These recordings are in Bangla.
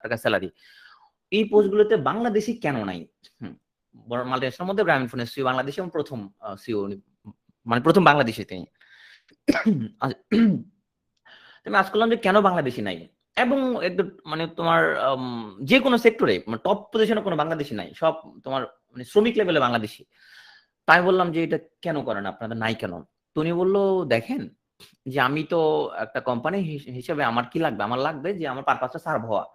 টাকা স্যালারি, এই পোস্টগুলোতে বাংলাদেশি কেন নাই? বড় মাল্টিনেশনাল মধ্যে গ্রামীণফোনের সিও বাংলাদেশে এবং প্রথম সিও, মানে প্রথম বাংলাদেশে তিনি। আমি আজ করলাম যে কেন বাংলাদেশি নাই, এবং একদম মানে তোমার যে কোনো সেক্টরে টপ পজিশনে কোনো বাংলাদেশি নাই, সব তোমার মানে শ্রমিক লেভেলে বাংলাদেশি। তাই বললাম যে এটা কেন করেন আপনাদের, নাই কেন? তো উনি বললো, দেখেন যে আমি তো একটা কোম্পানি হিসেবে আমার কি লাগবে, আমার লাগবে যে আমার পারপাসটা সার্ভ হওয়া।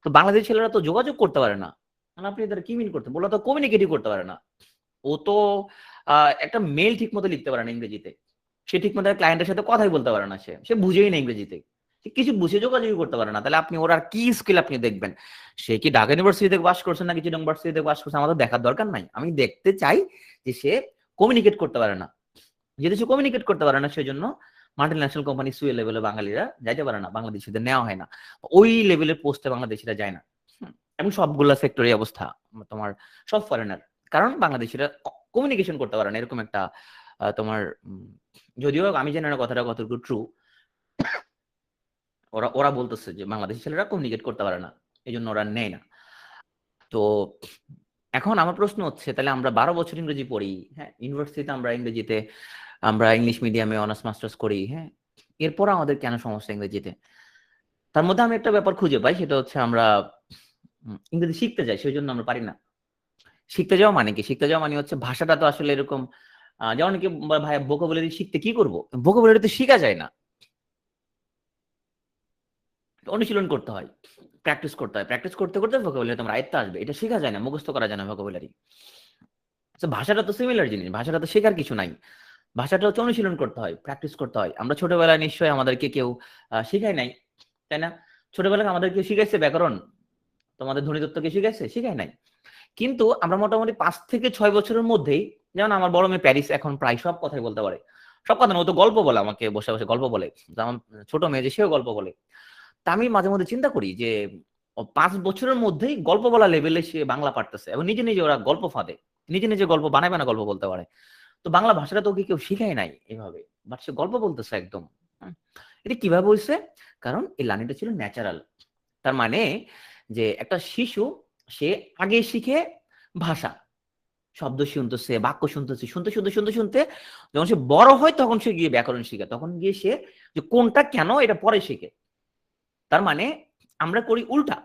তো বাংলাদেশি ছেলেরা তো যোগাযোগ করতে পারে না, মানে আপনি এদের কি মিন করতে বললো, তো কমিউনিকেটই করতে পারে না। ও তো একটা মেল ঠিক মতো লিখতে পারে না ইংরেজিতে, সে ঠিক মতো ক্লায়েন্টের সাথে কথাই বলতে পারে না, সে বুঝেই না ইংরেজিতে, সে কিছু বুঝে যোগাযোগই করতে পারে না। তাহলে আপনি ওর আর কি স্কিল আপনি দেখবেন? সে কি ঢাকা ইউনিভার্সিটি থেকে পাস করছে নাকি চিটাগং ইউনিভার্সিটি থেকে পাস করছে, আমাদের দেখার দরকার নাই। আমি দেখতে চাই যে সে কমিউনিকেট করতে পারে না। যেহেতু সে কমিউনিকেট করতে পারে না, সেজন্য মাল্টিন্যাশনাল কোম্পানি সুয়ে লেভেলে বাঙালিরা যাইতে পারে না, বাংলাদেশিদের নেওয়া হয় না, ওই লেভেলের পোস্টে বাংলাদেশিরা যায় না। এবং সবগুলা সেক্টরের অবস্থা তোমার, সব ফরেনার, কারণ বাংলাদেশিরা কমিউনিকেশন করতে পারে না, এরকম একটা তোমার যদিও আমি জানি না কথাটা কতটুকু ট্রু, ওরা ওরা বলতেছে যে বাংলাদেশি ছেলেরা কমিউনিকেট করতে পারে না, এই জন্য ওরা নেয় না। তো এখন আমার প্রশ্ন হচ্ছে, তাহলে আমরা 12 বছর ইংরেজি পড়ি, হ্যাঁ, ইউনিভার্সিটিতে আমরা ইংরেজিতে, আমরা ইংলিশ মিডিয়ামে অনার্স মাস্টার্স করি, হ্যাঁ, এরপর আমাদের কেন সমস্যা ইংরেজিতে? তার মধ্যে আমি একটা ব্যাপার খুঁজে পাই, সেটা হচ্ছে আমরা ইংরেজি শিখতে যাই, সেই জন্য আমরা পারি না। শিখতে যাওয়া মানে কি? শিখতে যাওয়া মানে হচ্ছে ভাষাটা তো আসলে এরকম, যেমন কি ভাই ভোকাবুলারি শিখতে কি করব? ভোকাবুলারি তো শেখা যায় না, অনুশীলন করতে হয়, প্র্যাকটিস করতে হয়, প্র্যাকটিস করতে করতে ভোকাবুলারি তোমার আয়ত্তে আসবে, এটা শেখা যায় না, মুখস্থ করা যায় না ভোকাবুলারি। ভাষাটা তো সিমিলার জিনিস, ভাষাটা তো শেখার কিছু নাই, ভাষাটা হচ্ছে অনুশীলন করতে হয়, প্র্যাকটিস করতে হয়। আমরা ছোটবেলায় নিশ্চয়ই আমাদেরকে কেউ শিখায় নাই, তাই না? ছোটবেলায় আমাদের কেউ শিখাইছে ব্যাকরণ? তোমাদের ধ্বনিতত্ত্বকে শিখাইছে? শিখায় নাই। কিন্তু আমরা মোটামুটি 5 থেকে 6 বছরের মধ্যেই, যেমন আমার বড় মেয়ে প্যারিস এখন প্রায় সব কথাই বলতে পারে, সব কথা না, ও তো গল্প বলে, আমাকে বসে বসে গল্প বলে। যেমন ছোট মেয়ে যে, সেও গল্প বলে। তা আমি মাঝে মধ্যে চিন্তা করি যে 5 বছরের মধ্যেই গল্প বলা লেভেলে সে বাংলা পারতেছে, এবং নিজে নিজে ওরা গল্প ফাঁদে, নিজে নিজে গল্প বানায় বানায় গল্প বলতে পারে। তো বাংলা ভাষাটা তো ওকে কেউ শিখায় নাই এভাবে, বাট সে গল্প বলতেছে একদম। এটা কিভাবে হয়েছে? কারণ এই লার্নিংটা ছিল ন্যাচারাল। তার মানে যে একটা শিশু, সে আগে শিখে ভাষা, শব্দ শুনতেছে, বাক্য শুনতেছে, শুনতে শুনতে শুনতে শুনতে যখন সে বড় হয়, তখন সে গিয়ে ব্যাকরণ শিখে, তখন গিয়ে সে যে কোনটা কেন এটা পরে শিখে। তার মানে আমরা করি উল্টা,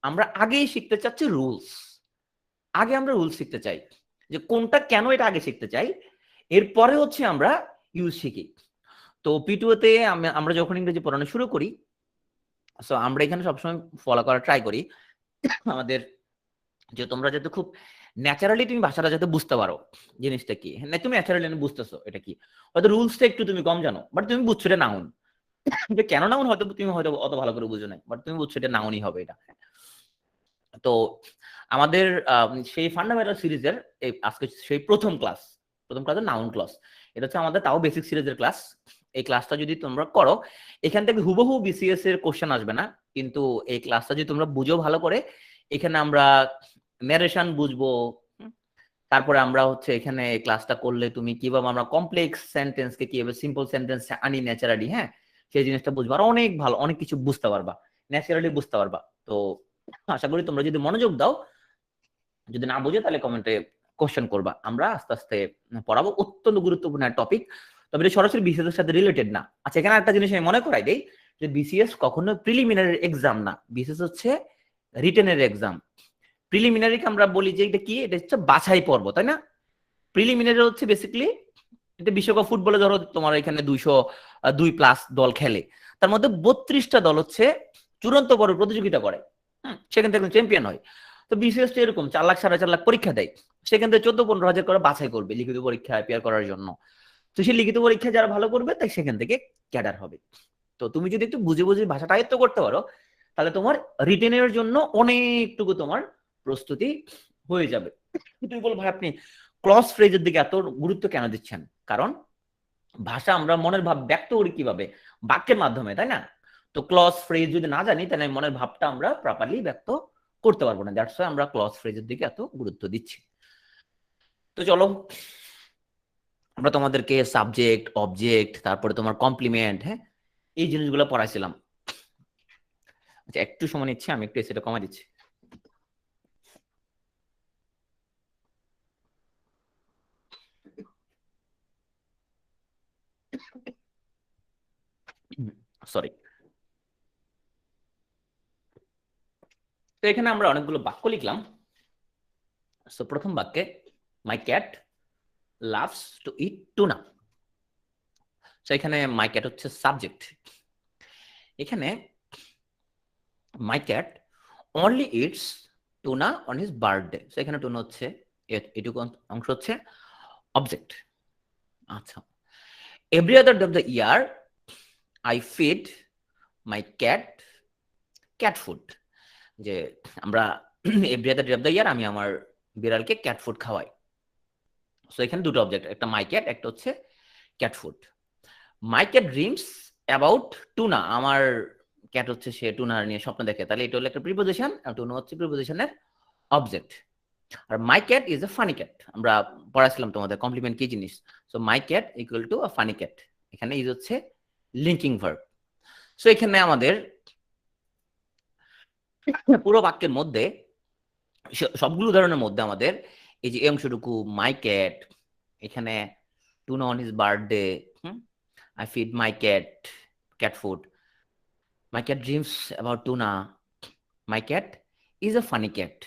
আমরা আগেই শিখতে চাচ্ছি রুলস, আগে আমরা রুলস শিখতে চাই, যে কোনটা কেন এটা আগে শিখতে চাই, এরপরে হচ্ছে আমরা ইউজ শিখি। তো পিটুতে আমরা যখন ইংরেজি পড়ানো শুরু করি, সো আমরা এখানে সবসময় ফলো করার ট্রাই করি আমাদের, যে তোমরা যাতে খুব ন্যাচারালি তুমি ভাষাটা যাতে বুঝতে পারো, জিনিসটা কি, হ্যাঁ তুমি ন্যাচারালি বুঝতেছো এটা কি, হয়তো রুলসটা একটু তুমি কম জানো, বাট তুমি বুঝছো এটা নাউন, যে কেন নাউন হয়তো তুমি হয়তো অত ভালো করে বুঝো নাই, বাট তুমি বুঝছো এটা নাউনই হবে এটা। তো আমাদের সেই ফান্ডামেন্টাল সিরিজের আজকে সেই প্রথম ক্লাসের নাউন ক্লাস, এটা হচ্ছে আমাদের তাও বেসিক সিরিজের ক্লাস। এই ক্লাসটা যদি তোমরা করো, এখান থেকে হুবহু বিসিএস এর কোশ্চেন আসবে না, কিন্তু এই ক্লাসটা যদি তোমরা বুঝো ভালো করে, এখানে আমরা ন্যারেশন বুঝবো, তারপরে আমরা হচ্ছে এখানে ক্লাসটা করলে তুমি কিভাবে আমরা কমপ্লেক্স সেন্টেন্সকে কিভাবে সিম্পল সেন্টেন্স আনি ন্যাচারালি, হ্যাঁ, সেই জিনিসটা বুঝবো, আর অনেক ভালো অনেক কিছু বুঝতে পারবা, ন্যাচারালি বুঝতে পারবা। তো আশা করি তোমরা যদি মনোযোগ দাও, যদি না বুঝে তাহলে কমেন্টে কোশ্চেন করবা, আমরা আস্তে আস্তে পড়াবো, অত্যন্ত গুরুত্বপূর্ণ টপিক, তবে এটা সরাসরি বিসিএস এর সাথে রিলেটেড না। আচ্ছা, এখানে একটা জিনিস আমি মনে করাই দেই, যে বিসিএস কখনো প্রিলিমিনারি এক্সাম না, বিসিএস হচ্ছে রিটেনের এক্সাম। প্রিলিমিনারিকে আমরা বলি যে এটা কি, এটা হচ্ছে বাছাই পর্ব, তাই না? প্রিলিমিনারি হচ্ছে বেসিক্যালি, এটা বিশ্বকাপ ফুটবলে ধরো তোমার এখানে 202+ দল খেলে, তার মধ্যে 32টা দল হচ্ছে চূড়ান্ত পর্বে প্রতিযোগিতা করে, সেখান থেকে চ্যাম্পিয়ন হয়। তো বিসিএস এরকম 4 লাখ 4.5 লাখ পরীক্ষা দেয়, সেখান থেকে 14-15 হাজার করে বাছাই করবে লিখিত পরীক্ষা অ্যাপিয়ার করার জন্য। তো সেই লিখিত পরীক্ষা যারা ভালো করবে, তাই সেখান থেকে ক্যাডার হবে। তো তুমি যদি একটু বুঝে বুঝে ভাষাটা আয়ত্ত করতে পারো, তাহলে তোমার রিটেনের জন্য অনেকটুকু তোমার প্রস্তুতি হয়ে যাবে। তুমি বল ভাই আপনি ক্লজ ফ্রেজের দিকে এত গুরুত্ব কেন দিচ্ছেন? কারণ ভাষা আমরা মনের ভাব ব্যক্ত করি কিভাবে? বাক্যের মাধ্যমে, তাই না? তো ক্লজ ফ্রেজ যদি না জানি, তাহলে মনের ভাবটা আমরা প্রপারলি ব্যক্ত করতে পারবো না, দ্যাটস ওয়াই আমরা ক্লজ ফ্রেজের দিকে এত গুরুত্ব দিচ্ছি। তো চলো, আমরা তোমাদেরকে সাবজেক্ট, অবজেক্ট, তারপরে তোমার কমপ্লিমেন্ট, হ্যাঁ, এই জিনিসগুলো পড়াইছিলাম। আচ্ছা একটু সময় নিচ্ছি, আমি একটু এসিটা কমাই দিচ্ছি। সরি। তো এখানে আমরা অনেকগুলো বাক্য লিখলাম। সো প্রথম বাক্যে my cat loves to eat tuna. So এখানে মাই ক্যাট হচ্ছে সাবজেক্ট। এখানে my cat only eats tuna on his birthday. So এখানে টুনা হচ্ছে, এটুকু অংশ হচ্ছে অবজেক্ট। আচ্ছা, every other day of the year I feed my cat cat food. যে আমরা every other day of the year আমি আমার বিড়ালকে ক্যাট ফুড খাওয়াই। সো এখানে দুটো অবজেক্ট, একটা মাই ক্যাট, একটা হচ্ছে cat food. My cat dreams about tuna. আমার ক্যাট হচ্ছে সে টুনা নিয়ে স্বপ্ন দেখে, তাহলে এটা হলো একটা প্রিপোজিশন, আর টুনা হচ্ছে প্রিপোজিশনের অবজেক্ট। আর my cat is a funny cat, আমরা পড়াছিলাম তোমাদের কমপ্লিমেন্ট কি জিনিস। So my cat equal to a funny cat, এখানে ইজ হচ্ছে লিঙ্কিং ভার্ব। সো এখানে আমাদের পুরো বাক্যের মধ্যে সবগুলো উদাহরণের মধ্যে আমাদের এই যে অংশটুকু মাই ক্যাট, এখানে tuna on his birthday, I feed my cat food. My cat dreams about tuna. My cat is a funny cat.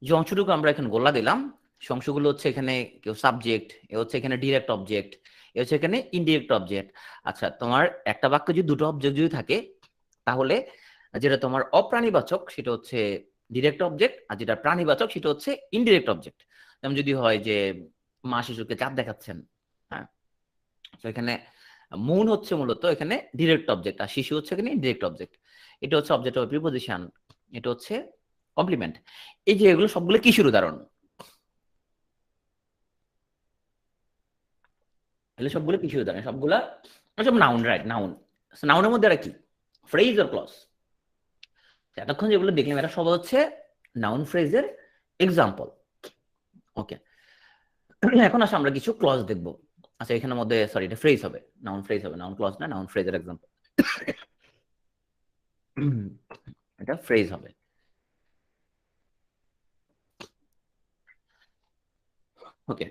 যে অংশটুকু আমরা এখানে গোল্লা দিলাম, সে অংশগুলো হচ্ছে এখানে কেউ সাবজেক্ট, এ হচ্ছে এখানে ডিরেক্ট অবজেক্ট, এ হচ্ছে এখানে ইনডিরেক্ট অবজেক্ট। আচ্ছা, তোমার একটা বাক্যে যদি দুটো অবজেক্ট যদি থাকে, তাহলে যেটা তোমার অপ্রাণীবাচক সেটা হচ্ছে ডিরেক্ট অবজেক্ট, আর যেটা প্রাণীবাচক সেটা হচ্ছে ইনডিরেক্ট অবজেক্ট। যেমন যদি হয় যে মা শিশুকে চাঁদ দেখাচ্ছেন, হ্যাঁ, তো এখানে মুন হচ্ছে মূলত এখানে ডিরেক্ট অবজেক্ট, আর শিশু হচ্ছে এখানে ইনডিরেক্ট অবজেক্ট। এটা হচ্ছে অবজেক্ট অফ প্রিপোজিশন, এটা হচ্ছে কমপ্লিমেন্ট। এই যে এগুলো সবগুলো কিসের উদাহরণ? এগুলো সবগুলো কিসের উদাহরণ? সবগুলা সব নাউন, রাইট? নাউন। নাউনের মধ্যে আর কি ফ্রেজ আর ক্লজ। এতক্ষণ যেগুলো দেখলাম এটা সব হচ্ছে নাউন ফ্রেজের এক্সাম্পল। ওকে, এখন আসলে আমরা কিছু ক্লজ দেখবো। আচ্ছা, এখানের মধ্যে সরি এটা ফ্রেজ হবে, নাউন ফ্রেজ হবে, নাউন ক্লজ না, নাউন ফ্রেজের এক্সাম্পল। এটা ফ্রেজ হবে। Okay,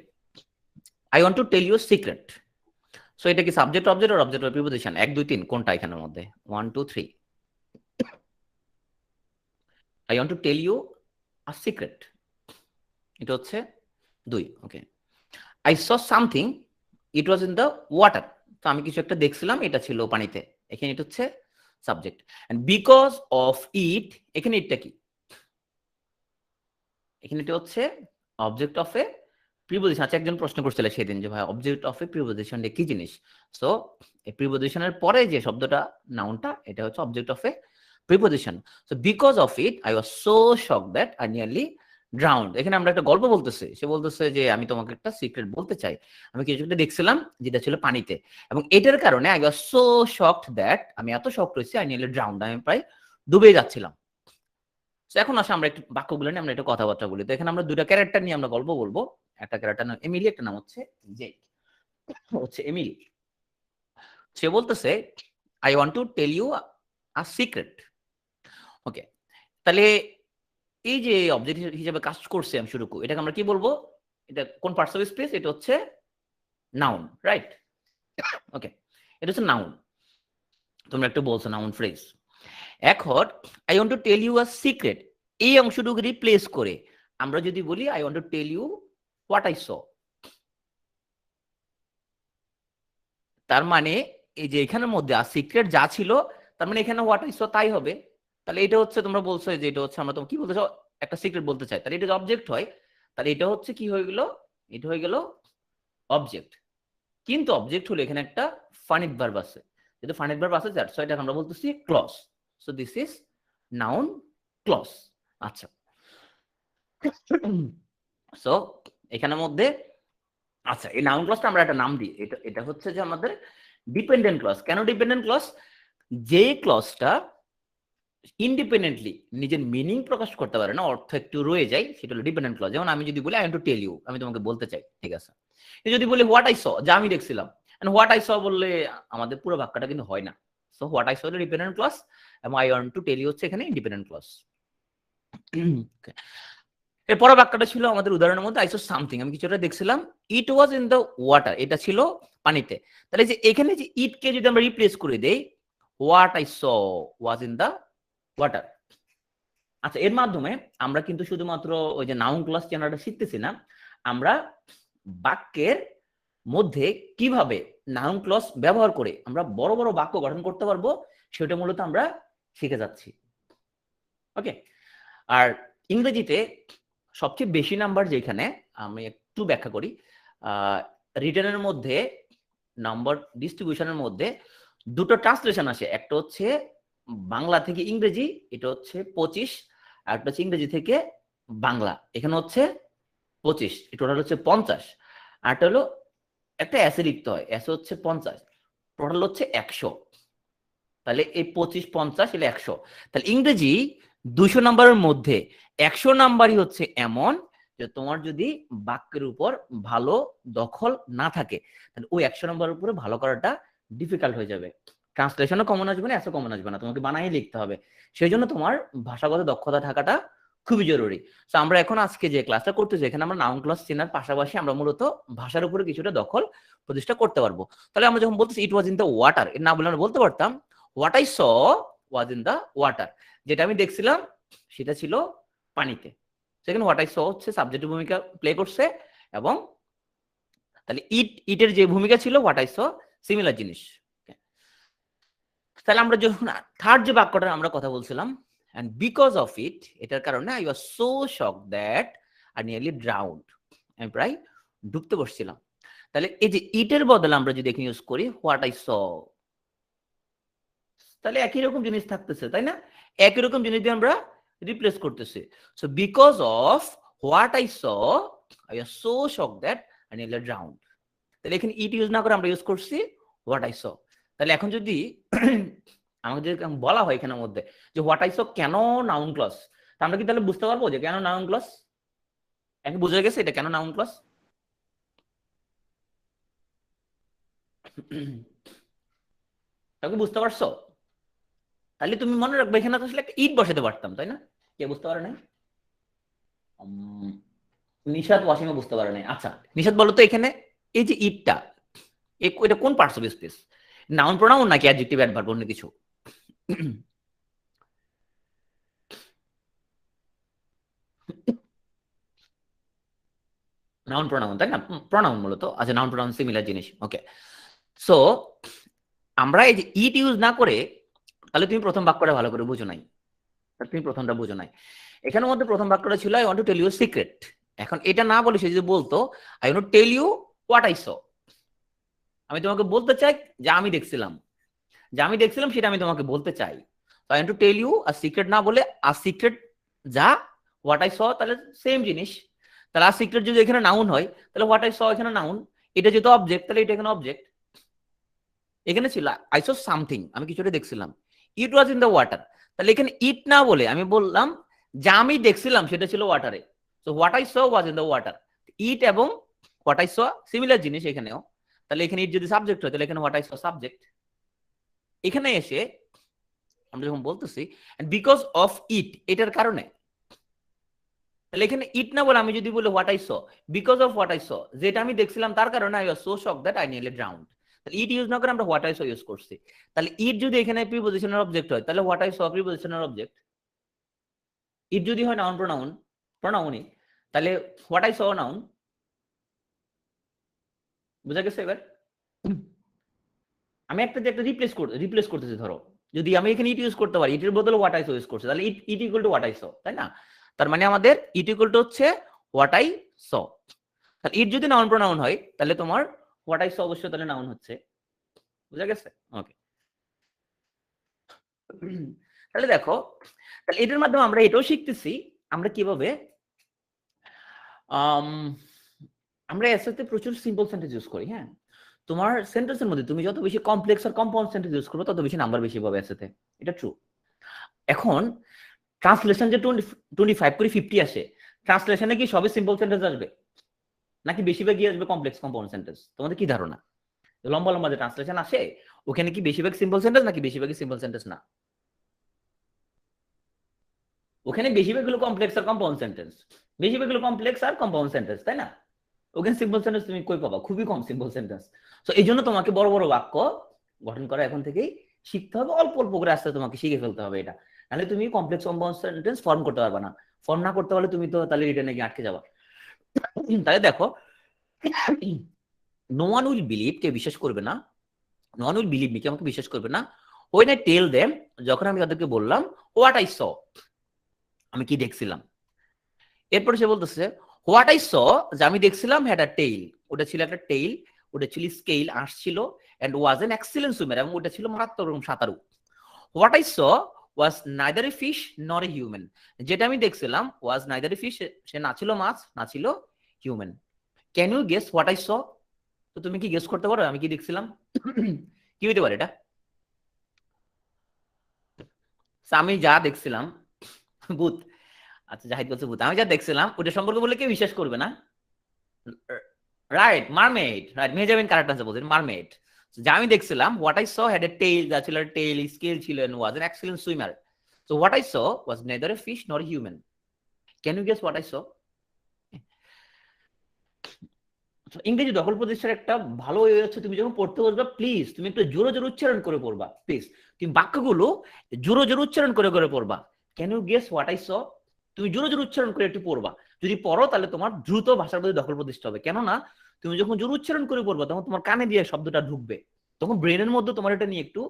I want to tell you secret. So এটা কি সাবজেক্ট অবজেক্ট আর অবজেক্ট প্রিপোজিশন? 1 2 3 কোনটা এখানের মধ্যে? 1 2 3। I want to tell you a secret, এটা হচ্ছে 2। Okay, I saw something it was in the water. তো আমি কিছু একটা দেখছিলাম, এটা ছিল পানিতে, এখানে এটা হচ্ছে subject. And because of it, এখানে ইটটা কি? এখানে এটা হচ্ছে অবজেক্ট অফ এ প্রিপোজিশন। আচ্ছা, একজন প্রশ্ন করছিল সেদিন যে ভাই অবজেক্ট অফ এ প্রিপোজিশন কি জিনিস? সো এই প্রিপোজিশনের পরে যে শব্দটা নাউনটা, এটা হচ্ছে object of a preposition. So because of it I was so shocked that I nearly drowned. এখানে আমরা একটা গল্প বলতেছে, সে বলতেছে যে আমি তোমাকে একটা সিক্রেট বলতে চাই, আমি কিছু একটা দেখছিলাম যেটা ছিল পানিতে, এবং এটার কারণে I was so shocked that, আমি এত শকড হয়েছি, আই নিয়ারলি ড্রাউন্ড, আমি প্রায় ডুবে যাচ্ছিলাম। এখন আসলে আমরা একটু বাক্যগুলো নিয়ে আমরা একটু কথাবার্তা বলি। তো এখানে আমরা দুইটা ক্যারেক্টার নিয়ে আমরা গল্প বলবো। একটা ক্যারেক্টার নাম এমিলি, একটা নাম হচ্ছে জেক। হচ্ছে এমিলি, সে বলতেছে I want to tell you a secret. Okay, তাহলে এই যে অবজেক্ট হিসেবে কাজ করছে আমি শুরু করি, এটাকে আমরা কি বলবো? এটা কোন পার্টস অফ স্পিচ? এটা হচ্ছে নাউন, রাইট? ওকে, এটা হচ্ছে নাউন। তোমরা একটু বলছো নাউন ফ্রেজ। এখন I want to tell you a secret, এই অংশটুকু রিপ্লেস করে আমরা যদি বলি I want to tell you what I saw. তার মানে এই যে এখানের মধ্যে আর সিক্রেট যা ছিল, তার মানে এখানে হোয়াট আই স তাই হবে। তাহলে এটা হচ্ছে তোমরা বলছো যে এটা হচ্ছে আমরা তোমাকে কি বলতে চাও, একটা সিক্রেট বলতে চাই, তাহলে এটা অবজেক্ট হয়, তাহলে এটা হচ্ছে কি হয়ে গেল? এটা হয়ে গেল অবজেক্ট। কিন্তু অবজেক্ট হলো এখানে একটা ফানিট ভার্ব আছে, যেহেতু ফানিট ভার্ব আছে দ্যাটস হোয়াই এটাকে আমরা বলতেছি clause. So this is noun clause. আচ্ছা, সো এখানের মধ্যে আচ্ছা এই নাউন ক্লজটা আমরা একটা নাম দিই, এটা এটা হচ্ছে যে আমাদের ডিপেন্ডেন্ট ক্লজ। কেন ডিপেন্ডেন্ট ক্লজ? যে ক্লজটা ইন্ডিপেন্ডেন্টলি নিজের মিনিং প্রকাশ করতে পারে না, অর্থ একটু রয়ে যায়, সেটা হলো ডিপেন্ডেন্ট ক্লজ। যেমন আমি যদি বলি I want to tell you, আমি তোমাকে বলতে চাই, ঠিক আছে। যদি বলি হোয়াট আই স, যা আমি দেখছিলাম, এন্ড হোয়াট আই স বললে আমাদের পুরো বাক্যটা কিন্তু হয় না। সো হোয়াট আই স হলো ডিপেন্ডেন্ট ক্লজ এবং I want to tell you হচ্ছে এখানে ইন্ডিপেন্ডেন্ট ক্লজ। এর পরের বাক্যটা ছিল আমাদের উদাহরণের মধ্যে আই স সামথিং, আমি কিছুটা দেখছিলাম, ইট ওয়াজ ইন দ্য ওয়াটার, এটা ছিল পানিতে। তাহলে যে এখানে যে ইট কে যদি আমরা রিপ্লেস করে দেই, what I saw was in the water. আচ্ছা, এর মাধ্যমে আমরা কিন্তু শুধুমাত্র ওই যে নাউন ক্লজ চেনাটা শিখতেছি না, আমরা বাক্যের মধ্যে কিভাবে নাউন ক্লজ ব্যবহার করে আমরা বড় বড় বাক্য গঠন করতে পারবো সেটা মূলত আমরা শিখে যাচ্ছি। ওকে, আর ইংরেজিতে সবচেয়ে বেশি নাম্বার যেখানে, আমি একটু ব্যাখ্যা করি, রিটেনের মধ্যে নাম্বার ডিস্ট্রিবিউশনের মধ্যে দুটো ট্রান্সলেশন আসে, একটা হচ্ছে বাংলা থেকে ইংরেজি, এটা হচ্ছে 25, আর একটা হচ্ছে ইংরেজি থেকে বাংলা, এখানে হচ্ছে 25, টোটাল হচ্ছে 50, আর একটা হলো একটা এসে লিখতে হয়, এসে হচ্ছে 50, টোটাল হচ্ছে 100। তাহলে এই 25, 50 এলে 100। তাহলে ইংরেজি 200 নাম্বারের মধ্যে 100 নাম্বারই হচ্ছে এমন যে তোমার যদি বাক্যের উপর ভালো দখল না থাকে তাহলে ওই 100 নাম্বারের উপরে ভালো করাটা ডিফিকাল্ট হয়ে যাবে। ট্রান্সলেশনও কমন আসবে না, এসে কমন আসবে না, তোমাকে বানাই লিখতে হবে। সেই জন্য তোমার ভাষাগত দক্ষতা থাকাটা খুবই জরুরি। তো আমরা এখন আজকে যে ক্লাসটা করতেছি এখানে আমরা নাউন ক্লজ চেনার পাশাপাশি আমরা মূলত ভাষার উপরে কিছুটা দখল প্রতিষ্ঠা করতে পারবো। তাহলে আমরা যখন বলতেছি ইট ওয়াজ ইন দ্য ওয়াটার, এর না বলে আমরা বলতে পারতাম what I saw was in the water, যেটা আমি দেখছিলাম সেটা ছিল পানিতে। সেখানে হোয়াট আই স হচ্ছে সাবজেক্টের ভূমিকা প্লে করছে, এবং তাহলে ইটের যে ভূমিকা ছিল হোয়াট আই স সিমিলার জিনিস। তাহলে আমরা যখন থার্ড যে বাক্যটার আমরা কথা বলছিলাম, and because of it, এটার কারণে I was so shocked that I nearly drowned, আমি প্রায় ডুবতে বসছিলাম। তাহলে এই যে ইটের বদলে আমরা যদি এখানে ইউজ করি হোয়াট আই স, তাহলে একই রকম জিনিস থাকতেছে, তাই না? একই রকম জিনিস দিয়ে আমরা রিপ্লেস করতেছি। So because of what I saw I was so shocked that I nearly drowned. তাহলে এখানে ইট ইউজ না করে আমরা ইউজ করছি হোয়াট আই স। তাহলে এখন যদি আমাকে যদি বলা হয় এখানের মধ্যে যে হোয়াট আই স কেন নাউন ক্লজ, আমরা কি তাহলে বুঝতে পারবো যে কেন নাউন ক্লজ? এখন বুঝে গেছে এটা কেন নাউন ক্লজ? তাকে বুঝতে পারছো? তাহলে তুমি মনে রাখবে এখানে তো আসলে একটা ইট বসাতে পারতাম, তাই না? কে বুঝতে পারে নাই? নিশাদ ওয়াসিমা বুঝতে পারে নাই। আচ্ছা নিশাদ বলো তো এখানে এই যে ইটটা এটা কোন parts of speech, noun pronoun নাকি অ্যাডজেক্টিভ অ্যাডভার্ব অন্য কিছু? নাউন প্রোনাউন, তাই না? প্রোনাউন মূলত। আচ্ছা নাউন প্রোনাউন সিমিলার জিনিস। ওকে, সো আমরা এই যে ইট ইউজ না করে, তাহলে তুমি প্রথম বাক্যটা ভালো করে বুঝো নাই, তুমি প্রথমটা বুঝো নাই। এখানের মধ্যে প্রথম বাক্যটা ছিল I want to tell you secret. এখন এটা না বলে সে যদি বলতো I want to tell you what I saw, আমি তোমাকে বলতে চাই যে আমি দেখছিলাম, যে আমি দেখছিলাম সেটা আমি তোমাকে বলতে চাই। I want to tell you আর সিক্রেট না বলে আর সিক্রেট যা হোয়াট আই স, তাহলে সেম জিনিস। তাহলে আর সিক্রেট যদি এখানে নাউন হয় তাহলে হোয়াট আই স এখানে নাউন, এটা যেহেতু অবজেক্ট তাহলে এটা এখানে অবজেক্ট। এখানে ছিল আই স সামথিং, আমি কিছুটা দেখছিলাম, ইট ওয়াজ ইন দ্য ওয়াটার, তাহলে এখানে ইট না বলে আমি বললাম যা আমি দেখছিলাম সেটা ছিল ওয়াটারে। So what I saw was in the water. It এবং হোয়াট আই স সিমিলার জিনিস এখানেও, তাহলে এখানে ইট যদি সাবজেক্ট হয় তাহলে এখানে হোয়াট আই স সাবজেক্ট। এখানে এসে আমরা যখন বলতেছি বিকজ অফ ইট, এটার কারণে, তাহলে এখানে ইট না বলে আমি যদি বলি what I saw, because of what I স, যেটা আমি দেখছিলাম তার কারণে I was so shocked that I nearly drowned. তাহলে ইট ইউজ না করে আমরা হোয়াট আই স ইউজ করছি। তাহলে ইট যদি এখানে প্রিপজিশনাল অবজেক্ট হয় তাহলে what I saw prepositional object. It যদি হয় নাউন প্রোনাউন, প্রোনাউনই, তাহলে হোয়াট আই স নাউন। বুঝা গেছে এবার? আমি একটা রিপ্লেস করতেছি, ধরো যদি আমি এখানে ইট ইউজ করতে পারি, ইটের বদলে হোয়াট আই স ইউজ করছি, তাহলে it equal to what I saw, তাই না? তার মানে আমাদের ইট ইকুয়াল টু হচ্ছে হোয়াট আই স। তাহলে ইট যদি নাউন প্রোনাউন হয় তাহলে তোমার হোয়াট আই স অবশ্যই তাহলে নাউন হচ্ছে। বুঝা গেছে? ওকে, তাহলে দেখো, তাহলে এটার মাধ্যমে আমরা এটাও শিখতেছি আমরা কিভাবে আমরা এসএতে প্রচুর সিম্পল সেন্টেন্স ইউজ করি। হ্যাঁ, তোমার সেন্টেন্সের মধ্যে তুমি যত বেশি কমপ্লেক্স আর কম্পাউন্ড সেন্টেন্স ইউজ করবে তত বেশি নাম্বার বেশি পাবে এসএতে, এটা ট্রু। এখন ট্রান্সলেশন যে 25 করে 50 আসে, ট্রান্সলেশনে কি সবই সিম্পল সেন্টেন্স আসবে নাকি বেশিরভাগই আসবে কমপ্লেক্স কম্পাউন্ড সেন্টেন্স? তোমাদের কি ধারণা? লম্বা লম্বা যে ট্রান্সলেশন আসে ওখানে কি বেশিরভাগ সিম্পল সেন্টেন্স নাকি বেশিরভাগই সিম্পল সেন্টেন্স না? ওখানে বেশিরভাগ গুলো কমপ্লেক্স আর কম্পাউন্ড সেন্টেন্স, বেশিরভাগ গুলো কমপ্লেক্স আর কম্পাউন্ড সেন্টেন্স, তাই না? ওখানে সিম্পল সেন্টেন্স তুমি কই পাবা? খুবই কম সিম্পল সেন্টেন্স। তো এই জন্য তোমাকে বড় বড় বাক্য গঠন করা এখন থেকেই শিখতে হবে, অল্প অল্প করে আস্তে তোমাকে শিখে ফেলতে হবে এটা, নাহলে তুমি কমপ্লেক্স কম্পাউন্ড সেন্টেন্স ফর্ম করতে পারবে না। ফর্ম না করতে পারলে তুমি তো তাহলে রিটেনে গিয়ে আটকে যাবা। তাহলে দেখো, নো ওয়ান উইল বিলিভ, কে বিশ্বাস করবে না, no one will believe me, কে আমাকে বিশ্বাস করবে না, ওয়েন আই টেল দেম, যখন আমি তাদেরকে বললাম হোয়াট আই স, আমি কি দেখছিলাম। এরপরে সে বলতেছে হোয়াট আই স, যে আমি দেখছিলাম হ্যাড আ টেইল, ওটা ছিল একটা টেইল, ওটা ছিল স্কেল, আসছিল, and was an excellent swimmer, এবং ওটা ছিল মারাত্মক সাঁতারু। What I saw was neither a fish nor a human, যেটা আমি দেখছিলাম ওয়াজ নাইদার এ ফিশ, সে না ছিল মাছ না ছিল human. Can you guess what I saw, তো তুমি কি গেস করতে পারো আমি কি দেখছিলাম? কি হইতে পারে এটা? আমি যা দেখছিলাম, ভূত, আচ্ছা জাহিদ বলছে ভূত, আমি যা দেখছিলাম ওটা সম্পর্কে বলে কেউ বিশ্বাস করবে না। Right, mermaid, right, Mezabin correct answer বলছেন, মারমেড। যা আমি দেখছিলাম, what I saw had a tail, যা ছিল টেইল, স্কেল ছিল, and was an excellent swimmer. So what I saw was neither a fish nor human. Can you guess what I saw? ইংরেজি দখল প্রতিষ্ঠার একটা ভালো ওয়ে হচ্ছে, তুমি যখন পড়তে বসবা প্লিজ তুমি একটু জোরে জোরে উচ্চারণ করে পড়বা, প্লিজ তুমি বাক্যগুলো জোরে জোরে উচ্চারণ করে করে পড়বা। Can you guess what I saw, তুমি জোরে জোরে উচ্চারণ করে একটু পড়বা। যদি পড়ো তাহলে তোমার দ্রুত ভাষার প্রতি দখল প্রতিষ্ঠা হবে, কেননা তুমি যখন জোরে উচ্চারণ করে পড়বা তখন তোমার কানে দিয়ে শব্দটা ঢুকবে, তখন ব্রেনের মধ্যে তোমার এটা নিয়ে একটু,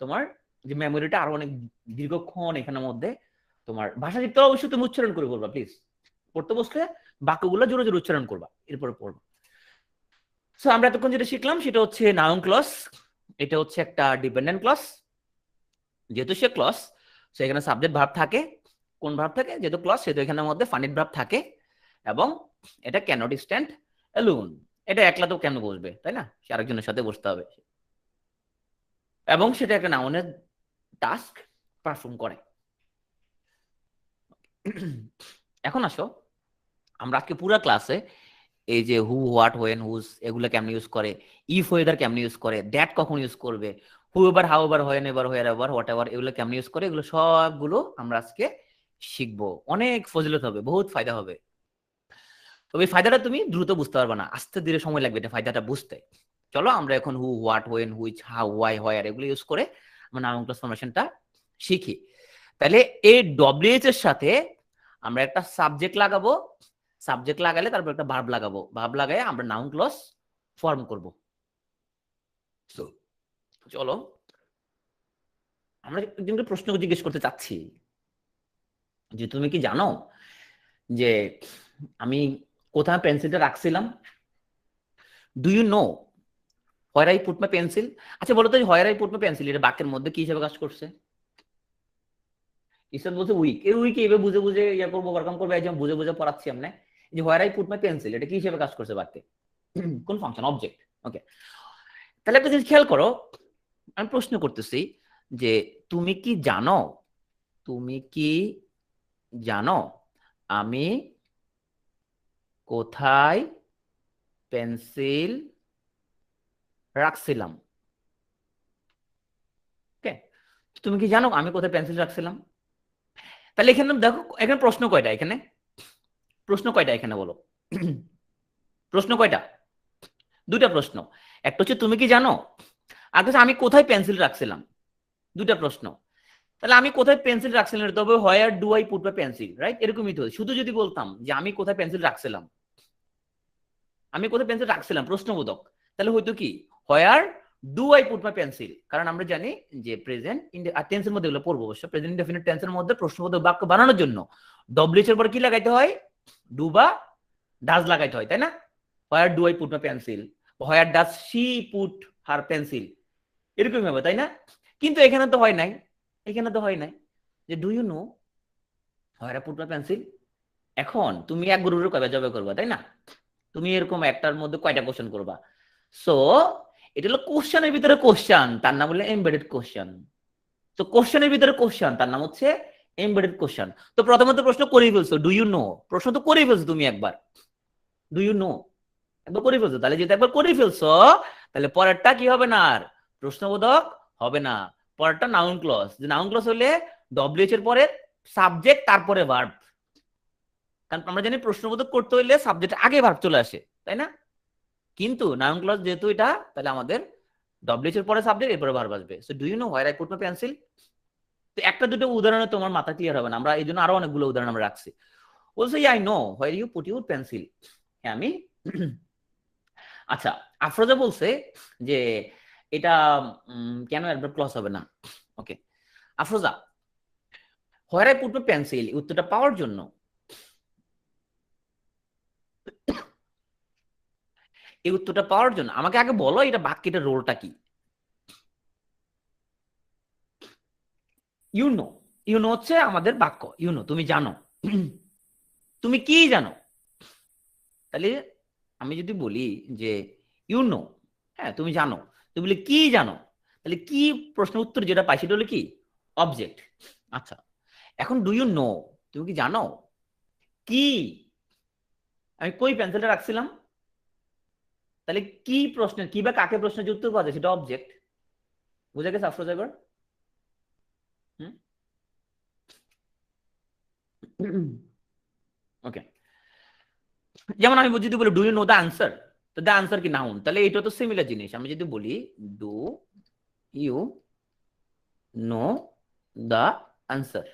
তোমার যে মেমোরিটা আরো অনেক দীর্ঘক্ষণ এখানের মধ্যে তোমার ভাষা শিখতে অবশ্যই তুমি উচ্চারণ করে পড়বা। প্লিজ পড়তে বসলে বাক্যগুলো জোরে জোরে উচ্চারণ করবা, এরপরে পড়বা। সো আমরা এতক্ষণ যেটা শিখলাম সেটা হচ্ছে নাউন ক্লজ, এটা হচ্ছে একটা ডিপেন্ডেন্ট ক্লজ। যেহেতু সে ক্লজ, সেখানে সাবজেক্ট ভার্ব থাকে, কোন ভার্ব থাকে, যেহেতু ক্লজ সেহেতু এখানের মধ্যে ফানিট ভার্ব থাকে, এবং এটা ক্যানট স্ট্যান্ড অ্যালোন, এটা একলা তো কেন বসবে, তাই না, সে আরেকজনের সাথে বসতে হবে, এবং সেটা একটা নাউনের টাস্ক পারফর্ম করে। এখন আসো আমরা আজকে পুরো ক্লাসে এই যে হু, হোয়াট, হোয়েন, হুজ এগুলো কেমনে ইউজ করে, ইফ ওয়েদার কেমনে ইউজ করে, দ্যাট কখন ইউজ করবে, হু ever, how ever, when ever, where ever, what ever, এগুলো কেমনে ইউজ করে, এগুলো সবগুলো আমরা আজকে শিখবো। অনেক ফজিলত হবে, বহুত ফায়দা হবে। তবে এই ফায়দাটা তুমি দ্রুত বুঝতে পারবে না, আস্তে ধীরে সময় লাগবে এটা ফায়দাটা বুঝতে। চলো আমরা এখন who, what, when, which, how, why, where এগুলো ইউজ করে আমরা নাউন ক্লজ ফরমেশনটা শিখি। তাহলে এই ডব্লিউএইচ এর সাথে আমরা একটা সাবজেক্ট লাগাবো, সাবজেক্ট লাগালে তারপর একটা ভার্ব লাগাবো, ভার্ব লাগায় আমরা নাউন ক্লজ ফর্ম করব। চলো আমরা একজনকে প্রশ্ন জিজ্ঞেস করতে চাচ্ছি যে তুমি কি জানো যে আমি কোথায় পেন্সিলটা রাখছিলাম? Do you know where I put my pencil? আচ্ছা বলো তো, where I put my pencil এটা বাক্যের মধ্যে কি হিসেবে কাজ করছে? ঈশ্বর বলছে উইক, এই উইক এইভাবে বুঝে বুঝে ইয়া করবো, ওভারকাম করবো, একদম বুঝে বুঝে পড়াচ্ছি আমরা। এই যে হোয়ার আই পুট মাই পেন্সিল এটা কি হিসেবে কাজ করছে বাক্যে? কোন ফাংশন, অবজেক্ট। ওকে, তাহলে একটা জিনিস খেয়াল করো, আমি প্রশ্ন করতেছি যে তুমি কি জানো, তুমি কি জানো আমি কোথায় পেন্সিল রাখছিলাম? ওকে, তুমি কি জানো আমি কোথায় পেন্সিল রাখছিলাম? তাহলে এখানে দেখো, এখানে প্রশ্ন কয়টা, এখানে প্রশ্ন কয়টা, এখানে বলো প্রশ্ন কয়টা? দুটা প্রশ্ন, একটা হচ্ছে তুমি কি জানো, আর হচ্ছে আমি কোথায় পেন্সিল রাখছিলাম, দুটা প্রশ্ন। তাহলে আমি কোথায় পেন্সিল রাখছিলাম, তবে where do I put my pencil, right, এরকমই তো। শুধু যদি বলতাম যে আমি কোথায় পেন্সিল রাখছিলাম, আমি কোথায় পেন্সিল রাখছিলাম প্রশ্নবোধক, তাহলে হয়তো কি where do I put my pencil, কারণ আমরা জানি যে প্রেজেন্ট টেন্সের মধ্যে এগুলো পড়বো অবশ্য, প্রেজেন্ট ইনডেফিনিট টেন্সের মধ্যে প্রশ্নবোধক বাক্য বানানোর জন্য ডব্লিউএইচ এর পর কি লাগাইতে হয়, ডু বা ডাজ লাগাইতে হয়, তাই না? Where do I put my pencil, where does she put her pencil, এরকমই হবে, তাই না? কিন্তু এখানে তো হয় নাই, এখানে তো হয় নাই যে do you know where I put my pencil. এখন তুমি এক গ্রুপের কয়টা জবে করবা, তাই না? তুমি এরকম একটার মধ্যে কয়টা কোশ্চেন করবা? সো এটা হলো কোশ্চেনের ভিতরে কোশ্চেন, তার নাম হলো এমবেডেড কোশ্চেন। তো কোশ্চেনের ভিতরে কোশ্চেন, তার নাম হচ্ছে এমবেডেড কোশ্চেন। তো প্রথমত প্রশ্ন করেই ফেলছো, ডু ইউ নো, প্রশ্ন তো করেই ফেলছো তুমি একবার, ডু ইউ নো একবার করে ফেলছো, তাহলে যেটা একবার করে ফেলছো তাহলে পরেরটা কি হবে না, আর প্রশ্নবোধক হবে না। পরেরটা নাউন ক্লজ। যে নাউন ক্লজ হলে ডব্লিউএইচ এর পরে সাবজেক্ট তারপরে ভার্ব, কারণ আমরা জানি প্রশ্নবোধক করতে হইলে সাবজেক্ট আগে ভার্ব চলে আসে, তাই না? কিন্তু নাউন ক্লজ যেহেতু এটা, তাহলে আমাদের ডব্লিউএইচ এর পরে সাবজেক্ট এরপরে ভার্ব আসবে। So do you know where I put my pencil? তো একটা দুটো উদাহরণে তোমার মাথা ক্লিয়ার হবে না, আমরা এই জন্য আরো অনেকগুলো উদাহরণ আমরা রাখছি। বলছে I know where you put your pencil. হ্যাঁ আমি আচ্ছা, আফরোজা বলছে যে এটা কেন অ্যাডভার্ব ক্লজ হবে না। Okay Afroza, where I put my pencil, উত্তরটা পাওয়ার জন্য এই উত্তরটা পাওয়ার জন্য আমাকে আগে বলো এটা বাক্যের রোলটা কি। ইউনো, ইউনো হচ্ছে আমাদের বাক্য। ইউনো তুমি জানো, তুমি কি জানো। তাহলে আমি যদি বলি যে ইউনো, হ্যাঁ তুমি জানো, তুমি বলি কি জানো, তাহলে কি প্রশ্ন উত্তর যেটা পাই সেটা হলো কি অবজেক্ট। আচ্ছা এখন ডু ইউ নো, তুমি কি জানো কি আমি কই পেন্সিলটা রাখছিলাম, তাহলে কি প্রশ্নের কি বা কাকে প্রশ্নের যে উত্তর পাওয়া যায় সেটা অবজেক্ট। বুঝা গেছে আফরোজা এবার? ওকে যেমন আমি যদি বলি do you know the answer, তো দ্য আনসার কি নাউন, তাহলে এটা তো সিমিলার জিনিস। আমি যদি বলি do you know the answer,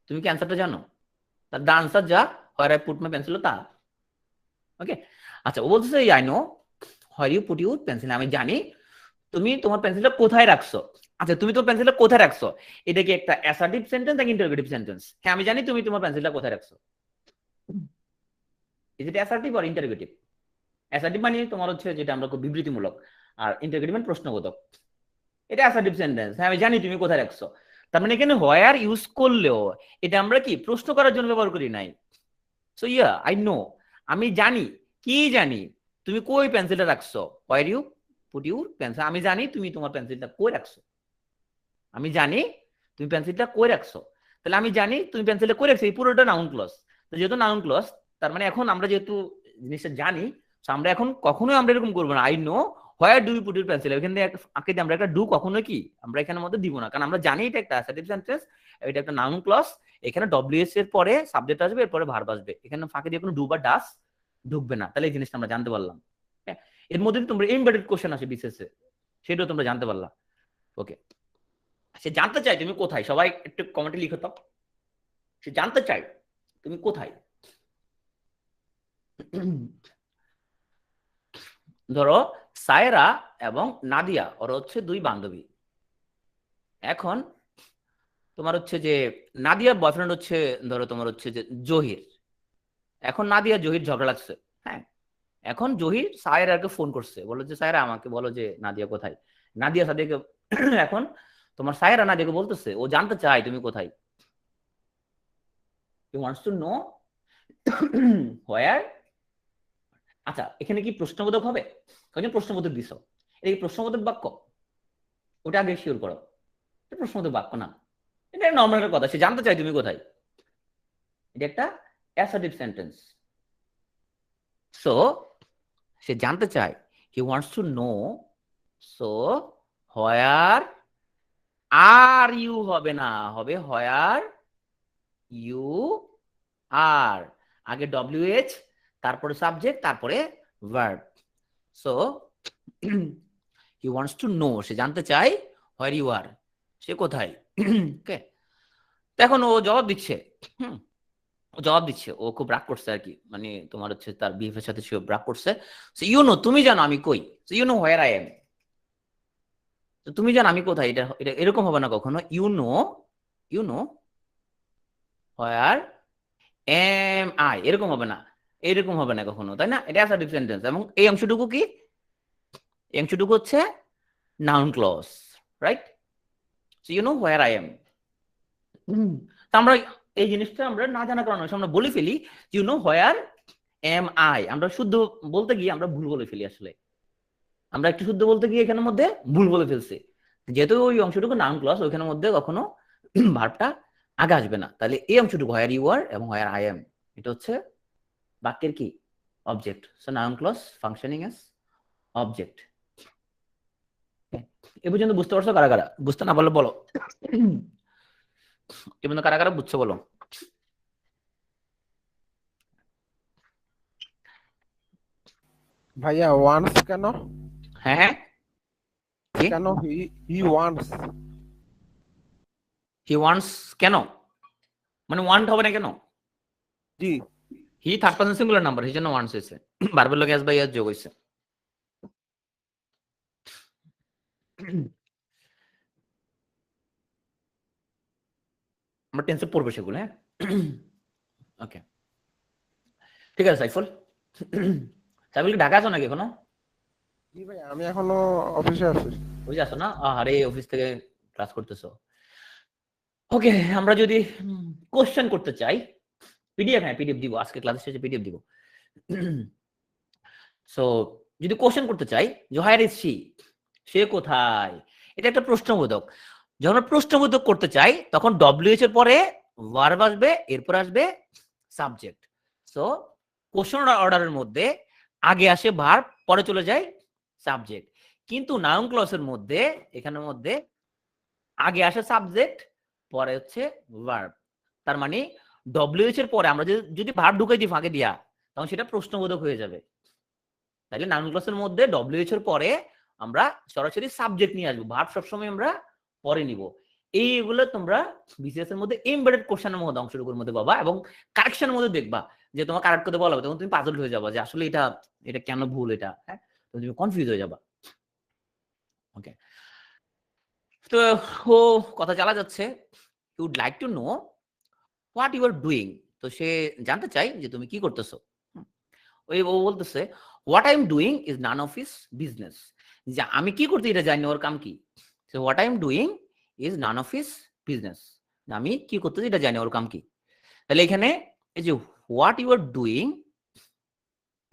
তুমি কি আনসারটা জানো, দ্য আনসার যা where I put my pencil তা। ওকে আচ্ছা ও বলতেছে I know where you put your pencil, আমি জানি তুমি তোমার পেন্সিলটা কোথায় রাখছো। আচ্ছা তুমি তোমার পেন্সিলটা কোথায় রাখছো, এটা কি একটা অ্যাসার্টিভ সেন্টেন্স নাকি ইন্টারোগেটিভ সেন্টেন্স? হ্যাঁ আমি জানি তুমি তোমার পেন্সিলটা কোথায় রাখছো। Is it assertive or interrogative? Assertive মানে তোমার হচ্ছে যেটা আমরা খুব বিবৃতিমূলক, আর ইন্টারোগেটিভ মানে প্রশ্নবোধক। এটা অ্যাসার্টিভ সেন্টেন্স, হ্যাঁ আমি জানি তুমি কোথায় রাখছো। তার মানে এখানে হোয়ার ইউজ করলেও এটা আমরা কি প্রশ্ন করার জন্য ব্যবহার করি নাই। সো ইয়া আই নো, আমি জানি, কি জানি তুমি কই পেন্সিলটা রাখছো, where you put your pencil, আমি জানি তুমি তোমার পেন্সিলটা কই রাখছো। আমি জানি তুমি পেন্সিলটা কই রাখছো, তাহলে আমি জানি তুমি পেন্সিলটা কই রাখছো এই পুরোটা নাউন ক্লজ। তো যেহেতু নাউন ক্লজ তার মানে এখন আমরা যেহেতু জিনিসটা জানি, আমরা এখন কখনোই আমরা এরকম করবো না I know where do you put your pencil, এখানে আঁকে আমরা একটা ডু কখনো কি আমরা এখানের মধ্যে দিব না, কারণ আমরা জানি এটা একটা অ্যাসার্টিভ সেন্টেন্স, এটা একটা নাউন ক্লজ। এখানে ডব্লিউএস এর পরে সাবজেক্ট আসবে, এরপরে ভার্ব আসবে, এখানে ফাঁকে দিয়ে কোনো ডু বা ডাস ঢুকবে না। তাহলে এই জিনিসটা আমরা জানতে পারলাম। হ্যাঁ এর মধ্যে তোমরা এমবেডেড কোশ্চেন আসে বিসিএস এ, সেটাও তোমরা জানতে পারলাম। ওকে সে জানতে চাই তুমি কোথায়, সবাই একটু কমেন্টে লিখো তো, সে জানতে চাই তুমি কোথায়। ধরো সায়রা এবং নাদিয়া ওরা হচ্ছে দুই বান্ধবী। এখন তোমার হচ্ছে যে নাদিয়ার বয়ফ্রেন্ড হচ্ছে ধরো তোমার হচ্ছে যে জহির। এখন নাদিয়া জহির ঝগড়া লাগছে, হ্যাঁ এখন জহির সায়রাকে ফোন করছে, বলো যে সায়রা আমাকে বলো যে নাদিয়া কোথায়। নাদিয়া সাদিয়াকে এখন তোমার সায়রা নাদিয়াকে বলতেছে ও জানতে চায় তুমি কোথায়। হি ওয়ান্টস টু নো হোয়ার। আচ্ছা এখানে কি প্রশ্নবোধক হবে? কয়জন প্রশ্নবোধক দিছ, এটা কি প্রশ্নবোধক বাক্য? ওটা আগে শিওর করো, এটা প্রশ্নবোধক বাক্য না, এটা নর্মাল একটা কথা, সে জানতে চাই তুমি কোথায়, এটা একটা অ্যাসার্টিভ সেন্টেন্স। সো সে জানতে চায়, he wants to know, so where are you হবে না, হবে হোয়ার ইউ আর, আগে ডব্লিউএইচ তারপরে সাবজেক্ট তারপরে verb. So he wants to know, সে জানতে চায় হোয়ার ইউ আর, সে কোথায়। ওকে এখন ও জবাব দিচ্ছে, হুম ও জবাব দিচ্ছে, ও খুব রাগ করছে আর কি, মানে তোমার হচ্ছে তার বিহেভিয়ার সাথে সে রাগ করছে। ইউ নো তুমি জানো আমি কই, you know where I am, তুমি জানো আমি কোথায়, এটা এটা এরকম হবে না কখনো। You know, you know where am I, এরকম হবে না, এরকম হবে না কখনো, তাই না? এটা অ্যাসার্টিভ সেন্টেন্স এবং এই অংশটুকু কি, এই অংশটুকু হচ্ছে noun clause, right? So you know where I am. আমরা এই জিনিসটা আমরা না জানা কারণে আমরা বলে ফেলি you know where am I, আমরা শুদ্ধ বলতে গিয়ে আমরা ভুল বলে ফেলি। আসলে আমরা একটু শুদ্ধ বলতে গিয়ে এখানের মধ্যে ভুল বলে ফেলছি, যেহেতু ওই অংশটুকু নাউন ক্লজ ওইখানের মধ্যে কখনো ভার্বটা আগে আসবে না। তাহলে এই অংশটুকু হোয়ার ইউ আর এবং হোয়ার আই এম এটা হচ্ছে বাক্যের কি object. So noun clause functioning as object. এ পর্যন্ত বুঝতে পারছো কারা কারা? বুঝতে না পারলে বলো। এ পর্যন্ত কারা কারা বুঝছো বলো। ভাইয়া ওয়ান্স কেন? হ্যাঁ হ্যাঁ, কি কেন হি ওয়ান্স? হি ওয়ান্টস কেন, মানে ওয়ান্ট হবে না কেন? জি। He third person singular number, সেই জন্য ওয়ান্টস হয়েছে, ভার্বের লগে এস বাই এস যোগ হয়েছে। আমরা টেন্সে পড়বো সেগুলো, হ্যাঁ। ওকে, ঠিক আছে সাইফুল। সাইফুল কি ঢাকা আছো নাকি এখনো? জি ভাই, আমি এখনো অফিসে আছি। বুঝে আসো না, আরে অফিস থেকে ক্লাস করতেছো। ওকে, আমরা যদি কোশ্চেন করতে চাই, পিডিএফ, হ্যাঁ পিডিএফ দিব, আজকে ক্লাস শেষে পিডিএফ দিব। সো যদি কোশ্চেন করতে চাই, জোহার ইজ সি, সে কোথায়, এটা একটা প্রশ্নবোধক। যখন আমরা প্রশ্নবোধক করতে চাই তখন ডব্লিউএইচ এর পরে ভার্ব আসবে, এরপর আসবে সাবজেক্ট। সো কোশ্চেন অর্ডারের মধ্যে আগে আসে ভার্ব, পরে চলে যায় সাবজেক্ট। কিন্তু নাউন ক্লজের মধ্যে, এখানের মধ্যে আগে আসে সাবজেক্ট, পরে হচ্ছে ভার্ব। তার মানে ডব্লিউএইচ এর পরে আমরা যদি ভার্ব ঢুকাই দিই ফাঁকে দিয়া, তখন সেটা প্রশ্নবোধক হয়ে যাবে। তাহলে নাউন ক্লজের মধ্যে ডব্লিউএইচ এর পরে আমরা সরাসরি সাবজেক্ট নিয়ে আসবো, ভার্ব সবসময় আমরা পরে নিব। এইগুলো তোমরা বিসিএস এর মধ্যে এমবেডেড কোশ্চেনের মধ্যে অংশটুকুর মধ্যে পাবা, এবং কারেকশনের মধ্যে দেখবা যে তোমার কারেক্ট করতে বলা হবে, তখন তুমি পাজল হয়ে যাবা যে আসলে এটা এটা কেন ভুল, এটা হ্যাঁ, তুমি কনফিউজ হয়ে যাবা। ওকে, তো ও কথা চালা যাচ্ছে, you would like to know what you are doing. তো সে জানতে চাই যে তুমি কি করতেছো। ওই ও বলতেছে what I am doing is none of his business, যে আমি কি করতে এটা জানি ওর কাম কি। What I am doing is none of his business, আমি কি করতেছি এটা জানি ওর কাম কি। তাহলে এখানে এই যে হোয়াট ইউ আর ডুইং,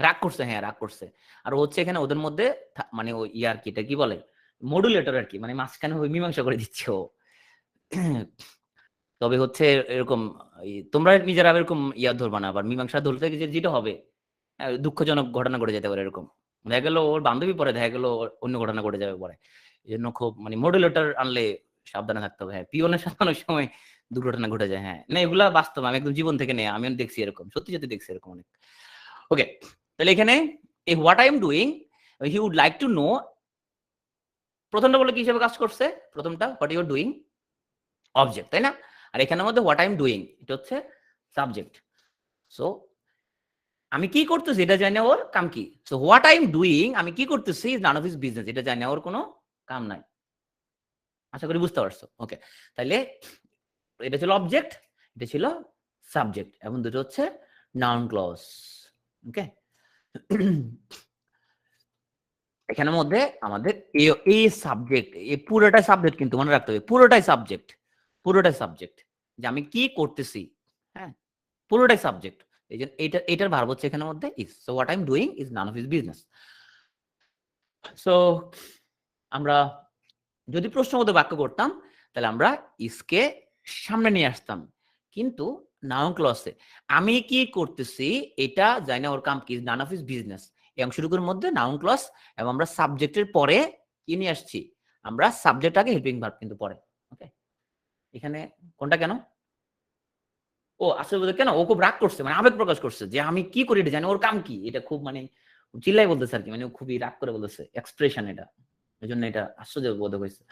রাগ করছে, হ্যাঁ রাগ করছে। আর হচ্ছে এখানে ওদের মধ্যে মানে ওই ইয়ার কি, এটা কি বলে, মডুলেটর আর কি, মানে মাঝখানে ওই মীমাংসা করে দিচ্ছে ও। তবে হচ্ছে এরকম তোমরা নিজেরা এরকম ইয়া ধরবা না, আবার মীমাংসা ধরতে গিয়ে যেটা হবে দুঃখজনক ঘটনা ঘটে যেতে পারে এরকম। দেখা গেল ওর বান্ধবী পরে, দেখা গেল অন্য ঘটনা ঘটে যাবে পরে। এই জন্য খুব মানে মডুলেটর আনলে সাবধানে থাকতে হবে। হ্যাঁ, পিওনের সাথে অনেক সময় দুর্ঘটনা ঘটে যায়। হ্যাঁ না, এগুলা বাস্তব, আমি একদম জীবন থেকে নেই, আমি দেখছি এরকম, সত্যি সত্যি দেখছি এরকম অনেক। ওকে, তাহলে এখানে এই what I am doing, he would like to know, প্রথমটা বলে কি হিসেবে কাজ করছে, প্রথমটা what you are doing object, তাই না? আর এখানের মধ্যে হোয়াট আই এম ডুইং এটা হচ্ছে সাবজেক্ট। সো আমি কি করতেছি এটা জানি ওর কাম কি। So what I am doing, আমি কি করতেছি is none of his business, এটা জানি ওর কোনো কাম নাই। আশা করি বুঝতে পারছো। ওকে, তাইলে এটা ছিল অবজেক্ট, এটা ছিল সাবজেক্ট, এবং দুটো হচ্ছে নাউন ক্লজ। ওকে, এখানের মধ্যে আমাদের এই সাবজেক্ট, এই পুরোটাই সাবজেক্ট, কিন্তু মনে রাখতে হবে পুরোটাই সাবজেক্ট, পুরোটাই সাবজেক্ট, যে আমি কি করতেছি, হ্যাঁ পুরোটাই সাবজেক্ট। এই যে এটার ভার্ব হচ্ছে এখানের মধ্যে is. So what I am doing is none of his business. So আমরা যদি প্রশ্নবোধক বাক্য করতাম তাহলে আমরা ইসকে সামনে নিয়ে আসতাম, কিন্তু নাউন ক্লজে আমি কি করতেছি এটা জানি না ওর কাম কি, নান অফ হিজ বিজনেস, এই অংশটুকুর মধ্যে নাউন ক্লজ, এবং আমরা সাবজেক্টের পরে কি নিয়ে আসছি, আমরা সাবজেক্ট আগে হেল্পিং ভার্ব কিন্তু পরে। ওকে, এখানে কোনটা কেন, ও আসলে কেন ও খুব রাগ করছে, মানে আবেগ প্রকাশ করছে যে আমি কি করি এটা জানি ওর কাম কি, এটা খুব মানে চিল্লাই বলতেছে আর কি, মানে খুবই রাগ করে বলতেছে, এক্সপ্রেশন এটা, এই জন্য এটা আশ্চর্যবোধক হয়েছে।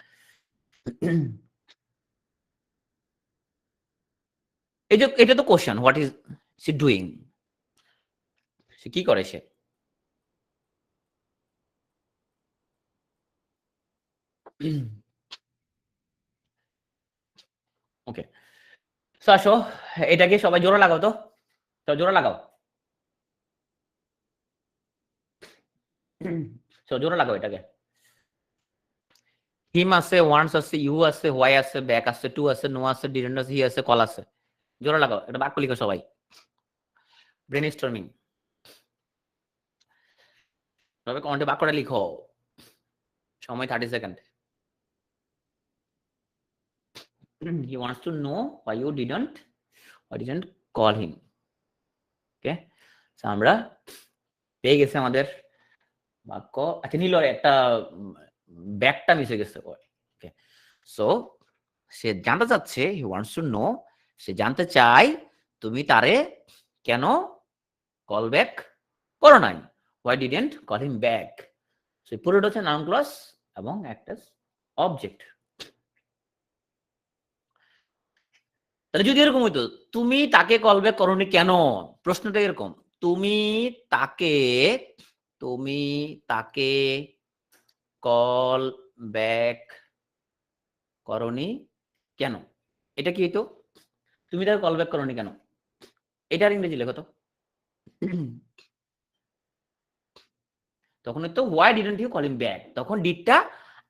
এই যে এটা তো question, what is she doing, সে কি করে সে। ওকে, তো আসো এটাকে সবাই জোরে লাগাও তো, সবাই জোরে লাগাও, জোরে লাগাও এটাকে। হিম আছে, ওয়ান্টস আছে, ইউ আছে, হোয়াই আছে, ব্যাক আছে, টু আছে, নো আছে, ডিডন্ট আছে, হি আছে, কল আছে। জোরে লাগাও, এটা বাক্য লিখো সবাই, ব্রেন স্টর্মিং, সবাই কমেন্টে বাক্যটা লিখো, সময় 30 second. He wants to know why you didn't call him. ওকে, আমরা পেয়ে গেছি আমাদের বাক্য। আচ্ছা নীল একটা ব্যাকটা মিশে গেছে। ওকে, সো সে জানতে চাচ্ছে, হি ওয়ান্টস টু নো, সে জানতে চায় তুমি তারে কেন কল ব্যাক করো নাই, why didn't call him back. So পুরোটা হচ্ছে নাউন ক্লজ এবং অ্যাক্ট অ্যাজ অবজেক্ট। তাহলে যদি এরকম হইতো, তুমি তাকে কল ব্যাক করোনি কেন, প্রশ্নটা এরকম, তুমি তাকে কল ব্যাক করোনি কেন, এটা কি হইতো? তুমি তাকে কল ব্যাক করোনি কেন, এটার ইংরেজি লেখো তো। তখন হয়তো why didn't you call him back, তখন ডিডটা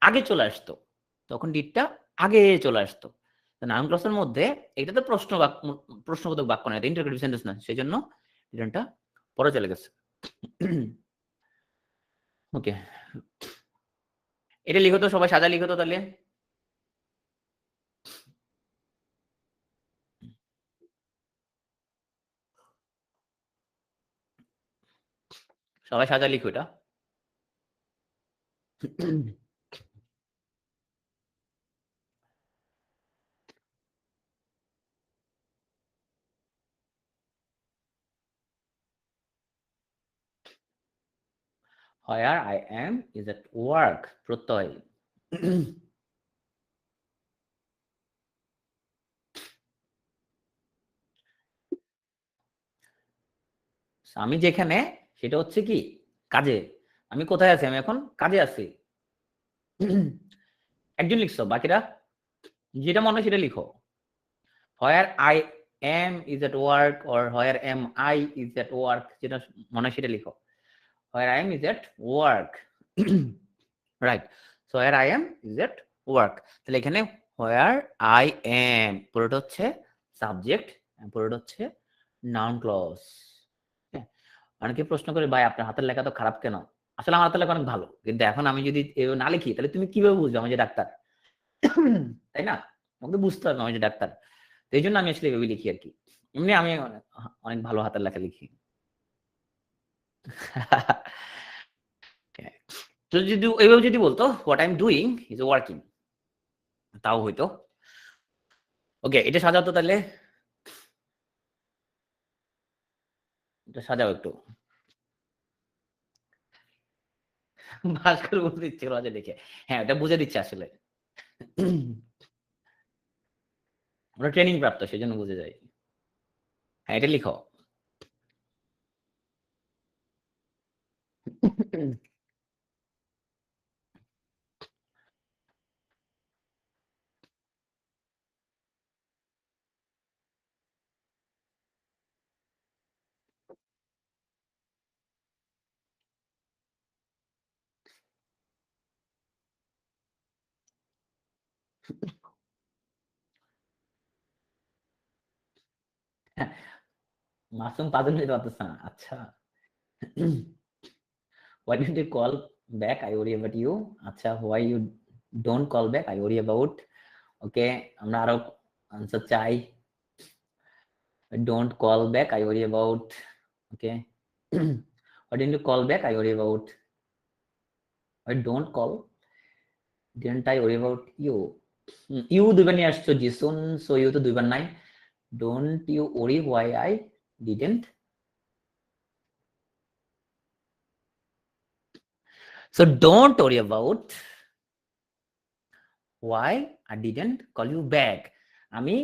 আগে চলে আসতো, নাউন ক্লজের মধ্যে এটা তো প্রশ্নবোধক বাক্য না, এটা ইন্টারোগেটিভ সেন্টেন্স না, সেই জন্য ডিডন্টটা পরে চলে গেছে। ওকে, এটা লিখো তো, সবাই সাজা লিখো তো তাহলে। সবাই সাজা লিখো এটা। Where I am is at work, প্রত্যয়। আমি যেখানে, সেটা হচ্ছে কি কাজে, আমি কোথায় আছি, আমি এখন কাজে আছি। একজন লিখছো, বাকিরা যেটা মনে হয় সেটা লিখো। Where I am is at work or where am I is at work, যেটা মনে হয় সেটা লিখো। Where I am is at work, right. So where I am is at work, তাহলে এখানে where I am পুরোটা হচ্ছে সাবজেক্ট, পুরোটা হচ্ছে নাউন ক্লজ। অনেকে প্রশ্ন করে, ভাই আপনার হাতের লেখা তো খারাপ কেন? আসলে আমার হাতের লেখা অনেক ভালো, কিন্তু এখন আমি যদি না লিখি তাহলে তুমি কিভাবে বুঝবে আমি যে ডাক্তার? তাই না, আমাকে বুঝতে হবে আমি যে ডাক্তার। তো এই জন্য আমি আসলে এভাবে লিখি আর কি। এমনি আমি অনেক ভালো হাতের লেখা লিখি। তো যদি এইভাবে যদি বলতো what I am doing is working, তাও হইতো। ওকে, এটা সাজাও তো তাহলে, এটা সাজাও একটু। ভাস্কর বুঝে দিচ্ছে রাজা লিখে, হ্যাঁ এটা বুঝে দিচ্ছে আসলে। আমরা ট্রেনিং প্রাপ্ত, সেই জন্য বুঝে যাই। হ্যাঁ এটা লিখো। মাসুম পাজল নিতে পারতেছে না, আচ্ছা। Why didn't you call back? I worry about you. আচ্ছা, why you don't call back? I worry about. Okay, আমরা আরো আনসার চাই। Don't call back. I worry about. Okay. Why didn't you call back? I worry about. Why don't call? Didn't I worry about you? You দুইবার নিয়ে আসছো জিসুন, so you তো দুইবার নাই। Don't you worry why I didn't. So don't worry about why I didn't call you back. আমি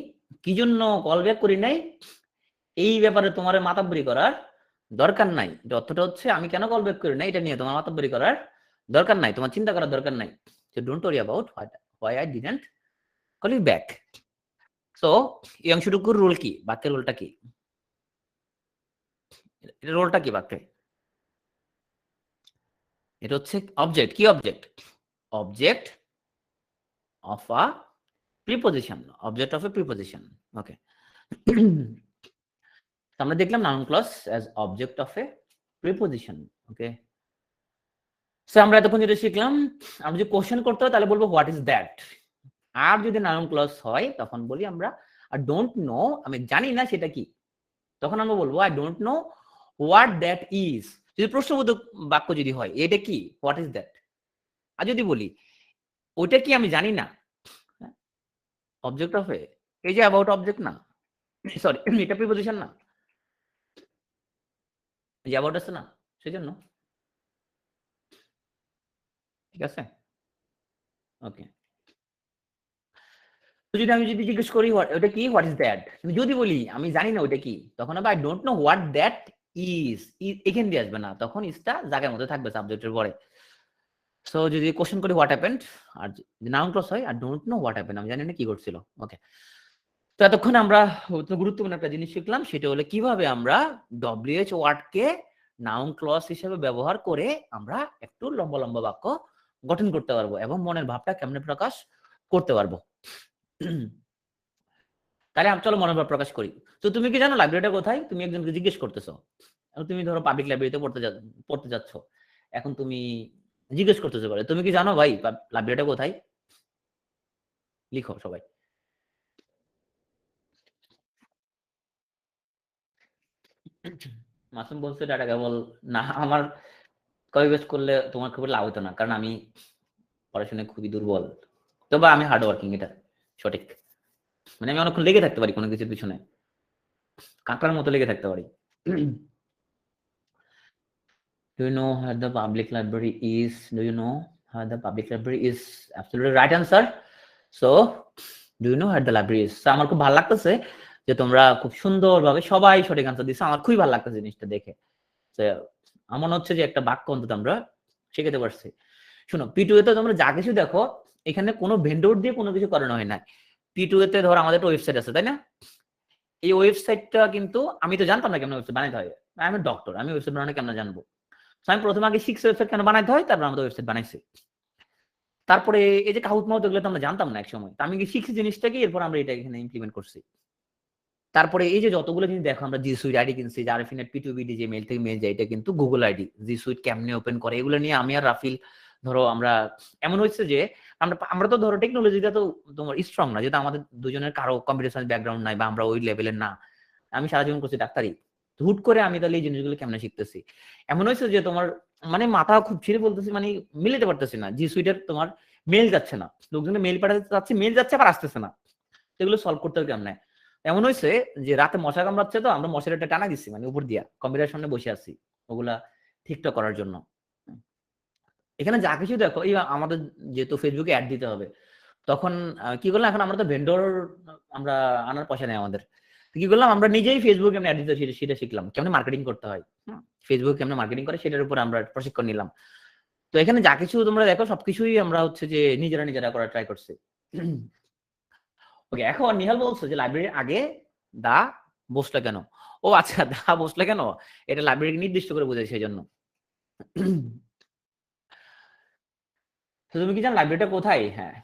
কি জন্য কল ব্যাক করি নাই, এই ব্যাপারে তোমার মাতাব্বরি করার দরকার নাই। অর্থটা হচ্ছে আমি কেন কল ব্যাক করি না এটা নিয়ে তোমার মাতাব্বরি করার দরকার নাই, তোমার চিন্তা করার দরকার নাই। So don't worry about why I didn't call you back. So এই অংশটুকুর রোল কি, বাক্যের রোলটা কি, এটা রোলটা কি বাক্যে? এটা হচ্ছে অবজেক্ট। কি object? Object of a preposition, object of a preposition. Okay, আমরা দেখলাম noun clause as object of a preposition. Okay, so আমরা এতক্ষণ যেটা শিখলাম, আমরা যদি কোশ্চেন করতে হয় তাহলে বলবো হোয়াট ইজ দ্যাট। আর যদি নাউন ক্লজ হয় তখন বলি আমরা আই ডোন্ট নো, আমি জানি না সেটা কি, তখন আমরা বলবো I don't know what that is. যদি প্রশ্নবোধক বাক্য যদি হয়, এটা কি, হোয়াট ইজ দ্যাট, আর যদি বলি ওইটা কি আমি জানি না, অবজেক্ট অফ এই যে অ্যাবাউট অবজেক্ট না, সরি এটা প্রিপোজিশন না, এই যে অ্যাবাউট আছে না, সেজন্য। ঠিক আছে, ওকে। তো যদি আমি যদি জিজ্ঞেস করি ওটা কি, হোয়াট ইজ দ্যাট, যদি বলি আমি জানি না ওটা কি, তখন আবার I don't know what that is, এখান দিয়ে আসবে না, তখন ইজটা জায়গার মধ্যে থাকবে সাবজেক্টের পরে। সো যদি কোশ্চেন করি হোয়াট হ্যাপেন্ড, আর নাউন ক্লজ হয় আর ডোন্ট নো হোয়াট হ্যাপেন্ড, আমি জানি না কি করছিল। ওকে, তো এতক্ষণ আমরা গুরুত্বপূর্ণ একটা জিনিস শিখলাম, সেটা হলো কিভাবে আমরা ডব্লিউএইচ ওয়ার্ডকে নাউন ক্লজ হিসেবে ব্যবহার করে আমরা একটু লম্বা লম্বা বাক্য গঠন করতে পারবো এবং মনের ভাবটা কেমনে প্রকাশ করতে পারবো। তাহলে চলো মনের ভাব প্রকাশ করি। তো তুমি কি জানো লাইব্রেরিটা কোথায়? তুমি একজনকে জিজ্ঞেস করতেছো, তুমি ধরো পাবলিক লাইব্রেরিতে পড়তে যাচ্ছ, এখন তুমি জিজ্ঞেস করতেছো বলে তুমি কি জানো ভাই লাইব্রেরিটা কোথায়? লিখো সবাই। মাসুম বলছে ডাটা কেবল না, আমার কপি পেস্ট করলে তোমার খুব লাভ হতো না, কারণ আমি পড়াশোনায় খুবই দুর্বল, তবে আমি হার্ড ওয়ার্কিং, এটা সঠিক। মানে আমি অনেকক্ষণ লেগে থাকতে পারি কোনো কিছুর পিছনে, কাঁকড়ার মতো লেগে থাকতে পারি। Do you know where the public library is? Do you know where the public library is? Absolutely right answer. So, do you know where the library is? So, আমার খুব ভালো লাগতেছে যে তোমরা খুব সুন্দরভাবে সবাই সঠিক আনসার দিছো, আমার খুবই ভালো লাগতেছে জিনিসটা দেখে। তো আমার মনে হচ্ছে যে একটা বাক্য অন্তত আমরা শিখাতে পারছি। শোনো, P2A তে তোমরা যা কিছু দেখো এখানে কোনো ভেন্ডর দিয়ে কোনো কিছু করানো হয় না। P2A তে ধরো আমাদের একটা ওয়েবসাইট আছে, তাই না? এই ওয়েবসাইটটা কিন্তু আমি তো জানতাম না কেমন ওয়েবসাইট বানাইতে হয়, আমি ডক্টর, আমি ওয়েবসাইট বানানো কেমন জানবো? আমি প্রথমে আগে শিখছি ওয়েবসাইট কেন বানাইতে হয়, তারপর আমাদের ওয়েবসাইট বানাইছি। তারপরে এই যে কাহুত মাহুত এগুলো তো আমরা জানতাম না এক সময়, আমি কি শিখছি জিনিসটাকে, এরপর আমরা এটা এখানে ইমপ্লিমেন্ট করছি। তারপরে এই যে যতগুলো জিনিস দেখো, আমরা জি সুইট আইডি কিনছি, আরএফিনেট P2BD যে মেল থেকে মেল যায়, এটা কিন্তু গুগল আইডি। জি সুইট কেমনে ওপেন করে, এগুলো নিয়ে আমি আর রাফিল ধরো আমরা এমন হচ্ছে যে আমরা তো ধরো টেকনোলজিটা তো তোমার স্ট্রং না, যেহেতু আমাদের দুজনের কারো কম্পিউটার সায়েন্স ব্যাকগ্রাউন্ড নাই বা আমরা ওই লেভেলের না, আমি সারা জীবন করছি ডাক্তারি, হুট করে আমি তাহলে এই জিনিসগুলো কেমনে শিখতেছি। এমন হয়েছে যে তোমার মানে মাথা খুব ছিঁড়ে বলতেছি, মানে মিলাতে পারতেছি না, জি সুইটের তোমার মেল যাচ্ছে না, লোকজনের মেল পাঠাতে চাচ্ছে, মেল যাচ্ছে আবার আসতেছে না, এগুলো সলভ করতে হবে কেমনে। এমন হয়েছে যে রাতে মশা কামড়াচ্ছে, তো আমরা মশারিটা টানা দিচ্ছি মানে উপর দিয়া, কম্পিউটার সামনে বসে আছি ওগুলা ঠিকঠাক করার জন্য। এখানে যা কিছু দেখো, এই আমাদের যেহেতু ফেসবুকে অ্যাড দিতে হবে, তখন কি করলাম, এখন আমরা তো ভেন্ডর, আমরা আনার পয়সা নেই আমাদের, কি করলাম আমরা নিজেই ফেসবুক কেমন অ্যাড দিতে সেটা শিখলাম, কেমন মার্কেটিং করতে হয়, ফেসবুক কেমন মার্কেটিং করে সেটার উপর আমরা প্রশিক্ষণ নিলাম। তো এখানে যা কিছু তোমরা দেখো সবকিছুই আমরা হচ্ছে যে নিজেরা করার ট্রাই করছি। ওকে, এখন নিহাল বলছো যে লাইব্রেরির আগে দা বসলে কেন? ও আচ্ছা, দা বসলে কেন এটা লাইব্রেরি নির্দিষ্ট করে বোঝায়, সেই জন্য। তো তুমি কি জানো লাইব্রেরিটা কোথায়? হ্যাঁ,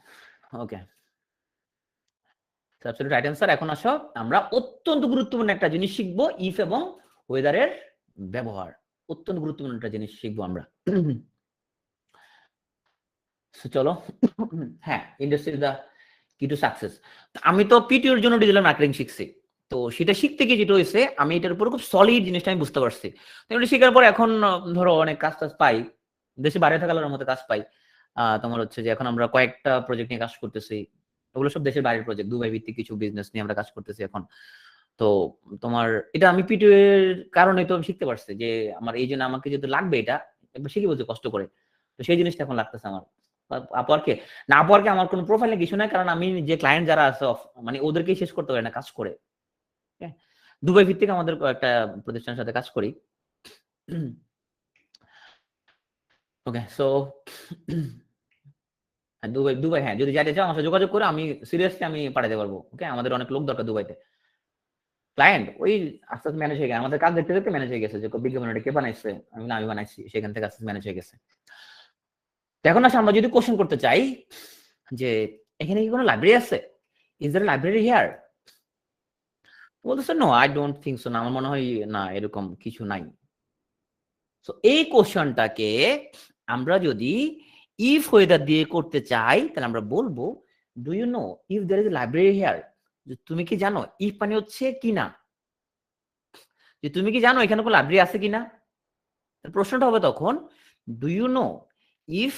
ওকে, অ্যাবসলিউট রাইট অ্যান্সার। এখন আসো আমরা অত্যন্ত গুরুত্বপূর্ণ একটা জিনিস শিখবো, ইফ এবং ওয়েদারের ব্যবহার, অত্যন্ত গুরুত্বপূর্ণ একটা জিনিস শিখবো আমরা। চলো, হ্যাঁ, ইন্ডাস্ট্রি ইজ দা কি টু সাকসেস। আমি তো পিটিওর জন্য ডিজিটাল মার্কেটিং শিখছি, তো সেটা শিখতে গিয়ে যেটা হয়েছে, আমি এটার উপর খুব সলিড জিনিসটা আমি বুঝতে পারছি। তো এটা শেখার পর এখন ধরো অনেক কাজ পাই, দেশে বাইরে থাকার মতো কাজ পাই। তোমার হচ্ছে যে এখন আমরা কয়েকটা প্রজেক্ট নিয়ে কাজ করতেছি, ওগুলো সব দেশের বাইরের প্রজেক্ট, দুবাই ভিত্তিক কিছু বিজনেস নিয়ে আমরা কাজ করতেছি এখন। তো তোমার এটা আমি পিটিও এর কারণে তো শিখতে পারছি যে আমার এই জন্য আমাকে যেহেতু লাগবে, এটা একবার শিখে বলছে কষ্ট করে, তো সেই জিনিসটা এখন লাগতেছে আমার। আপওয়ার্কে না, আপওয়ার্কে আমার কোনো প্রোফাইলে কিছু নাই, কারণ আমি যে ক্লায়েন্ট যারা আছে মানে ওদেরকেই শেষ করতে পারি না কাজ করে। দুবাই ভিত্তিক আমাদের একটা প্রতিষ্ঠানের সাথে কাজ করি। ওকে, সো দুবাই হ্যাঁ, যদি যাইতে চাও আমার সাথে যোগাযোগ করে, আমি সিরিয়াসলি আমি পাঠাতে পারবো। ওকে, আমাদের অনেক লোক দরকার দুবাইতে। ক্লায়েন্ট ওই আস্তে আস্তে ম্যানেজ হয়ে গেছে, আমাদের কাজ দেখতে দেখতে ম্যানেজ হয়ে গেছে, যে বিজ্ঞাপনটা কে বানাইছে, আমি বানাইছি, সেখান থেকে আস্তে ম্যানেজ হয়ে গেছে। এখন আসলে আমরা যদি কোশ্চেন করতে চাই যে এখানে কি কোনো লাইব্রেরি আছে, ইজ দেয়ার লাইব্রেরি হিয়ার, বলতেছে no I don't think so, না আমার মনে হয় না এরকম কিছু নাই। তো এই কোশ্চেনটাকে আমরা যদি ইফ ওয়েদার দিয়ে করতে চাই, তাহলে আমরা বলবো do you know if there is a library here, তুমি কি জানো, ইফ মানে হচ্ছে কিনা, যে তুমি কি জানো এখানে কোনো লাইব্রেরি আছে কিনা। প্রশ্নটা হবে তখন do you know if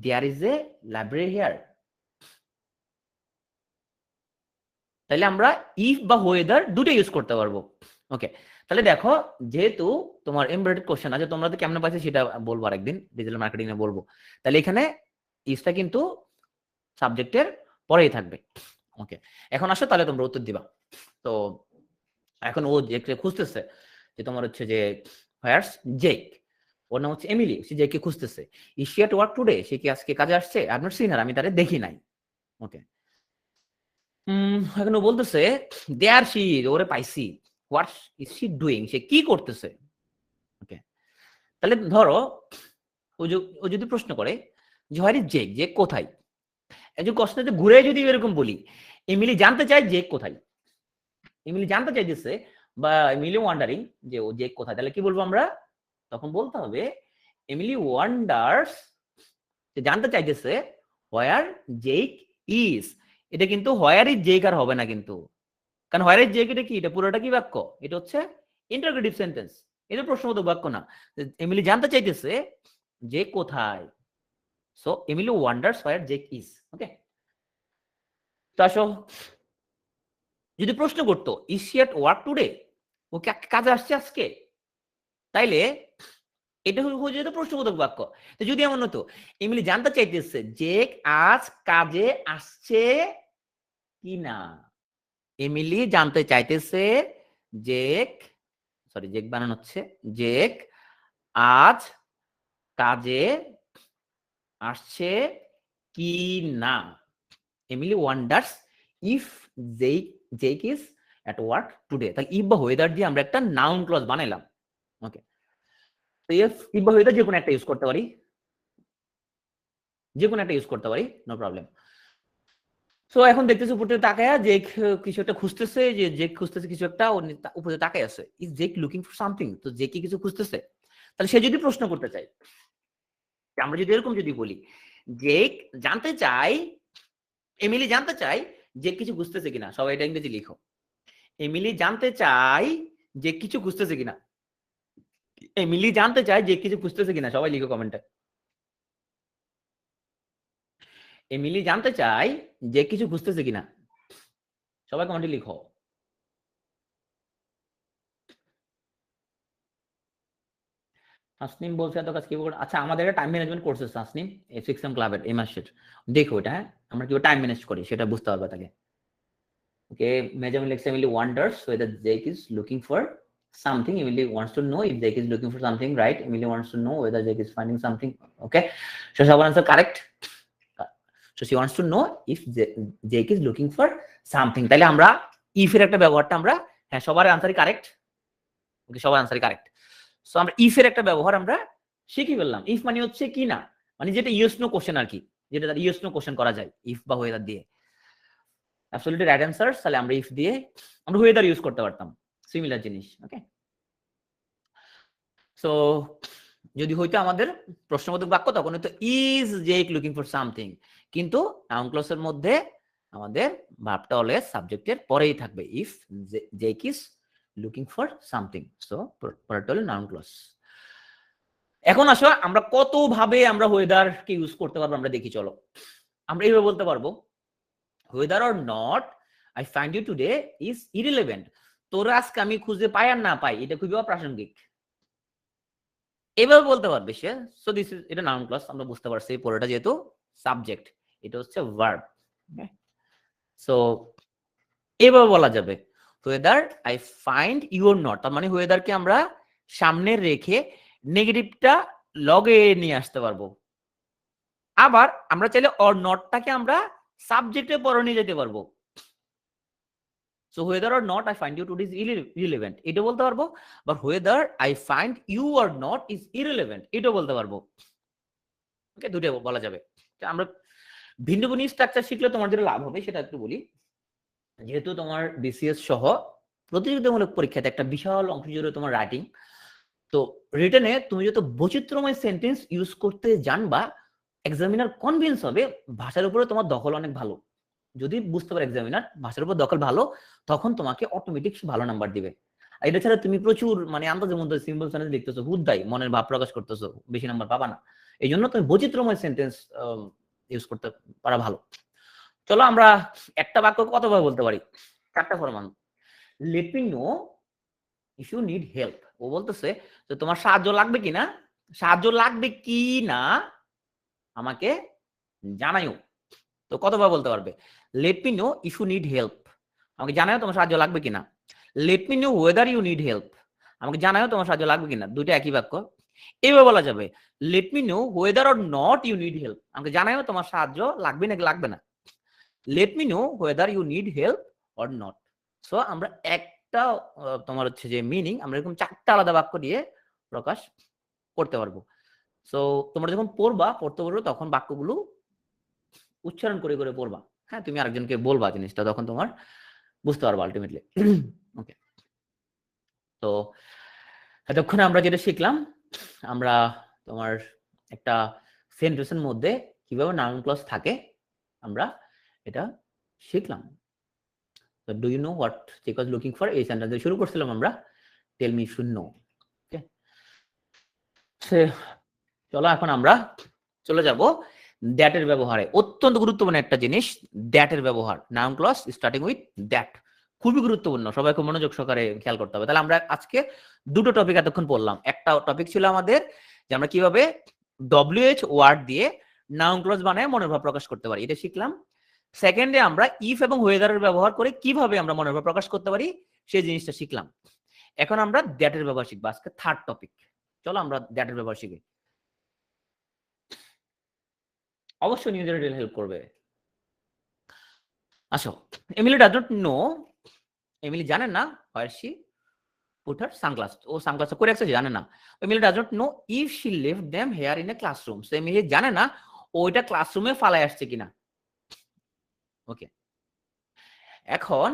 there is a library here. তাহলে আমরা ইফ বা ওয়েদার দুটো ইউজ করতে পারবো। ওকে, তাহলে দেখো যেহেতু তোমার এমবেডেড কোশ্চেন আছে, তোমরা তো কেমন পাইছো সেটা বলবো আরেকদিন, ডিজিটাল মার্কেটিং এ বলবো। তাহলে এখানে ইফটা কিন্তু সাবজেক্টের পরেই থাকবে। ওকে, এখন আসো তাহলে তোমরা উত্তর দিবা। তো এখন ও যে খুঁজতেছে যে তোমার হচ্ছে যে হোয়ারস জেক, ওর নাম হচ্ছে এমিলি, সে জেককে খুঁজতেছে। Is she at work today, সে কি আজকে কাজে আসছে? I have not seen her, আমি তারে দেখি নাই। ওকে, এখন ও বলতেছে দেয়ার শি, ওরে পাইছি। হোয়াট ইজ শি ডুইং, সে কি করতেছে? ওকে, তাহলে ধরো ও যদি প্রশ্ন করে যে হোয়ার ইজ জেক, জেক কোথায়? একজন কোশ্চেনটা ঘুরে যদি এরকম বলি, এমিলি জানতে চায় জেক কোথায়, এমিলি জানতে চাইতেছে বা এমিলি ওয়ান্ডারিং যে ও জেক কোথায়, তাহলে কি বলবো আমরা? তখন বলতে হবে এমিলি ওয়ান্ডার্স, জানতে চাইতেছে হোয়ার জেক ইজ। এটা কিন্তু হোয়ার ইজ জেক আর হবে না কিন্তু, কারণ হোয়ার ইজ জেক এটা কি, এটা পুরোটা কি বাক্য? এটা হচ্ছে ইন্টারোগেটিভ সেন্টেন্স, এটা প্রশ্নবোধক বাক্য না। এমিলি জানতে চাইতেছে যে কোথায়, so Emily wonders where Jake is. Okay, তো আসো যদি প্রশ্ন করতো is she at work today, ও কি কাজে আসছে আজকে, তাইলে এটা হয়ে যেত প্রশ্নবোধক বাক্য। তো যদি এমন হতো এমিলি জানতে চাইতেছে জেক আজ কাজে আসছে কি না, এমিলি জানতে চাইতেছে জেক, সরি জেক বানানো হচ্ছে, জেক আজ কাজে আসছে কি না, Emily wonders if Jake is at work today. তাহলে ইফ বা ওয়েদার দিয়ে আমরা একটা নাউন ক্লজ বানাইলাম। ওকে, তো ইফ বা ওয়েদার যে কোনো একটা ইউজ করতে পারি, যে কোনো একটা ইউজ করতে পারি, নো প্রবলেম। সো এখন দেখতেছি উপরে তাকায়া যে কিছু একটা খুঁজতেছে, যে খুঁজতেছে কিছু একটা, উপরে তাকায় আছে, is Jake looking for something, তো জে কি কিছু খুঁজতেছে? তাহলে সে যদি প্রশ্ন করতে চাই, আমরা যদি এরকম যদি বলি জেক জানতে চাই, এমিলি জানতে চাই যে কিছু খুঁজতেছে কিনা, সবাই এটা ইংরেজি লিখো। এমিলি জানতে চাই যে কিছু খুঁজতেছে কিনা, এমিলি জানতে চায় যে কিছু খুঁজতেছে কিনা, সবাই লিখো কমেন্টে। এমিলি জানতে চায় যে কিছু খুঁজতেছে কিনা, সবাই কমেন্টে লিখো। তাসনিম বলছে এত কাজ কি করে? আচ্ছা, আমাদের একটা টাইম ম্যানেজমেন্ট কোর্স আছে তাসনিম, এই 6M ক্লাবের এই মাসের, দেখো এটা, হ্যাঁ আমরা কিভাবে টাইম ম্যানেজ করি সেটা বুঝতে পারবে তাকে। ওকে, মেজামিন লেখছে Emily wonders whether Jake is looking for something, Emily wants to know if Jake is looking for something, right? Emily wants to know whether Jake is finding something. Okay, so someone answer correct. So she wants to know if Jake is looking for something. তাহলে আমরা if এর একটা ব্যবহারটা আমরা, হ্যাঁ সবার আনসারই কারেক্ট। ওকে, সবার আনসারই কারেক্ট। সো আমরা ইফ এর একটা ব্যবহার আমরা শিখে ফেললাম। ইফ মানে হচ্ছে কি না, মানে যেটা ইয়েস নো কোশ্চেন আর কি, যেটা ইয়েস নো কোশ্চেন করা যায় ইফ বা ওয়েদার দিয়ে। Absolutely right answer. তাহলে আমরা ইফ দিয়ে আমরা ওয়েদার ইউজ করতে পারতাম, সিমিলার জিনিস। ওকে, সো যদি হইতো আমাদের প্রশ্নবোধক বাক্য তখন হয়তো is Jake looking for something, কিন্তু নাউন ক্লজের মধ্যে আমাদের ভার্বটা অলওয়েজ সাবজেক্টের পরেই থাকবে, if Jake is looking for something, so পরেরটা হলো নাউন ক্লজ। এখন আসো আমরা কত ভাবে আমরা ওয়েদার কে ইউজ করতে পারবো আমরা দেখি, চলো। আমরা এইভাবে বলতে পারবো whether or not I find you today is irrelevant, তোরা আজকে আমি খুঁজে পাই আর না পাই এটা খুবই অপ্রাসঙ্গিক, এভাবে বলতে পারবে সে। সো দিস ইজ, এটা নাউন ক্লজ আমরা বুঝতে পারছি, পরেরটা যেহেতু সাবজেক্ট, এটা হচ্ছে ভার্ব। সো এভাবে বলা যাবে whether I find you or not, তার মানে whether কে আমরা সামনে রেখে নেগেটিভটা লগে নিয়ে আসতে পারবো। আবার আমরা চাইলে অর নটটাকে আমরা সাবজেক্টে পরে নিয়ে যেতে পারবো। So whether or not I find you today is irrelevant এটা বলতে পারবো, বা whether I find you or not is irrelevant এটা বলতে পারবো। ওকে, দুটো বলা যাবে। আমরা ভিন্ন ভিন্ন স্ট্রাকচার শিখলে তোমার যেটা লাভ হবে সেটা একটু বলি। যেহেতু তোমার বিসিএস সহ প্রতিযোগিতামূলক পরীক্ষাতে একটা বিশাল অংশ জুড়ে তোমার রাইটিং, তো রিটেনে তুমি যত বৈচিত্র্যময় সেন্টেন্স ইউজ করতে জানবা, এক্সামিনার কনভিন্স হবে ভাষার উপরে তোমার দখল অনেক ভালো। যদি বুঝতে পারে এক্সামিনার ভাষার উপর দখল ভালো, তখন তোমাকে অটোমেটিক ভালো নাম্বার দিবে। এটা ছাড়া তুমি প্রচুর মানে আন্দাজের মধ্যে সিম্পল সেন্টেন্স লিখতেছো, হুদাই মনের ভাব প্রকাশ করতেছো, বেশি নাম্বার পাবা না। এই জন্য তুমি বৈচিত্র্যময় সেন্টেন্স ইউজ করতে পারা ভালো। চলো আমরা একটা বাক্য কতভাবে বলতে পারি, 4টা ফরমান। Let me know if you need help. ও বলতেছে যে তোমার সাহায্য লাগবে কিনা, সাহায্য লাগবে কি না আমাকে জানাইও। তো কতবার বলতে পারবে? Let me know if you need help, আমাকে জানাও তোমার সাহায্য লাগবে কিনা। Let me know whether you need help, আমাকে জানাও তোমার সাহায্য লাগবে কিনা। দুইটা একই বাক্য। এভাবে বলা যাবে, let me know whether or not you need help, আমাকে জানাও তোমার সাহায্য লাগবে নাকি লাগবে না। Let me know whether you need help or not. So আমরা একটা তোমার হচ্ছে যে মিনিং আমরা এরকম 4টা আলাদা বাক্য দিয়ে প্রকাশ করতে পারবো। সো তোমরা যখন পড়তে পারবে তখন বাক্যগুলো উচ্চারণ করে করে পড়বা। হ্যাঁ, তুমি আরেকজনকে বলবা জিনিসটা, তখন তোমার বুঝতে পারবা আলটিমেটলি। ওকে, তো এতক্ষণে আমরা যেটা শিখলাম, আমরা তোমার একটা সেন্টেন্সের মধ্যে কিভাবে নাউন ক্লজ থাকে আমরা এটা শিখলাম। তো do you know what Jake was looking for, এই সেন্টেন্স দিয়ে শুরু করছিলাম আমরা, tell me if you know. Okay, চলো এখন আমরা চলে যাব দ্যাট এর ব্যবহারে। অত্যন্ত গুরুত্বপূর্ণ একটা জিনিস দ্যাট এর ব্যবহার, noun clause starting with that, খুবই গুরুত্বপূর্ণ, সবাইকে মনোযোগ সহকারে খেয়াল করতে হবে। তাহলে আমরা আজকে দুটো টপিক এতক্ষণ পড়লাম। একটা টপিক ছিল আমাদের যে আমরা কিভাবে WH ওয়ার্ড দিয়ে নাউন ক্লজ বানায় মনের ভাব প্রকাশ করতে পারি, এটা শিখলাম। সেকেন্ডে আমরা ইফ এবং ওয়েদারের ব্যবহার করে কিভাবে আমরা মনের ভাব প্রকাশ করতে পারি সেই জিনিসটা শিখলাম। এখন আমরা দ্যাট এর ব্যবহার শিখবো, আজকে থার্ড টপিক। চলো আমরা দ্যাট এর ব্যবহার শিখি। অবশ্যই নিজেদের হেল্প করবে। আসো, Emily does not know, Emily জানে না where she put her sunglass, ও সানগ্লাস করে রাখছে জানে না। Emily does not know if she left them here in a classroom, so Emily জানে না ওইটা ক্লাসরুমে ফালায় আসছে কিনা। ওকে, এখন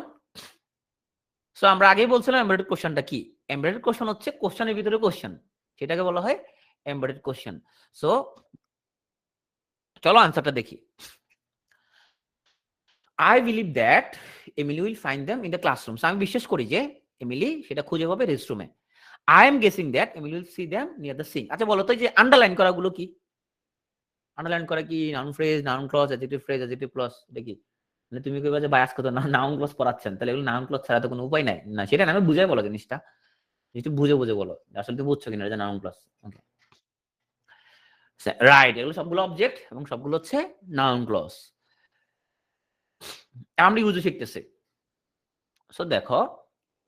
সো আমরা আগেই বলছিলাম এমবেডেড কোশ্চেনটা কি। এমবেডেড কোশ্চেন হচ্ছে কোশ্চেনের ভিতরে কোশ্চেন, সেটাকে বলা হয় এমবেডেড কোশ্চেন। সো চলো আনসারটা দেখি। I believe that Emily will find them in the classroom. So আমি বিশ্বাস করি যে এমিলি সেটা খুঁজে পাবে রেস্টরুমে। I am guessing that Emily will see them near the sink. আচ্ছা বলো তো যে আন্ডারলাইন করা গুলো কি? আন্ডারলাইন করা কি noun phrase, noun clause, adjective phrase, adjective clause, এটা কি? মানে তুমি কইবা যে বায়াস কত না নাউন ক্লজ পড়াচ্ছেন, তাহলে এগুলো নাউন ক্লজ ছাড়া তো কোনো উপায় নাই। না সেটা না, আমি বুঝাই বলো জিনিসটা, একটু বুঝে বুঝে বলো আসলে তুমি বুঝছো কিনা যে নাউন ক্লজ। ওকে, রাইট, এগুলো সবগুলো অবজেক্ট এবং সবগুলো হচ্ছে নাউন ক্লজ। আমরা ইউজও শিখতেছি। সো দেখো,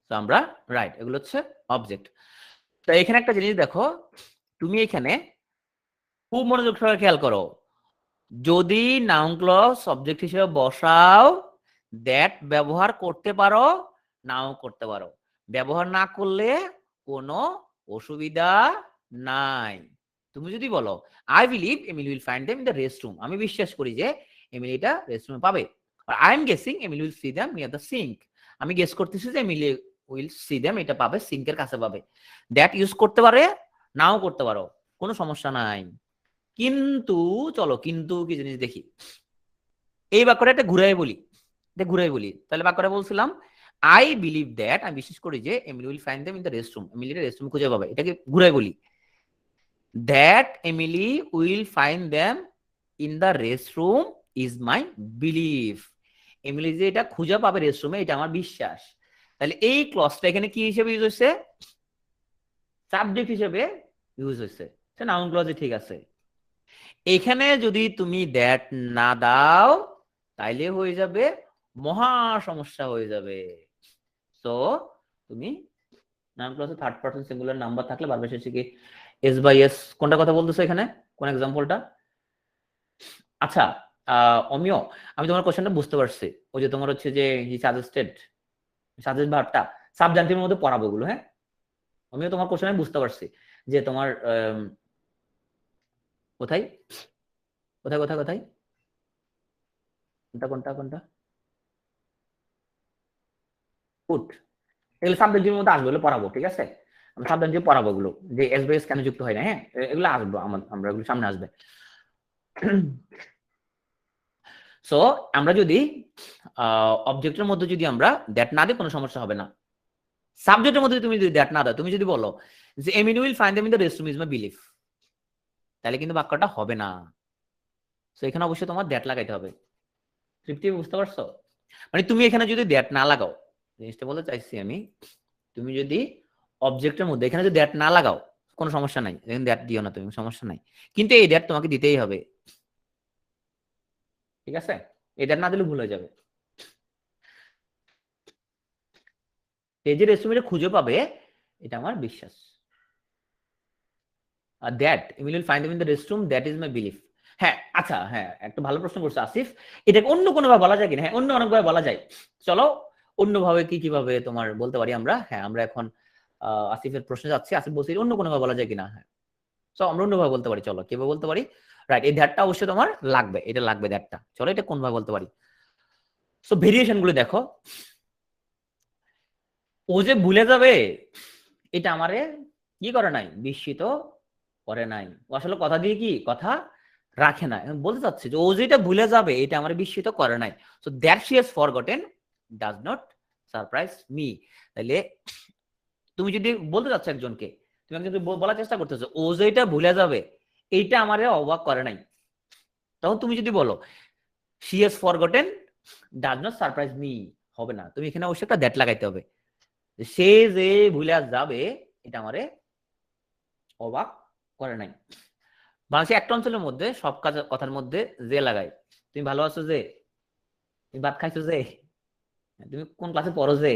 তো আমরা রাইট, এগুলো হচ্ছে অবজেক্ট। তো এখানে একটা জিনিস দেখো, তুমি এখানে খুব মনোযোগ সহকারে খেয়াল করো, যদি নাউন ক্লজ সাবজেক্ট হিসেবে বসাও দ্যাট ব্যবহার করতে পারো, নাও করতে পারো। ব্যবহার না করলে কোনো অসুবিধা নাই। তুমি যদি বলো I believe Emily will find them in the restroom, আমি বিশ্বাস করি যে এমিলি এটা রেস্টরুমে পাবে। আর I am guessing Emily will see them near the sink, আমি গেস করতেছি যে এমিলি উইল সি দেম এটা পাবে সিঙ্কের কাছে পাবে। দ্যাট ইউজ করতে পারে, নাও করতে পারো, কোনো সমস্যা নাই। কিন্তু চলো কিন্তু কি জিনিস দেখি, এই বাক্যটা একটা ঘুরাই বলি, এটা ঘুরাই বলি। তাহলে বাক্যটা বলছিলাম আই বিলিভ দ্যাট, আমি বিশ্বাস করি যে Emily will find them in the restroom, Emily রেস্টরুমে খুঁজে পাবে, এটাকে ঘুরাই বলি। That Emily will find them in the restroom is my believe, Emily যে এটা খুঁজে পাবে রেস্টরুমে এটা আমার বিশ্বাস। তাহলে এই ক্লজটা এখানে কি হিসেবে ইউজ হয়েছে? সাবজেক্ট হিসেবে ইউজ হয়েছে, নাউন ক্লজে ঠিক আছে। এখানে যদি তুমি দ্যাট না দাও তাইলে হয়ে যাবে মহা সমস্যা হয়ে যাবে। সো তুমি নাউন ক্লজে থার্ড পারসন সিঙ্গুলার নাম্বার থাকলে বারবার শেষে কি এস বাই এস, কোনটা কথা বলতেছো এখানে, কোন এক্সাম্পলটা? আচ্ছা অমিয়, আমি তোমার কোশ্চেনটা বুঝতে পারছি। ওই যে তোমার হচ্ছে যে হি সাজেস্টেড, সাজেস্ট ভার্বটা সাবজান্টিভের মধ্যে পড়াবো গুলো। হ্যাঁ আমিও তোমার কোশ্চেন আমি বুঝতে পারছি যে তোমার কোথায় কোথায় কোথায় কোথায় কোনটা কোনটা কোনটা পুট, এগুলো সাবজেক্টের মধ্যে আসবে, এগুলো পড়াবো, ঠিক আছে? আমি সাবজেক্টিভ পড়াবো এগুলো, যে এস বাই এস কেন যুক্ত হয় না। হ্যাঁ এগুলো আসবো, আমরা এগুলো সামনে আসবে। সো আমরা যদি অবজেক্টের মধ্যে যদি আমরা দ্যাট না দিই কোনো সমস্যা হবে না। সাবজেক্টের মধ্যে তুমি যদি দ্যাট না দাও, তুমি যদি বলো যে Emily will find them in the restroom is my belief, তাহলে কিন্তু বাক্যটা হবে না। তো এখানে অবশ্যই তোমার দ্যাট লাগাইতে হবে। তৃপ্তি, বুঝতে পারছো? মানে তুমি এখানে যদি দ্যাট না লাগাও, জিনিসটা বলতে চাইছি আমি, তুমি যদি অবজেক্টের মধ্যে এখানে যদি দ্যাট না লাগাও কোনো সমস্যা নাই, এখানে দ্যাট দিও না তুমি, সমস্যা নাই, কিন্তু এই দ্যাট তোমাকে দিতেই হবে, ঠিক আছে? এই দ্যাট না দিলে ভুল হয়ে যাবে। এই যে রেস্টুরেন্টে খুঁজে পাবে, এটা আমার বিশ্বাস। আর that you will find them in the restroom, that is my belief. হ্যাঁ, আচ্ছা, হ্যাঁ, একটা ভালো প্রশ্ন করছে আসিফ, এটাকে অন্য কোনো ভাবে বলা যায় কিনা? হ্যাঁ, অন্য অনেকভাবে বলা যায়। চলো অন্যভাবে কি কিভাবে তোমার বলতে পারি আমরা। হ্যাঁ, আমরা এখন আসিফের প্রশ্নে যাচ্ছি। আসিফ বলছি অন্য কোনো ভাবে বলা যায় কিনা। হ্যাঁ, সো আমরা অন্যভাবে বলতে পারি। চলো কিভাবে বলতে পারি? রাইট, এই দ্যাটটা অবশ্যই তোমার লাগবে, এটা লাগবে দ্যাটটা। চলো এটা কোন ভাবে বলতে পারি। সো ভেরিয়েশন গুলো দেখো। ও যে ভুলে যাবে, এটা আমারে কি করে নাই, বিস্মিত করে নাই। ও আসলে কথা দিয়ে কি কথা রাখে না। বলতে চাচ্ছে যে ও যেটা ভুলে যাবে এটা আমার বিস্মিত করে নাই। So that she has forgotten does not surprise me. তাহলে তুমি যদি বলতে চাচ্ছ একজনকে, তুমি একজনকে বলার চেষ্টা করতেছো ও যেটা ভুলে যাবে এইটা আমারে অবাক করে নাই, তখন তুমি যদি বলো she has forgotten does not surprise me, হবে না। তুমি এখানে অবশ্যই একটা দ্যাট লাগাইতে হবে। সে যে ভুলে যাবে এটা আমারে অবাক করে নাই। বাংলাদেশে একটা অঞ্চলের মধ্যে সব কাজ কথার মধ্যে যে লাগায়। তুমি ভালো আছো যে, তুমি ভাত খাইছো যে, তুমি কোন ক্লাসে পড়ো যে,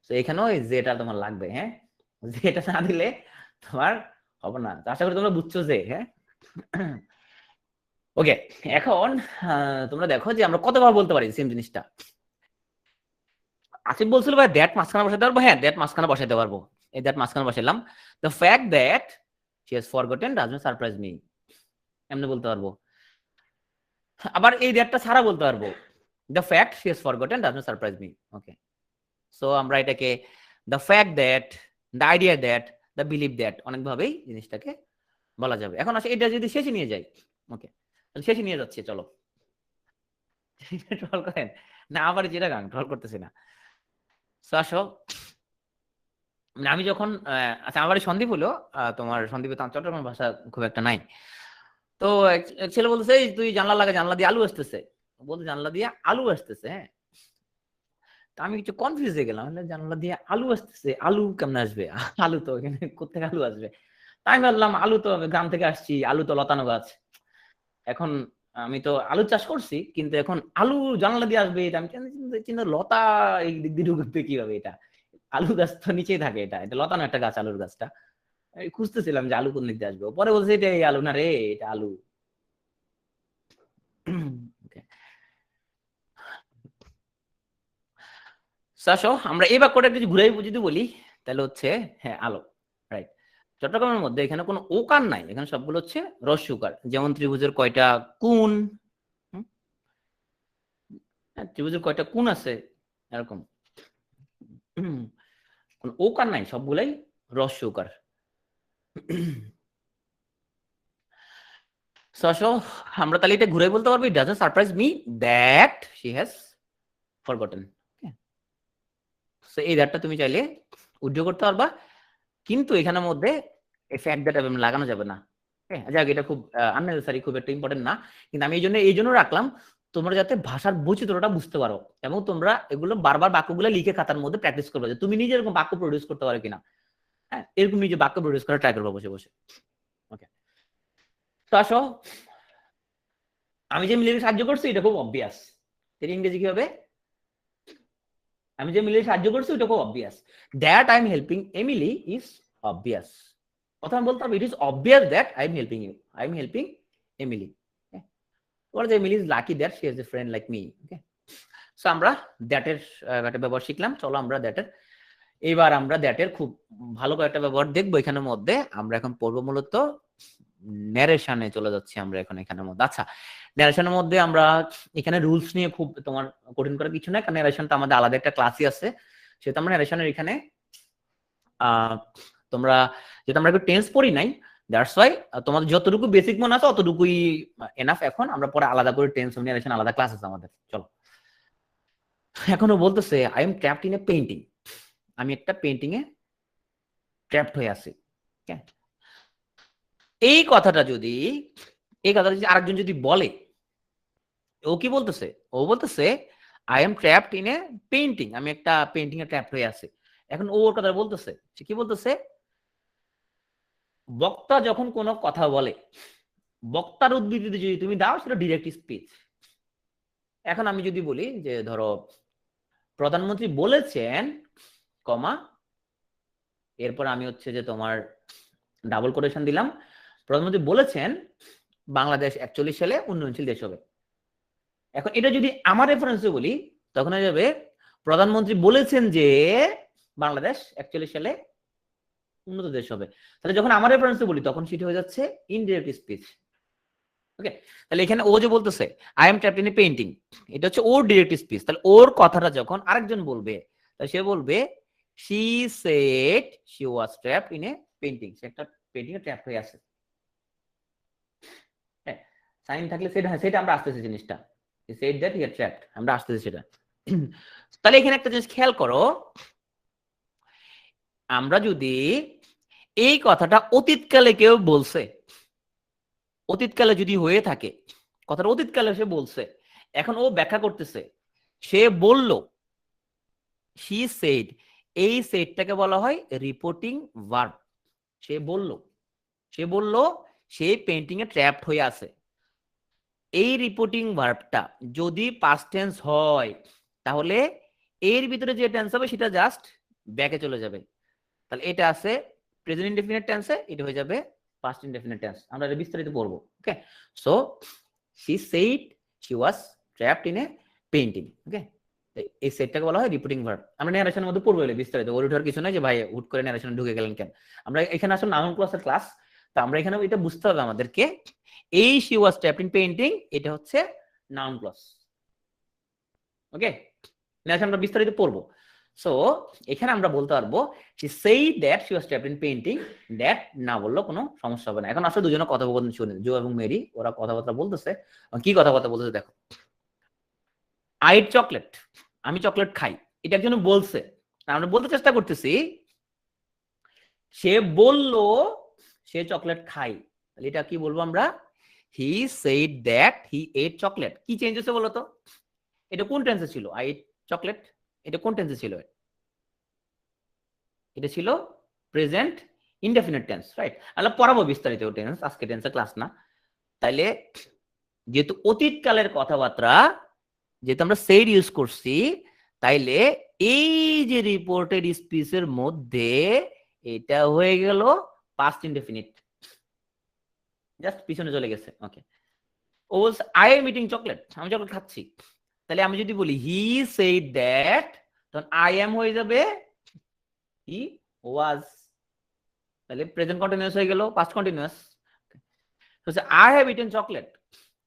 তো এখানেও যেটা তোমার লাগবে। হ্যাঁ, যেটা না দিলে তোমার হবে না। আশা করি তোমরা বুঝছো যে। হ্যাঁ, ওকে। এখন তোমরা দেখো যে আমরা কতবার বলতে পারি সেম জিনিসটা। আসিফ বলছিল ভাই দ্যাট মাঝখানে বসাতে পারবো। হ্যাঁ, দ্যাট মাঝখানে বসাতে পারবো। এই দ্যাট মাঝখানে বসালাম। The fact that she has forgotten does not surprise me, এমনি বলতে পারবো। আবার এই দ্যাটটা ছাড়া বলতে পারবো, the fact she has forgotten does not surprise me. Okay, so আমরা এটাকে the fact that, the idea that, the believe that অনেকভাবেই জিনিসটাকে বলা যাবে। এখন আসে এটা যদি শেষে নিয়ে যাই। ওকে, তাহলে শেষে নিয়ে যাচ্ছি। চলো ট্রল করেন না, আবার যেটা গান ট্রল করতেছি না। সো আসো, মানে আমি যখন আচ্ছা আমার বাড়ি সন্দীপ হলো, তোমার সন্দীপে তো চট্টগ্রাম ভাষা খুব একটা নাই। তো এক ছেলে বলতেছে এই তুই জানলা লাগা, জানলা দিয়ে আলু আসতেছে, বলতে জানলা দিয়ে আলু আসতেছে। হ্যাঁ, তা আমি কিছু কনফিউজ হয়ে গেলাম, জানলা দিয়ে আলু আসতেছে, আলু কেমনে আসবে? আলু তো এখানে কোথেকে আলু আসবে? তাই ভাবলাম আলু তো আমি গ্রাম থেকে আসছি, আলু তো লতানো গাছ। এখন আমি তো আলু চাষ করছি, কিন্তু এখন আলু জানলা দিয়ে আসবে এটা আমি চিন্তা, লতা এই দিক দিয়ে ঢুকবে কিভাবে? এটা আলু গাছ তো নিচেই থাকে, এটা এটা লতানো একটা গাছ, আলুর গাছটা। আমি খুঁজতেছিলাম যে আলু কোন দিক দিয়ে আসবে, পরে বলছে এটা এই আলু না রে, এটা আলু। Okay. আসো আমরা এই বাক্যটা যদি ঘুরাই যদি বলি, তাহলে হচ্ছে হ্যাঁ আলো। রাইট, চট্টগ্রামের মধ্যে এখানে কোনো ওকার নাই, এখানে সবগুলো হচ্ছে রস্যকার। যেমন ত্রিভুজের কয়টা কোণ, ত্রিভুজের কয়টা কোণ আছে এরকম। কোন ওকার নাই, সবগুলাই রস্যকার। আসো আমরা তাহলে এটা ঘুরে বলতে পারবো, it doesn't surprise me that she has forgotten. এই দ্যাটটা তুমি চাইলে উদ্যোগ করতে পারবা, কিন্তু এখানের মধ্যে এই ফ্যাক্ট দ্যাট লাগানো যাবে না। যাক, এটা খুব আননেসেসারি, খুব একটা ইম্পর্টেন্ট না, কিন্তু আমি এই জন্য রাখলাম তোমরা যাতে ভাষার বৈচিত্র্যটা বুঝতে পারো, এবং তোমরা এগুলো বারবার বাক্যগুলো লিখে খাতার মধ্যে প্র্যাকটিস করবে, যে তুমি নিজে এরকম বাক্য প্রডিউস করতে পারো কিনা। হ্যাঁ, এরকম নিজে বাক্য প্রডিউস করা ট্রাই করবো বসে বসে। ওকে, তো আসো আমি যে মিলিয়ে সাহায্য করছি এটা খুব অবভিয়াস। এর ইংরেজি কি হবে? আমি যে মিলিয়ে সাহায্য করছি ওটা খুব obvious. That I am helping Emily is obvious. কথা আমি বলতে হবে it is obvious that I am helping you, I am helping Emily. or the Emily is lucky that she has a friend like me. Okay, so আমরা দ্যাটের একটা ব্যবহার শিখলাম। চলো আমরা দ্যাটের এবার আমরা দ্যাটের খুব ভালো কয়েকটা ব্যবহার দেখবো এখানের মধ্যে। আমরা এখন পড়বো মূলত ন্যারেশনে চলে যাচ্ছি আমরা এখন এখানের মধ্যে। আচ্ছা, ন্যারেশনের মধ্যে আমরা এখানে রুলস নিয়ে খুব তোমার কঠিন করার কিছু নাই, কারণ ন্যারেশনটা আমাদের আলাদা একটা ক্লাসই আছে। সেটা আমরা ন্যারেশনের এখানে তোমরা যেটা আমরা একটু টেন্স পড়ি নাই, দ্যাটস ওয়াই তোমাদের যতটুকু বেসিক মনে আছে অতটুকুই এনাফ। এখন আমরা পরে আলাদা করে টেন্স ন্যারেশন আলাদা ক্লাস আছে আমাদের। চলো, এখনো বলতেছে I am trapped in a painting. আমি একটা পেইন্টিং এ ট্র্যাপড হয়ে আছি। এই কথাটা যদি আরেকজন যদি বলে, ও কি বলতেছে? ও বলতেছে I am trapped in a painting, আমি একটা পেইন্টিং এ ট্র্যাপড হয়ে আছি। এখন ওর কথা বলতেছে, সে কি বলতেছে? বক্তা যখন কোনো কথা বলে, বক্তার উদ্ধৃতি যদি তুমি দাও সেটা ডিরেক্ট স্পিচ। এখন আমি যদি বলি যে ধরো প্রধানমন্ত্রী বলেছেন, কমা, এরপর আমি হচ্ছে যে তোমার ডাবল কোটেশন দিলাম, প্রধানমন্ত্রী বলেছেন বাংলাদেশ 41 সালে উন্নয়নশীল দেশ হবে। এখন এটা যদি আমার রেফারেন্সে বলি, তখন হয়ে যাবে প্রধানমন্ত্রী বলেছেন যে বাংলাদেশ 41 সালে উন্নত দেশ হবে। তাহলে যখন আমার রেফারেন্সে বলি তখন সেটা হয়ে যাচ্ছে ইনডিরেক্ট স্পিচ। ওকে, তাহলে এখানে ও যে বলতেছে I am trapped in a painting, এটা হচ্ছে ওর ডিরেক্ট স্পিচ। তাহলে ওর কথাটা যখন আরেকজন বলবে, তাহলে সে বলবে she said she was trapped in a painting, সে একটা পেইন্টিং এ ট্র্যাপ হয়ে আছে। হ্যাঁ, সাইন থাকলে সেটা আমরা আসতেছি জিনিসটা, he said that he had trapped, আমরা আসতেছি সেটা। তাহলে এখানে একটা জিনিস খেয়াল করো, আমরা যদি এই কথাটা অতীতকালে কেউ বলছে, অতীতকালে যদি হয়ে থাকে, কথাটা অতীতকালে সে বলছে, এখন ও ব্যাখ্যা করতেছে, সে বলল, she said, এই সেটটাকে বলা হয় রিপোর্টিং ভার্ব। সে বলল সে পেইন্টিং এ ট্র্যাপড হয়ে আছে। এই রিপোর্টিং ভার্বটা যদি পাস্ট টেন্স হয়, তাহলে এর ভিতরে যে টেন্স হবে সেটা জাস্ট ব্যাকে চলে যাবে। তাহলে এটা আছে প্রেজেন্ট ইনডেফিনিট টেন্সে, এটা হয়ে যাবে পাস্ট ইনডেফিনিট টেন্স। আমরা এটা বিস্তারিত পড়বো। Okay, so she said she was trapped in a painting। Okay, এই সেটটাকে বলা হয় রিপোর্টিং ভার্ব। আমরা ন্যারেশনের মধ্যে পড়বো এলে বিস্তারিত, ওর ওঠার কিছু নাই যে ভাই হুট করে ন্যারেশনে ঢুকে গেলেন কেন। আমরা এখানে আসলে নাউন ক্লাসের ক্লাস, তো আমরা এখানে এটা বুঝতে হবে আমাদেরকে, এই she was trapped in painting এটা হচ্ছে নাউন ক্লজ। ওকে, ন্যারেশন আমরা বিস্তারিত পড়বো। সো এখানে আমরা বলতে পারবো she said that she was trapped in painting, that না বললেও কোনো সমস্যা হবে না। এখন আসলে দুজনে কথোপকথন শুনেন, জো এবং মেরি, ওরা কথাবার্তা বলতেছে। কি কথাবার্তা বলতেছে দেখো, আই ইট চকলেট, আমি চকলেট খাই, এটা একজন বলছে। আমরা বলতে চেষ্টা করতেছি সে বলল সে চকলেট খাই, তাহলে এটা কি বলবো আমরা? He said that he at chocolate. কি চেঞ্জ হয়েছে বলো তো? এটা কোন টেন্সে ছিল? আই এট চকলেট, এটা কোন টেন্সে ছিল? এটা ছিল প্রেজেন্ট ইনডেফিনিট টেন্স, রাইট? আমরা পড়াবো বিস্তারিত টেন্স, আজকে টেন্সের ক্লাস না। তাইলে যেহেতু অতীতকালের কথাবার্তা, যেহেতু আমরা সেড ইউজ করছি, তাইলে এই যে রিপোর্টেড স্পিচের মধ্যে এটা হয়ে গেল পাস্ট ইনডেফিনিট, জাস্ট পিছনে চলে গেছে। ওকে, ও বলছে আই এম ইটিং চকলেট, আমি চকলেট খাচ্ছি। তাহলে আমি যদি বলি হি সেড দ্যাট, তখন আই এম হয়ে যাবে হি ওয়াজ, তাহলে প্রেজেন্ট কন্টিনিউয়াস হয়ে গেল past continuous. I have eaten chocolate,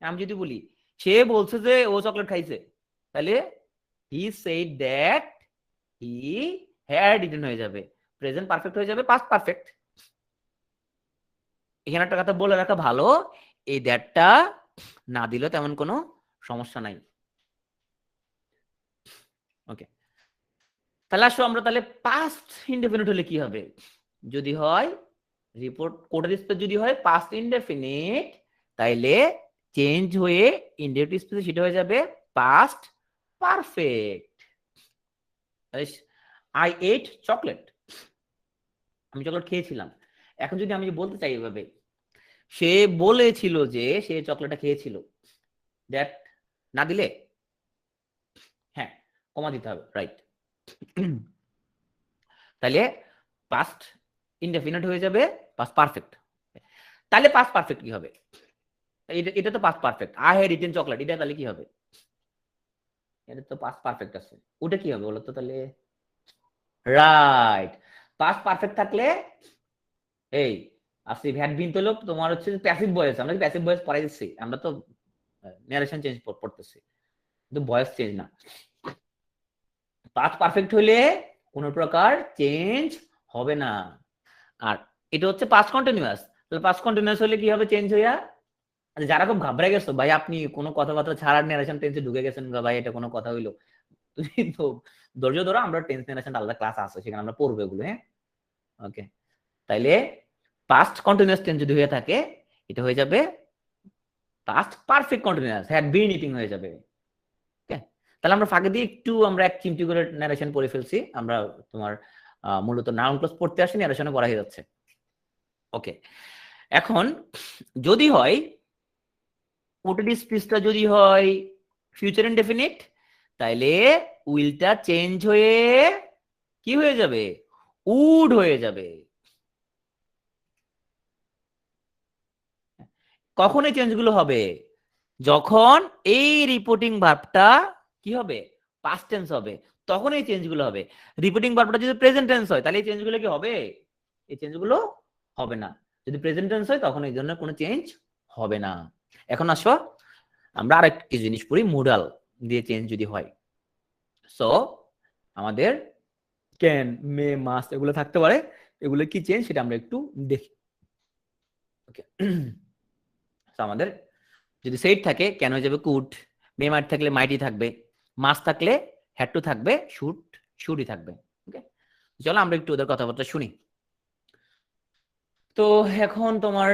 আমি যদি বলি সে বলছে যে ও চকলেট খাইছে, তাহলে he said that he had eaten হয়ে যাবে, প্রেজেন্ট পারফেক্ট হয়ে যাবে পাস্ট পারফেক্ট। এখানে একটা কথা বলে রাখা ভালো, এই দ্যাটটা না দিলে তেমন কোনো সমস্যা নাই। ওকে, তাহলে আসো আমরা তাহলে পাস্ট ইনডেফিনিট হলে কি হবে? যদি হয় রিপোর্ট কোডের স্পেস যদি হয় পাস্ট ইনডেফিনিট, তাইলে চেঞ্জ হয়ে ইনডেফিনিট স্পেসে সেটা হয়ে যাবে past perfect. I ate chocolate, আমি চকলেট খেয়েছিলাম। এখন যদি আমি বলতে চাই এভাবে, সে বলেছিল যে সে চকলেটটা খেয়েছিল, দ্যাট না দিলে হ্যাঁ কমা দিতে হবে, রাইট? তাহলে পাস্ট ইনডেফিনিট হয়ে যাবে পাস্ট পারফেক্ট। তাহলে পাস্ট পারফেক্ট কি হবে? এটা তো past perfect, I had eaten chocolate, এটা তাহলে কি হবে? এটা তো পাস্ট পারফেক্ট আছে, ওটা কি হবে বলো তো? তাহলে রাইট, পাস্ট পারফেক্ট থাকলে এই আসিফ হ্যাড বিন, তো তোমার হচ্ছে প্যাসিভ ভয়েস। আমরা কি প্যাসিভ ভয়েস পড়াই দিচ্ছি? আমরা তো ন্যারেশন চেঞ্জ পড়তেছি, কিন্তু ভয়েস চেঞ্জ না। পাস্ট পারফেক্ট হলে কোন প্রকার চেঞ্জ হবে না। আর এটা হচ্ছে পাস্ট কন্টিনিউয়াস, তাহলে পাস্ট কন্টিনিউয়াস হলে কি হবে? চেঞ্জ হইয়া, যারা খুব ঘাবড়ে গেছো ভাই, আপনি কোনো কথাবার্তা ছাড়ার ন্যারেশন টেন্সে ঢুকে গেছেন ভাই, এটা কোনো কথা হইলো? তুমি তো ধৈর্য ধরো, আমরা টেন্স নারেশন আলাদা ক্লাস আছে, সেখানে আমরা পড়বো এগুলো। হ্যাঁ, ওকে। তাইলে পাস্ট কন্টিনিউয়াস টেন্স যদি হয়ে থাকে, এটা হয়ে যাবে past perfect continuous, had been eating হয়ে যাবে। ওকে, তাহলে আমরা ফাঁকে দিয়ে একটু আমরা এক চিমটি করে ন্যারেশন পড়ে ফেলছি। আমরা তোমার মূলত নাউন ক্লজ পড়তে আসি, ন্যারেশনে পড়া হয়ে যাচ্ছে। ওকে, এখন যদি হয় ওটিডি স্পিচটা যদি হয় ফিউচার ইনডেফিনিট, তাইলে উইলটা চেঞ্জ হয়ে কি হয়ে যাবে? উড হয়ে যাবে। কখন এই চেঞ্জগুলো হবে? যখন এই রিপোর্টিং ভার্বটা কি হবে? পাস্ট টেন্স হবে, তখন এই চেঞ্জগুলো হবে। রিপোর্টিং ভার্বটা যদি প্রেজেন্ট টেন্স হয়, তাহলে এই চেঞ্জগুলো কি হবে? এই চেঞ্জগুলো হবে না। যদি প্রেজেন্ট টেন্স হয়, তখন এই জন্য কোনো চেঞ্জ হবে না। এখন আসো আমরা আরেকটি জিনিস পড়ি, মুডাল দিয়ে চেঞ্জ যদি হয়। সো আমাদের ক্যান, মে, মাস্ট এগুলো থাকতে পারে। এগুলো কি চেঞ্জ সেটা আমরা একটু দেখি। ওকে, আমাদের যদি সেট থাকে ক্যান হয়ে যাবে কুড, মে মাইট থাকলে মাইটি থাকবে, মাস্ট থাকলে হ্যাড টু থাকবে, শুডই থাকবে। ওকে, চলো আমরা একটু ওদের কথাবার্তা শুনি। তো এখন তোমার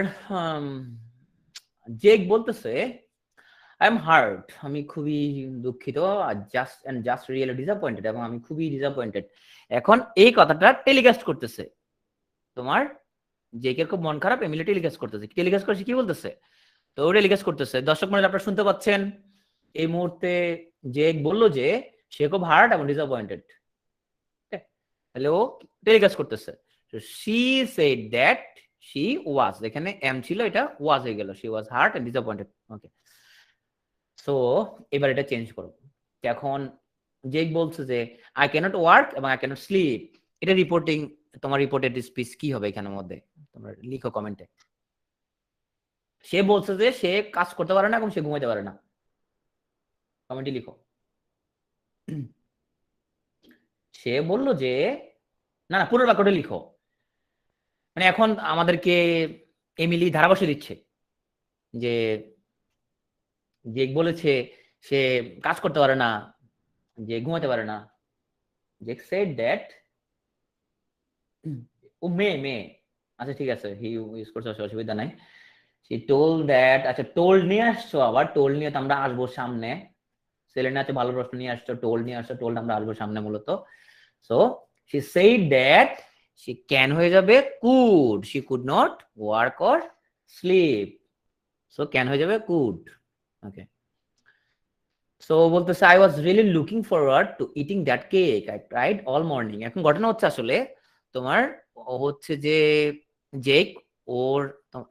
জেক বলতেছে আই এম হার্ট, আমি খুবই দুঃখিত, জাস্ট রিয়েলি ডিসঅ্যাপয়েন্টেড, এবং আমি খুবই ডিসঅ্যাপয়েন্টেড। এখন এই কথাটা টেলিকাস্ট করতেছে তোমার জেকের খুব মন খারাপ, এমিলি টেলিকাস্ট করতেছে। টেলিকাস্ট করছে কি বলতেছে? তো ও টেলিকাস্ট করতেছে, দর্শক মণ্ডলী আপনারা শুনতে পাচ্ছেন এই মুহূর্তে জেক বলল যে সে খুব হার্ট এবং ডিসঅ্যাপয়েন্টেড। তাহলে ও টেলিকাস্ট করতেছে, she said that she was, এখানে এম ছিল, এটা ওয়াজ হয়ে গেল, she was hurt and disappointed. Okay, so এবার এটা চেঞ্জ করব। এখন জেক বলছে যে আই ক্যানট ওয়ার্ক এবং আই ক্যানট স্লিপ, এটা রিপোর্টিং, তোমার রিপোর্টেড স্পিচ কি হবে এখানের মধ্যে? তোমরা লিখো কমেন্টে। সে বলছে যে সে কাজ করতে পারে না এবং সে ঘুমাইতে পারে না, কমেন্টে লিখো। সে বলল যে, না না, পুরো বাক্যটা লিখো। মানে এখন আমাদেরকে এমিলি ধারাভাষ্য দিচ্ছে যে জেক বলেছে সে কাজ করতে পারে না, যে ঘুমাতে পারে না। জেক সেড দ্যাট, ও মে, আচ্ছা ঠিক আছে, হি ইউজ করছে, অসুবিধা নাই। সি টোল্ড দ্যাট, আচ্ছা টোল্ড নিয়ে আসছো, আবার টোল্ড নিয়ে তো আমরা আসবো সামনে। সেলেনা আছে, ভালো প্রশ্ন নিয়ে আসছো, টোল্ড নিয়ে আসছো, টোল্ড আমরা আসবো সামনে মূলত। So she said that she can হয়ে যাবে could, she could not work or sleep, so can হয়ে যাবে could. Okay, so বলতেছে I was really looking forward to eating that cake, I cried all morning. এখন ঘটনা হচ্ছে আসলে তোমার হচ্ছে যে জেক ওর,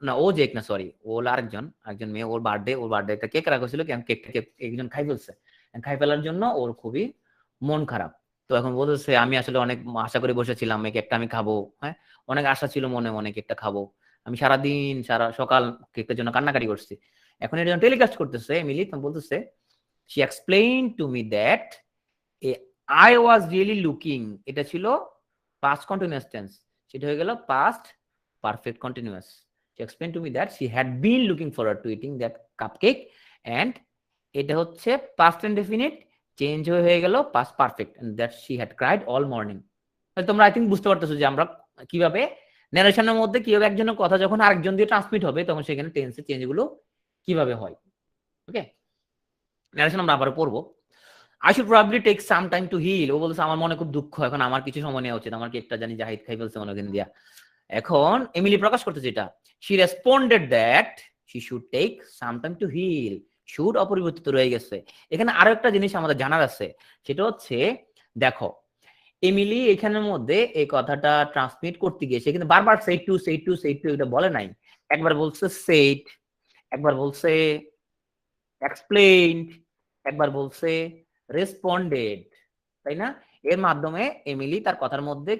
না ও জেক না, সরি, ও আরেকজন মেয়ে, ওর বার্থডে একটা কেক রাখা ছিল, কেকটা একজন খাই ফেলছে, খাই ফেলার জন্য ওর খুবই মন খারাপ। তো এখন বলতেছে আমি আসলে অনেক আশা করে বসেছিলাম এই কেকটা আমি খাবো, হ্যাঁ, অনেক আশা ছিল মনে মনে কেকটা খাবো, আমি সারাদিন সারা সকাল কেকটার জন্য কান্নাকাটি করছি। এখন এটা যখন টেলিকাস্ট করতেছে এমিলি, তখন বলতেছে she explained to me that I was really looking, এটা ছিল past continuous tense, সেটা হয়ে গেল past perfect continuous. She explained to me that she had been looking forward to eating that cupcake, and এটা হচ্ছে past indefinite চেঞ্জ হয়ে গেল past perfect, and that she had cried all morning. তোমরা আই থিঙ্ক বুঝতে পারতেছো যে আমরা কিভাবে ন্যারেশনের মধ্যে কিভাবে একজনের কথা যখন আরেকজন দিয়ে ট্রান্সমিট হবে তখন সেখানে টেন্সের চেঞ্জ গুলো কিভাবে হয়। ওকে, ন্যারেশন আমরা আবার পড়বো। I should probably take some time to heal, ও বলছে আমার মনে খুব দুঃখ, এখন আমার কিছু সময় নেওয়া উচিত, আমার কেকটা জানি জাহিদ খাই ফেলছে মনে করেন দিয়া। এখন এমিলি প্রকাশ করতেছে এটা, she responded that she should take some time to heal, should অপরিবর্তিত রয়ে গেছে। এখানে আরো একটা জিনিস আমাদের জানার আছে, সেটা হচ্ছে দেখো এমিলি এখানের মধ্যে এই কথাটা ট্রান্সমিট করতে গিয়ে সে কিন্তু বারবার say to এটা বলে নাই, একবার বলছে said, একবার বলছে explained, একবার বলছে রেসপন্ডেড, তাই না? এর মাধ্যমে এমিলি তার কথার মধ্যে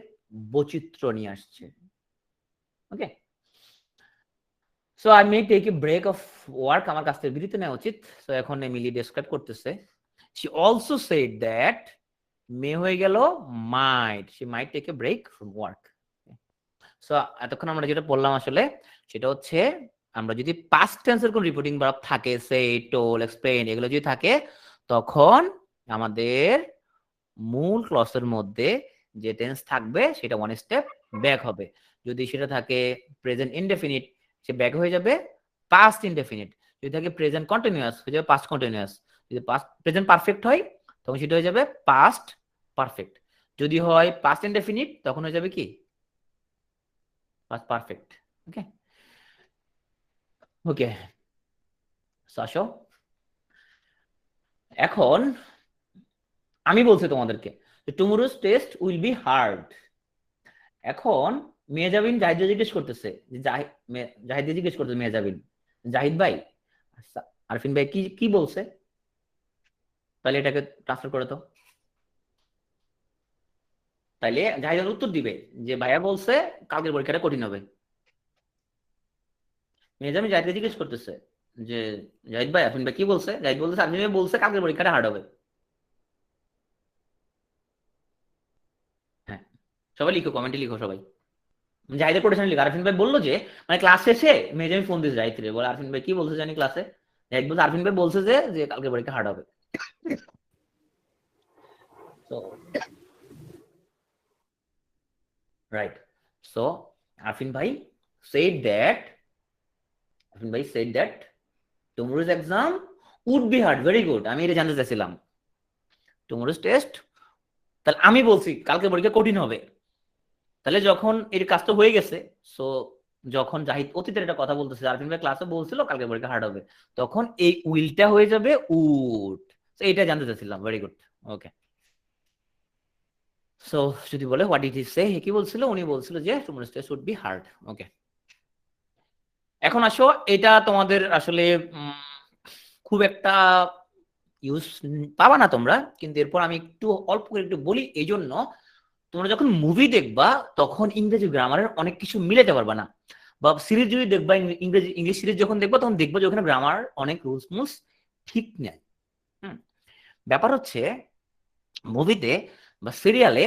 বৈচিত্র্য নিয়ে আসছে। Okay, so I may take a break of work, আমার কাছ থেকে বিরতি নেওয়া উচিত। সো এখন এমিলি ডেসক্রাইব করতেছে, she also said that, may হয়ে গেল might, she might take a break from work. So এতক্ষণ আমরা যেটা বললাম আসলে সেটা হচ্ছে আমরা যদি পাস্ট টেন্সের কোন রিপোর্টিং ভার্ব থাকে, সে, টোল, এক্সপ্লেইন, এগুলো যদি থাকে তখন আমাদের মূল ক্লসের মধ্যে যে টেন্স থাকবে সেটা ওয়ান স্টেপ ব্যাক হবে। যদি সেটা থাকে প্রেজেন্ট ইনডেফিনিট, সে ব্যাক হয়ে যাবে পাস্ট ইনডেফিনিট। যদি থাকে প্রেজেন্ট কন্টিনিউয়াস, হয়ে যাবে পাস্ট কন্টিনিউয়াস। যদি পাস্ট প্রেজেন্ট পারফেক্ট হয় তখন সেটা হয়ে যাবে পাস্ট পারফেক্ট। যদি হয় পাস্ট ইনডেফিনিট তখন হয়ে যাবে কি পাস্ট পারফেক্ট। ওকে ওকে আসো, এখন আমি বলছি তোমাদেরকে tomorrow's test will be hard. এখন মেহজাবিন জাহিদ জিজ্ঞেস করতেছে যে জাহিদ জিজ্ঞেস করতেছে মেহজাবিন, জাহিদ ভাই আরফিন ভাই কি কি বলছে, তাহলে এটাকে ট্রান্সফার করে তো। তাইলে জাহিদ উত্তর দিবে যে ভাইয়া বলছে কালকের পরীক্ষাটা কঠিন হবে। মেহজাবিন জাহিদকে জিজ্ঞেস করতেছে যে জাহিদ ভাই আরফিন ভাই কি বলছে, জাহিদ বলতেছে আরফিন ভাই বলছে কালকের পরীক্ষাটা হার্ড হবে। হ্যাঁ, সবাই লিখো, কমেন্টে লিখো সবাই। জাহিদের কোটেশন লিখো। আরফিন ভাই বললো যে মানে ক্লাস শেষে মেহজাবিন ফোন দিয়েছে জাহিদকে, বলে আরফিন ভাই কি বলছে জানি ক্লাসে। জাহিদ বলছে আরফিন ভাই বলছে যে যে কালকের পরীক্ষা হার্ড হবে। তো right, so Arfin bhai said that Arfin bhai said that tomorrow's exam would be hard. Very good, আমি এটা জানতে চাইছিলাম tomorrow's test, তাহলে আমি বলছি কালকে পরীক্ষা কঠিন হবে। তাহলে যখন এর কাজটা হয়ে গেছে, সো যখন জাহিদ অতীতের একটা কথা বলতেছে আরফিন ভাই ক্লাসে বলছিল কালকে পরীক্ষা হার্ড হবে, তখন এই উইলটা হয়ে যাবে উড। তো এটা জানতে চাইছিলাম। Very good. ওকে, সো যদি বলে হোয়াট ডিড হি সে, কি বলছিল, উনি বলছিল যে tomorrow's test would be hard. ওকে, এখন আসো, এটা তোমাদের আসলে খুব একটা ইউজ পাবা না তোমরা, কিন্তু এরপর আমি একটু অল্প করে একটু বলি। এই জন্য তোমরা যখন মুভি দেখবা তখন ইংরেজি গ্রামারের অনেক কিছু মিলাতে পারবা না, বা সিরিজ যদি দেখবা ইংলিশ সিরিজ যখন দেখবা তখন দেখবা যে ওখানে গ্রামার অনেক রুলস মুলস ঠিক নেই। ব্যাপার হচ্ছে মুভিতে বা সিরিয়ালে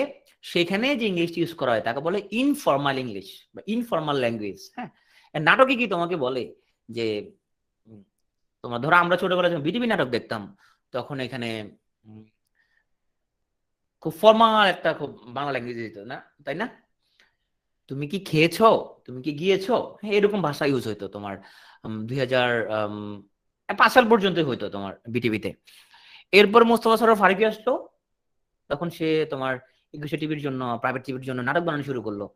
সেখানে যে ইংলিশ ইউজ করা হয় তাকে বলে ইনফর্মাল ইংলিশ বা ইনফর্মাল ল্যাঙ্গুয়েজ। হ্যাঁ, নাটকে কি তোমাকে বলে যে তোমার ধরো আমরা ছোটবেলায় যখন বিটিভি নাটক দেখতাম তখন এখানে খুব ফর্মাল একটা খুব বাংলা ল্যাঙ্গুয়েজ দিত না, তাই না? তুমি কি খেয়েছো, তুমি কি গিয়েছো, হ্যাঁ এরকম ভাষা ইউজ হইতো তোমার 2005 সাল পর্যন্তই হইতো তোমার বিটিভিতে। এরপর মোস্তফা সরোয়ার ফারুকী আসলো, তখন সে তোমার একুশে টিভির জন্য প্রাইভেট টিভির জন্য নাটক বানানো শুরু করলো।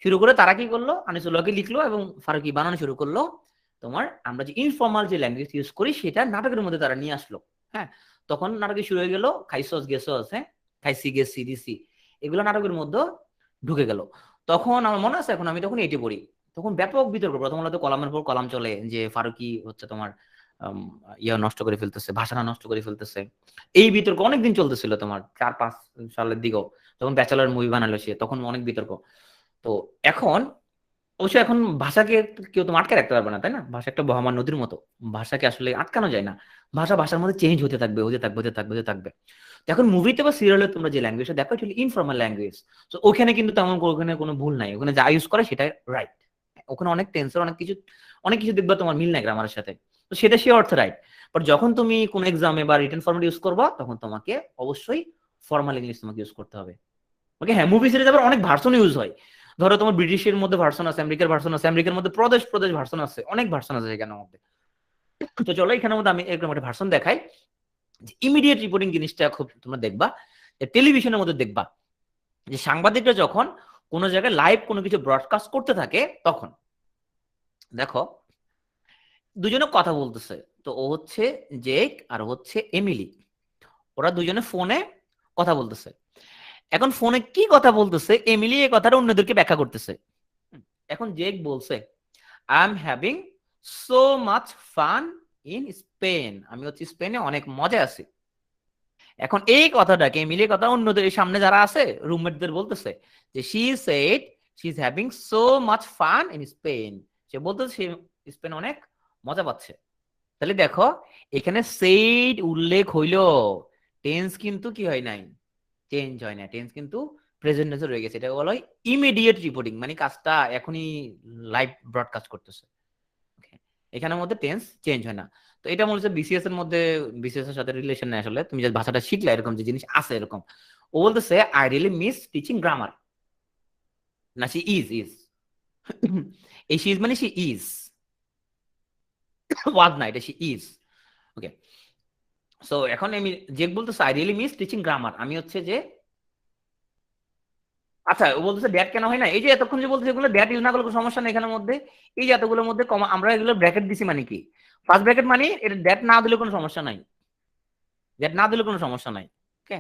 শুরু করে তারা কি করলো, আনিসুল্লাহকে লিখলো এবং ফারুকী বানানো শুরু করলো। তোমার আমরা যে ইনফর্মাল যে ল্যাঙ্গুয়েজ ইউজ করি সেটা নাটকের মধ্যে তারা নিয়ে আসলো। হ্যাঁ, তখন নাটকে শুরু হয়ে গেল খাইসস গেসস, হ্যাঁ খাইসি গেসি দিসি, এগুলো নাটকের মধ্যে ঢুকে গেল। তখন আমার মনে আছে, এখন আমি তখন এটি পড়ি, তখন ব্যাপক বিতর্ক, প্রথম আলোতে কলামের পর কলাম চলে যে ফারুকী হচ্ছে তোমার ইয়া নষ্ট করে ফেলতেছে, ভাষাটা নষ্ট করে ফেলতেছে। এই বিতর্ক অনেকদিন চলতেছিল তোমার 4-5 সালের দিকেও, তখন ব্যাচেলর মুভি বানালো সে, তখন অনেক বিতর্ক। তো এখন অবশ্যই এখন ভাষাকে কেউ তো আটকে রাখতে পারবে না, তাই না? ভাষা একটা বহমান নদীর মতো, ভাষাকে আসলে আটকানো যায় না। ভাষা ভাষার মধ্যে চেঞ্জ হতে থাকবে, হতে থাকবে, হতে থাকবে, হতে থাকবে। এখন মুভিতে বা সিরিয়ালে তোমরা যে ল্যাঙ্গুয়েজটা দেখো এটা ইনফর্মাল ল্যাঙ্গুয়েজ। তো ওখানে কিন্তু তেমন ওখানে কোনো ভুল নাই, ওখানে যা ইউজ করে সেটাই রাইট। ওখানে অনেক টেন্সর অনেক কিছু দেখবা তোমার মিল নাই গ্রামারের সাথে, তো সেটা সে অর্থে রাইট। বাট যখন তুমি কোন এক্সামে বা রিটেন ফর্মেট ইউজ করবা তখন তোমাকে অবশ্যই ফর্মাল ইংলিশ তোমাকে ইউজ করতে হবে। ওকে, হ্যাঁ মুভি সিরিজ আবার অনেক ভার্সন ইউজ হয়। ধরো তোমার ব্রিটিশের মধ্যে ভার্সন আছে, আমেরিকার ভার্সন আছে, আমেরিকার মধ্যে প্রদেশ প্রদেশ ভার্সন আছে, অনেক ভার্সন আছে এখানের মধ্যে। তো চলো এখানের মধ্যে আমি এরকম একটা ভার্সন দেখাই। ইমিডিয়েট রিপোর্টিং জিনিসটা খুব তোমরা দেখবা টেলিভিশনের মধ্যে দেখবা যে সাংবাদিকরা যখন কোনো জায়গায় লাইভ কোনো কিছু ব্রডকাস্ট করতে থাকে তখন দেখো দুজনে কথা বলতেছে। তো ও হচ্ছে জেক আর হচ্ছে এমিলি, ওরা দুজনে ফোনে কথা বলতেছে। এখন ফোনে কি কথা বলতেছে, এমিলি এই কথাটা অন্যদেরকে ব্যাখ্যা করতেছে। এখন জেক বলছে I am having so much fun in Spain, আমি হচ্ছে স্পেনে অনেক মজা আছি। এখন এই কথাটাকে এমিলি কথা অন্যদের সামনে যারা আছে রুমমেটদের বলতেছে যে she said she is having so much fun in Spain, সে বলতেছে সে স্পেন অনেক মজা পাচ্ছে। তাহলে দেখো এখানে সেইড উল্লেখ হইলো, টেন্স কিন্তু কি হয় নাই, চেঞ্জ হয় না, টেন্স কিন্তু প্রেজেন্ট টেন্সে রয়ে গেছে। এটা বলা হয় ইমিডিয়েট রিপোর্টিং, মানে কাজটা এখনই লাইভ ব্রডকাস্ট করতেছে। এখানের মধ্যে টেন্স চেঞ্জ হয় না। তো এটা মনে হচ্ছে বিসিএস এর মধ্যে, বিসিএস এর সাথে রিলেশন নেই আসলে, তুমি যে ভাষাটা শিখলে এরকম যে জিনিস আছে এরকম ও বলতেছে I really miss teaching grammar, না সি ইজ এই শি ইজ মানে সি ইজ, ওয়াজ না, এটা সি ইজ। ওকে, সো এখন আমি যে বলতেছে I really miss teaching grammar, আমি হচ্ছে যে, আচ্ছা ও বলতেছে দ্যাট কেন হয় না, এই যে এতক্ষণ যে বলতেছে এগুলো দ্যাট ইউজ না করলে কোনো সমস্যা নেই এখানের মধ্যে, এই যে এতগুলোর মধ্যে কমা আমরা এগুলো ব্র্যাকেট দিছি মানে কি, ফার্স্ট ব্র্যাকেট মানে এটা দ্যাট না দিলে কোনো সমস্যা নাই, দ্যাট না দিলে কোনো সমস্যা নাই। ওকে,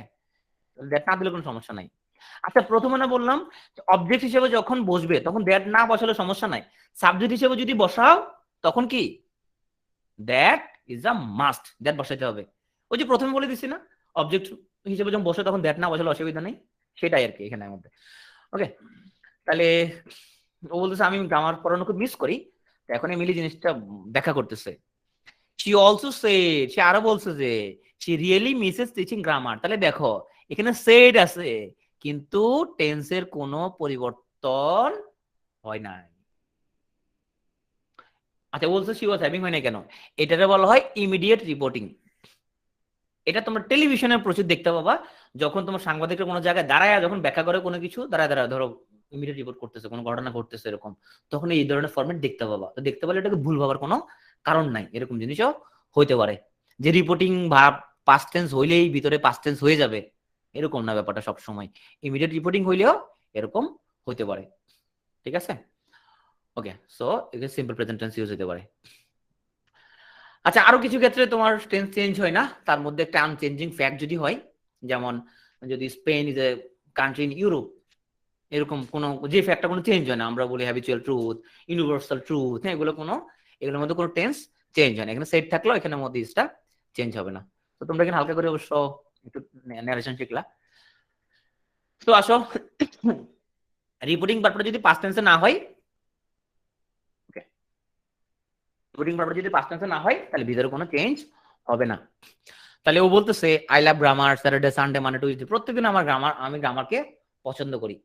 দ্যাট না দিলে কোনো সমস্যা নাই। আচ্ছা প্রথমে না বললাম অবজেক্ট হিসেবে যখন বসবে তখন দ্যাট না বসালে সমস্যা নাই, সাবজেক্ট হিসেবে যদি বসাও তখন কি that is a must, that বসাইতে হবে। ওই যে প্রথমে বলে দিছি না, অবজেক্ট হিসেবে যখন বসে তখন দ্যাট না বসালে অসুবিধা নেই, সেটাই আর কি এখানে মধ্যে। ওকে, তাহলে ও বলতেছে আমি গ্রামার পড়ানো খুব মিস করি, এখন মিলি জিনিসটা ব্যাখ্যা করতেছে। she also said, সে আরো বলছে যে she really misses teaching grammar, তাহলে দেখো এখানে said আছে কিন্তু টেন্সের কোনো পরিবর্তন হয় নাই। আচ্ছা বলছে she was having হয় না কেন, এটারে বলা হয় ইমিডিয়েট রিপোর্টিং। এটা তোমরা টেলিভিশনে প্রচুর দেখতে পাবা, যখন তোমার সাংবাদিকরা কোনো জায়গায় দাঁড়ায় যখন ব্যাখ্যা করে কোনো কিছু, দাঁড়ায় ধরো ইমিডিয়েট রিপোর্ট করতেছে, কোনো ঘটনা ঘটতেছে এরকম, তখন এই ধরনের ফরম্যাট দেখতে পাবা। তো দেখতে পারলে এটাকে ভুল ভাবার কোনো কারণ নাই, এরকম জিনিসও হইতে পারে যে রিপোর্টিং ভাব পাস্ট টেন্স হইলেই ভিতরে পাস্ট টেন্স হয়ে যাবে, এরকম না ব্যাপারটা, সব সময় ইমিডিয়েট রিপোর্টিং হইলেও এরকম হইতে পারে। ঠিক আছে, ওকে, সো এখানে সিম্পল প্রেজেন্ট টেন্স ইউজ হতে পারে। আচ্ছা আরো কিছু ক্ষেত্রে তোমার টেন্স চেঞ্জ হয় না, তার মধ্যে একটা আনচেঞ্জিং ফ্যাক্ট যদি হয়, যেমন যদি Spain is a country in Europe, এরকম কোনো যে ফ্যাক্টটা কোনো চেঞ্জ হয় না, আমরা বলি হ্যাবিচুয়াল ট্রুথ, ইউনিভার্সাল ট্রুথ, হ্যাঁ এগুলো কোনো, এগুলোর মধ্যে কোনো টেন্স চেঞ্জ হয় না, এখানে সেট থাকলেও এখানের মধ্যে ইসটা চেঞ্জ হবে না। তো তোমরা এখানে হালকা করে অবশ্য একটু ন্যারেশন শিখলা। তো আসো রিপোর্টিং ভার্বটা যদি পাস্ট টেন্সে না হয়, ওকে, রিপোর্টিং ভার্বটা যদি পাস্ট টেন্সে না হয় তাহলে ভিতরে কোনো চেঞ্জ হবে না। তাহলে ও বলতেছে I love grammar, Saturday Sunday মানে টুইসডে, প্রত্যেকদিন আমার গ্রামার, আমি গ্রামারকে পছন্দ করি।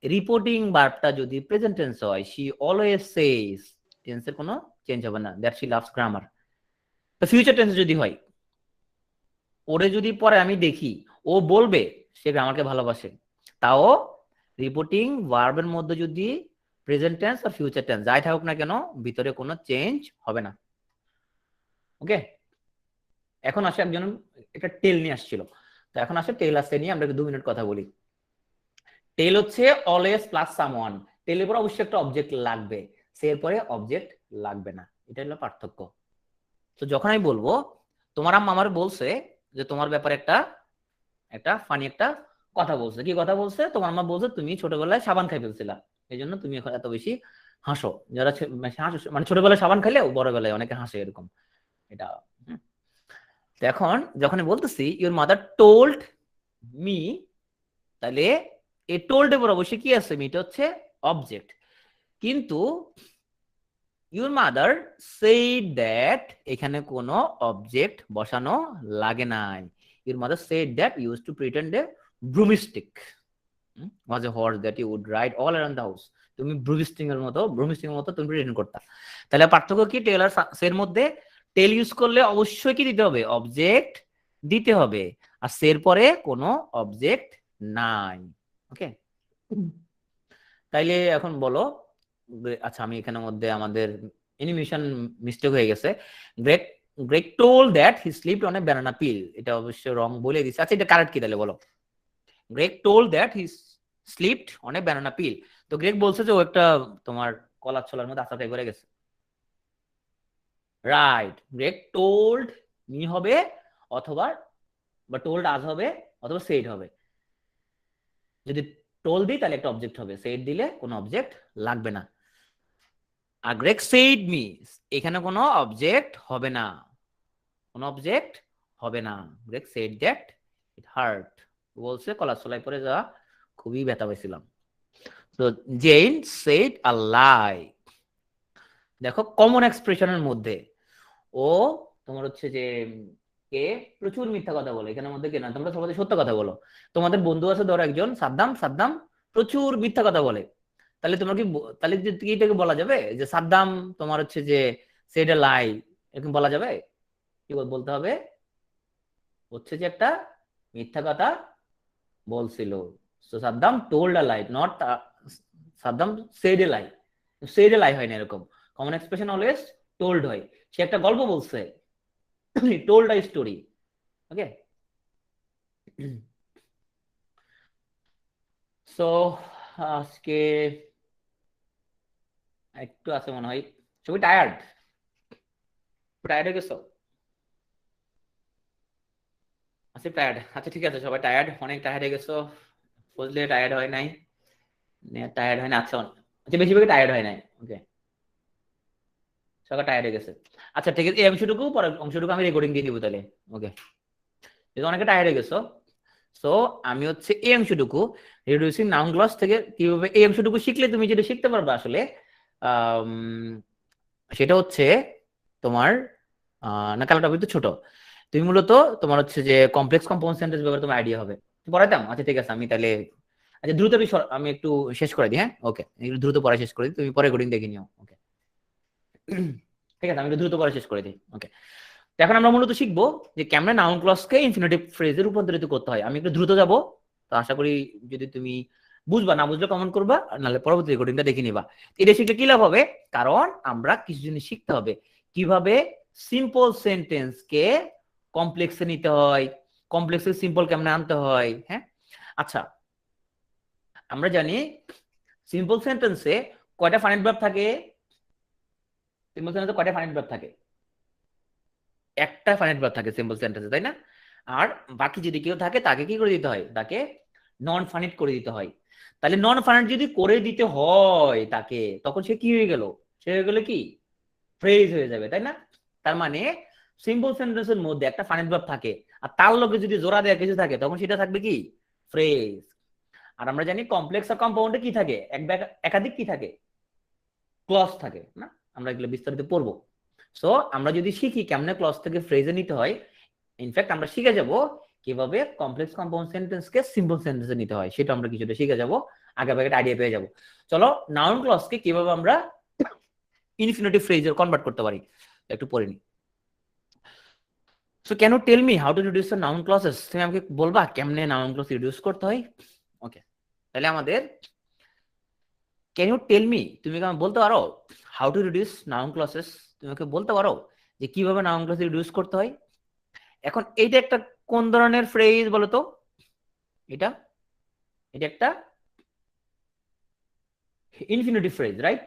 রিপোর্টিং ভার্বটা যদি প্রেজেন্ট টেন্স হয়, শি অলওয়েজ সেজ, টেন্সের কোনো চেঞ্জ হবে না, দ্যাট শি লাভস গ্রামার। তো ফিউচার টেন্স যদি হয়, ওরে যদি পরে আমি দেখি ও বলবে সে গ্রামারকে ভালোবাসে, তাও রিপোর্টিং ভার্বের মধ্যে যদি প্রেজেন্ট টেন্স আর ফিউচার টেন্স যাই থাকুক না কেন ভিতরে কোনো চেঞ্জ হবে না। ওকে, এখন আসে একজন একটা টেল নিয়ে আসছিল, তো এখন আসে টেল আসতে নিয়ে আমরা 2 মিনিট কথা বলি। টেল হচ্ছে অলওয়েজ প্লাস সামওয়ান, টেলের পর অবশ্যই একটা অবজেক্ট লাগবে, সে এর পরে অবজেক্ট লাগবে না, এটা হলো পার্থক্য। তো যখন আমি বলবো তোমার আম্মা আমার বলছে যে তোমার ব্যাপারে একটা একটা ফানি একটা কথা বলছে, কি কথা বলছে, তোমার আম্মা বলছে তুমি ছোটবেলায় সাবান খাই ফেলছিলা, এই জন্য তুমি এখন এত বেশি হাসো, যারা মানে ছোটবেলায় সাবান খাইলেও বড়বেলায় অনেকে হাসে এরকম, এটা। তো এখন যখন বলতেছি ইউর মাদার টোল্ড মি, তাহলে এই টোল্ড এর অবশ্যই কি আছে, এটা হচ্ছে অবজেক্ট, কিন্তু ইউর মাদার সেইড দ্যাট এখানে কোনো অবজেক্ট বসানো লাগে নাই। Your mother said that use to pretend a broomstick was a horse that you would ride all around the house, তুমি ব্রুমিস্টিং এর মতো তুমি প্রিটেন্ড করতা। তাহলে পার্থক্য কি, টেল আর সের মধ্যে, টেল ইউজ করলে অবশ্যই কি দিতে হবে, অবজেক্ট দিতে হবে, আর সের পরে কোনো অবজেক্ট নাই। ওকে, তাইলে এখন বলো, আচ্ছা আমি এখানের মধ্যে আমাদের অ্যানিমেশন মিস্টেক হয়ে গেছে, Greg Greg told that he slipped on a banana peel, এটা অবশ্য রং বলে দিছে। আচ্ছা এটা কারেক্ট কি তাহলে বলো, Greg told that he slipped on a banana peel, তো গ্রেগ বলছে যে ও একটা তোমার কলার ছোলার মধ্যে আছাড় খাই করে গেছে, রাইট, গ্রেগ টোল্ড মি হবে, অথবা বা টোল্ড আজ হবে, অথবা সেড হবে। যদি টোল দিই তাহলে একটা অবজেক্ট হবে, সেড দিলে কোনো অবজেক্ট লাগবে না। আর গ্রেগ সেইড মি, এখানে কোনো অবজেক্ট হবে না, কোনো অবজেক্ট হবে না। Greg said that it hurt, বলছে কলার ছোলাই পরে যাওয়া খুবই ব্যথা পাইছিলাম। তো জেইন সেইড আ লাই, দেখো কমন এক্সপ্রেশনের মধ্যে ও তোমার হচ্ছে যে কে প্রচুর মিথ্যা কথা বলে, এখানের মধ্যে কে না, তোমরা সবাই সত্য কথা বলো। তোমাদের বন্ধু আছে ধরো একজন সাদ্দাম, সাদ্দাম প্রচুর মিথ্যা কথা বলে, তাহলে তোমার কি তাহলে কি এটাকে বলা যাবে যে সাদ্দাম তোমার হচ্ছে যে সেড এ লাই, এরকম বলা যাবে? কি বলতে হবে, হচ্ছে যে একটা মিথ্যা কথা বলছিল। So Saddam told a lie, not Saddam said a lie. Said a lie হয় না এরকম, কমন এক্সপ্রেশন অলওয়েজ টোল্ড হয়। সে একটা গল্প বলছে, told a story. Okay, so আজকে একটু আছে মনে হয়, সবাই টায়ার্ড, টায়ার্ড হয়ে গেছো? আচ্ছা টায়ার্ড, আচ্ছা ঠিক আছে, সবাই টায়ার্ড, অনেক টায়ার্ড হয়ে গেছো। বুঝলে টায়ার্ড হয় নাই, টায়ার্ড হয় না, আচ্ছা আচ্ছা বেশিরভাগ টায়ার্ড হয় নাই। ওকে, সবাই টায়ার্ড হয়ে গেছে। আচ্ছা ঠিক আছে, এই অংশটুকু পরে অংশটুকু আমি রেকর্ডিং দিয়ে দিব তাহলে। ওকে, যেহেতু অনেকে টায়ার্ড হয়ে গেছো, সো আমি হচ্ছে এই অংশটুকু রিডিউসিং নাউন ক্লজ থেকে কিভাবে, এই অংশটুকু শিখলে তুমি যেটা শিখতে পারবে আসলে সেটা হচ্ছে তোমার না কালো টপিক তো ছোট, তুমি মূলত তোমার হচ্ছে যে কমপ্লেক্স কম্পাউন্ড সেন্টেন্স ব্যাপারে তোমার আইডিয়া হবে। পড়াইতাম, আচ্ছা ঠিক আছে আমি তাহলে, আচ্ছা দ্রুত আমি একটু শেষ করে দিই, হ্যাঁ ওকে, একটু দ্রুত পড়া শেষ করে দিই, তুমি পরে রেকর্ডিং দেখে নিও। ওকে, ঠিক আছে, আমি একটু দ্রুত পড়া শেষ করে দিই। ওকে, তো এখন আমরা মূলত শিখবো যে কেমনে নাউন ক্লজকে ইনফিনিটিভ ফ্রেজে রূপান্তরিত করতে হয়। আমি একটু দ্রুত যাব, তো আশা করি যদি তুমি বুঝবা, না বুঝলে কমেন্ট করবা, নাহলে পরবর্তী রেকর্ডিংটা দেখে নিবা। এটা শিখলে কি লাভ হবে, কারণ আমরা কিছু জিনিস শিখতে হবে, কিভাবে সিম্পল সেন্টেন্সকে কমপ্লেক্সে নিতে হয়, কমপ্লেক্সে সিম্পল কেমনে আনতে হয়। হ্যাঁ, আচ্ছা আমরা জানি সিম্পল সেন্টেন্সে কয়টা ফাইনাইট ভার্ব থাকে, সিম্পল সেন্টেন্সে কয়টা ফাইনাইট ভার্ব থাকে, একটা ফাইনাইট ভার্ব থাকে সিম্পল সেন্টেন্সে, তাই না? আর বাকি যদি কেউ থাকে তাকে কি করে দিতে হয়, তাকে নন ফাইনাইট করে দিতে হয়। তাহলে নন ফাইনাইট যদি করে দিতে হয় তাকে, তখন সে কি হয়ে গেল, সে হয়ে গেল কি ফ্রেজ হয়ে যাবে, তাই না? তার মানে সিম্পল সেন্টেন্সের মধ্যে একটা ফাইনাইট ভার্ব থাকে, আর তার লগে যদি জোড়া দেওয়া কিছু থাকে তখন সেটা থাকবে কি ফ্রেজ। আর আমরা জানি কমপ্লেক্স আর কম্পাউন্ডে কি থাকে, একাধিক কি থাকে, ক্লজ থাকে না, আমরা এগুলো বিস্তারিত পড়বো। সো আমরা যদি শিখি কেমনে ক্লজ থেকে ফ্রেজে নিতে হয়, ইনফ্যাক্ট আমরা শিখে যাব কিভাবে কমপ্লেক্স কম্পাউন্ড সেন্টেন্সকে সিম্পল সেন্টেন্সে নিতে হয়, সেটা আমরা কিছুটা শিখে যাব, আগে আগে আইডিয়া পেয়ে যাব। চলো নাউন ক্লজকে কিভাবে আমরা ইনফিনিটিভ ফ্রেজে কনভার্ট করতে পারি একটু পড়ে নি। So can you tell me how to reduce the noun clauses, তুমি আমাকে বলবা কেমনে নাউন ক্লজ রিডিউস করতে হয়? ওকে, তাহলে আমাদের ক্যান ইউ টেল মি, তুমি কি আমাকে বলতে পারো how to reduce noun clauses, তুমি আমাকে বলতে পারো যে কিভাবে নাউন ক্লজ রিডিউস করতে হয়? এখন এইটা একটা কোন ধরনের ফ্রেজ বলো তো, এটা এটা একটা ইনফিনিটিভ ফ্রেজ, রাইট?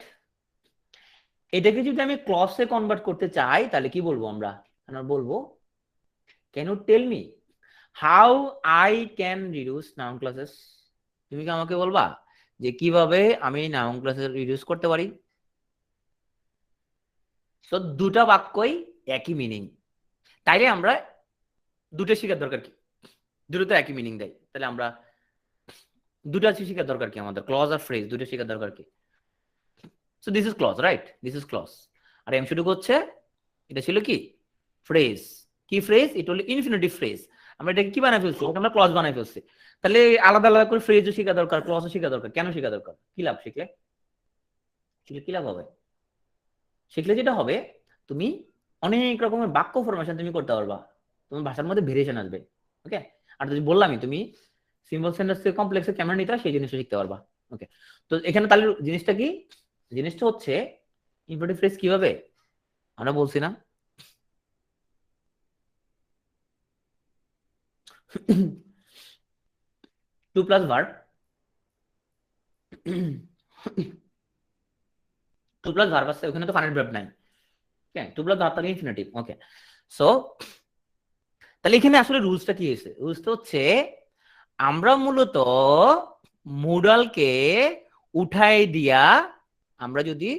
এটাকে যদি আমি ক্লজে কনভার্ট করতে চাই তাহলে কি বলবো আমরা, আমরা বলবো can you tell me how I can reduce noun clauses, তুমি কি আমাকে বলবা যে কিভাবে আমি নাউন ক্লজেস রিডিউস করতে পারি? তো দুটা বাক্যই একই মিনিং, তাইলে আমরা দুটো শেখার দরকার কি, দুটো তো একই মিনিং দেয়, তাহলে আমরা দুটো শেখার দরকার কি, আমাদের ক্লজ আর ফ্রেজ দুটো শেখার দরকার কি? So this is clause, right, this is clause. আর এমসিকিউ হচ্ছে এটা ছিল কি ফ্রেজ, কি ফ্রেজ, এটা হলো ইনফিনিটিভ ফ্রেজ। আমরা এটাকে কি বানাই ফেলছি, আমরা ক্লজ বানাই ফেলছি। তাহলে আলাদা আলাদা করে ফ্রেজও শেখা দরকার, ক্লজও শেখা দরকার, কেন শেখা দরকার, কি লাভ শিখলে, শিখলে কি লাভ হবে? শিখলে যেটা হবে, তুমি অনেক রকমের বাক্য ফরমেশন তুমি করতে পারবা, তোমার ভাষার মধ্যে ভেরিয়েশন আসবে। ওকে, আর যদি বললামই তুমি সিম্পল সেন্টেন্স থেকে কমপ্লেক্সে কেমন নিতে হয় সেই জিনিসটা শিখতে পারবা। ওকে, তো এখানে তাহলে জিনিসটা কি, জিনিসটা হচ্ছে ইনফিনিটিভ ফ্রেজ কিভাবে আমরা বলছি না, to plus verb, to plus verb আছে ওখানে, তো ফাইনাইট ভার্ব নাই, ওকে, টু প্লাস ভার্ব তাহলে ইনফিনিটিভ। ওকে, সো তাহলে এখানে আসলে রুলসটা কি হয়েছে, রুলসটা হচ্ছে আমরা মূলত মুডালকে উঠাই দিয়া আমরা যদি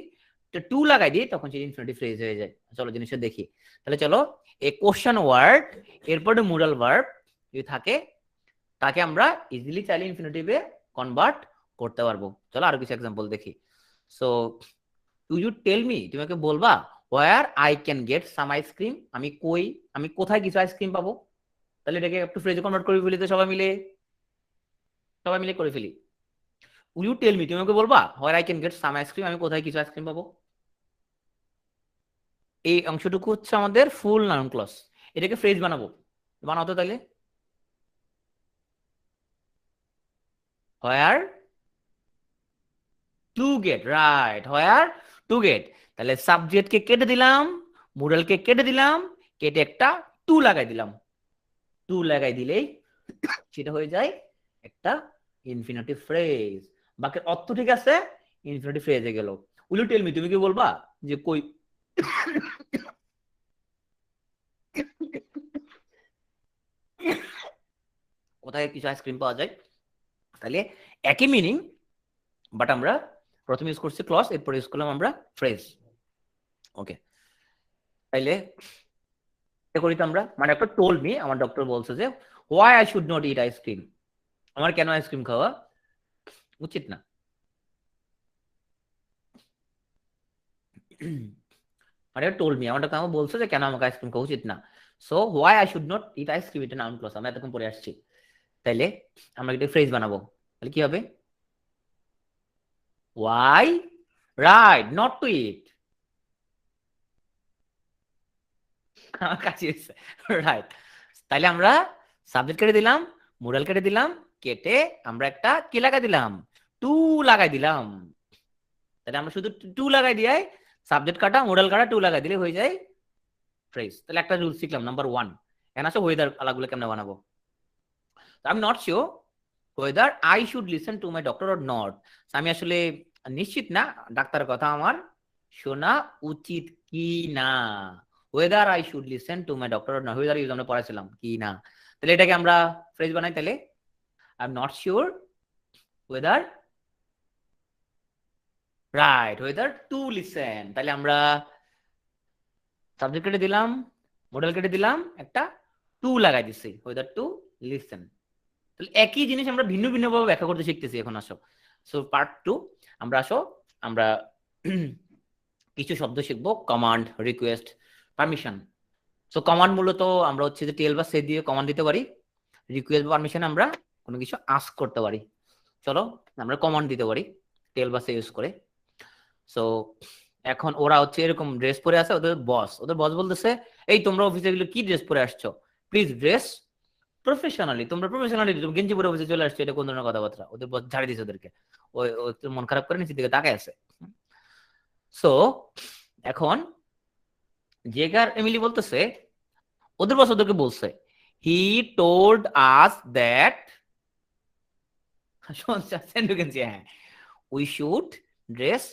টু লাগাই দিই তখন সেটা ইনফিনিটিভ ফ্রেজ হয়ে যায়। চলো জিনিসটা দেখি, তাহলে চলো এ কোশ্চেন ওয়ার্ড এরপরে মুডাল ভার্ব যদি থাকে তাকে আমরা ইজিলি চাইলে ইনফিনিটিভে কনভার্ট করতে পারবো। চলো আরো কিছু এক্সাম্পল দেখি। So to you tell me, তোমাকে বলবা where I can get some ice cream, আমি কই, আমি কোথায় কিছু আইসক্রিম পাবো, তাহলে এটাকে একটু ফ্রেজে কনভার্ট করে ফেলি, তো সবাই মিলে, সবাই মিলে করে ফেলি। উইল ইউ টেল মি, তুমি আমাকে বলবা where I can get some ice cream, আমি কোথায় কিছু আইসক্রিম পাবো। এই অংশটুকু হচ্ছে আমাদের ফুল নাউন ক্লজ, এটাকে ফ্রেজ বানাবো, বানাও তো তাইলে। হোয়ার to get, right, where to get. তাহলে সাবজেক্টকে কেটে দিলাম, মোডালকে কেটে দিলাম, কেটে একটা টু লাগাই দিলাম। টু লাগাই দিলেই সেটা হয়ে যায় একটা ইনফিনিটিভ ফ্রেজ। বাকি অর্থ ঠিক আছে, ইনফিনিটিভ ফ্রেজে গেল। উইল ইউ টেল মি, তুমি কি বলবা যে কই কোথায় কিছু আইসক্রিম পাওয়া যায়? তাহলে একই মিনিং, বাট আমরা প্রথমে ইউজ করছি ক্লজ, এরপর ইউজ করলাম আমরা ফ্রেজ। ওকে, তাইলে করি তো আমরা, মানে একটা টোল্ড মি, আমার ডক্টর বলছে যে why I should not it ice cream, আমার কেন আইসক্রিম খাওয়া উচিত না। মানে টোল্ড মি, আমার ডক্টর আমাকে বলছে যে কেন আমাকে আইসক্রিম খাওয়া উচিত না। So why I should not it ice cream, এটা নাউন ক্লজ, আমরা এতক্ষণ পরে আসছি। তাইলে আমরা একটা ফ্রেজ বানাবো, তাহলে কি হবে? ওয়াই, রাইট, নট টু ইট, আমার কাছে রাইট। তাইলে আমরা সাবজেক্ট কেটে দিলাম, মোডাল কেটে দিলাম, কেটে আমরা একটা কি লাগাই দিলাম? টু লাগাই দিলাম। তাহলে আমরা শুধু টু লাগাই দিয়ে সাবজেক্ট কাটা, মোডাল কাটা, টু লাগাই দিলে হয়ে যায় ফ্রেজ। তাহলে একটা রুল শিখলাম, নাম্বার 1। এখন আসো ওয়েদার আলাগুলো কেমনে বানাবো। আমি not sure weather I should listen to my doctor or not. আমি আসলে নিশ্চিত না ডাক্তারের কথা আমার শোনা উচিত কি না। Weather I should listen to my doctor or not, weather use আমরা পড়াছিলাম কি না। তাহলে এটাকে আমরা ফ্রেজ বানাই, তাহলে I am not sure weather, right, weather to listen. তাহলে আমরা সাবজেক্ট কেটে দিলাম, মডেল কেটে দিলাম, একটা টু লাগাই দিছি, ওয়েদার টু লিসেন। তাহলে একই জিনিস আমরা ভিন্ন ভিন্ন ভাবে ব্যাখ্যা করতে শিখতেছি। এখন আসো, সো পার্ট 2 আমরা আসো, আমরা কিছু শব্দ শিখবো, command, request, permission. So command মূলত আমরা হচ্ছে যে টেল বা সে দিয়ে কমান্ড দিতে পারি। রিকোয়েস্ট বা পারমিশন আমরা কোনো কিছু আস্ক করতে পারি। চলো আমরা কমান্ড দিতে পারি টেল বা সে ইউজ করে। সো এখন ওরা হচ্ছে এরকম ড্রেস পরে আছে, ওদের বস বলতেছে এই তোমরা অফিসে গেলে কি ড্রেস পরে আসছো, প্লিজ ড্রেস প্রফেশনালি, তোমরা প্রফেশনালি গেঞ্জি পরে অফিসে চলে আসছো, এটা কোন ধরনের কথাবার্তা? ওদের বস ঝাড়ি দিচ্ছে ওদেরকে, ওই একটু মন খারাপ করে নিচের দিকে তাকায় আছে। সো এখন জেগার এমিলি বলতেছে ওদের বস ওদেরকে বলছে হি টোল্ড আস দ্যাট, হ্যাঁ, উই শুড ড্রেস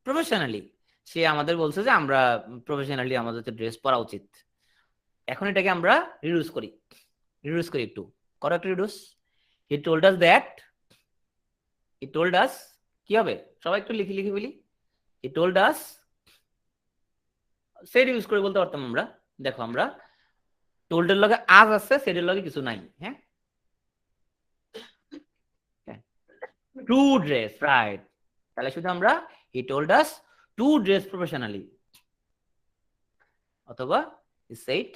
প্রফেশনালি, সে আমাদের বলছে যে আমরা প্রফেশনালি আমাদের ড্রেস পরা উচিত। এখন এটাকে আমরা রিডিউস করি, একটু করো, একটা reduce. He told us that, he told us, কি হবে সবাই একটু লিখি লিখি বলি, he told us, said use করে বলতে পারতাম আমরা। দেখো আমরা টোল্ডের লগে আজ আছে, সেডের লগে কিছু নাই, হ্যাঁ, টু ড্রেস, রাইট। তাহলে শুধু আমরা he told us to dress professionally, অথবা he said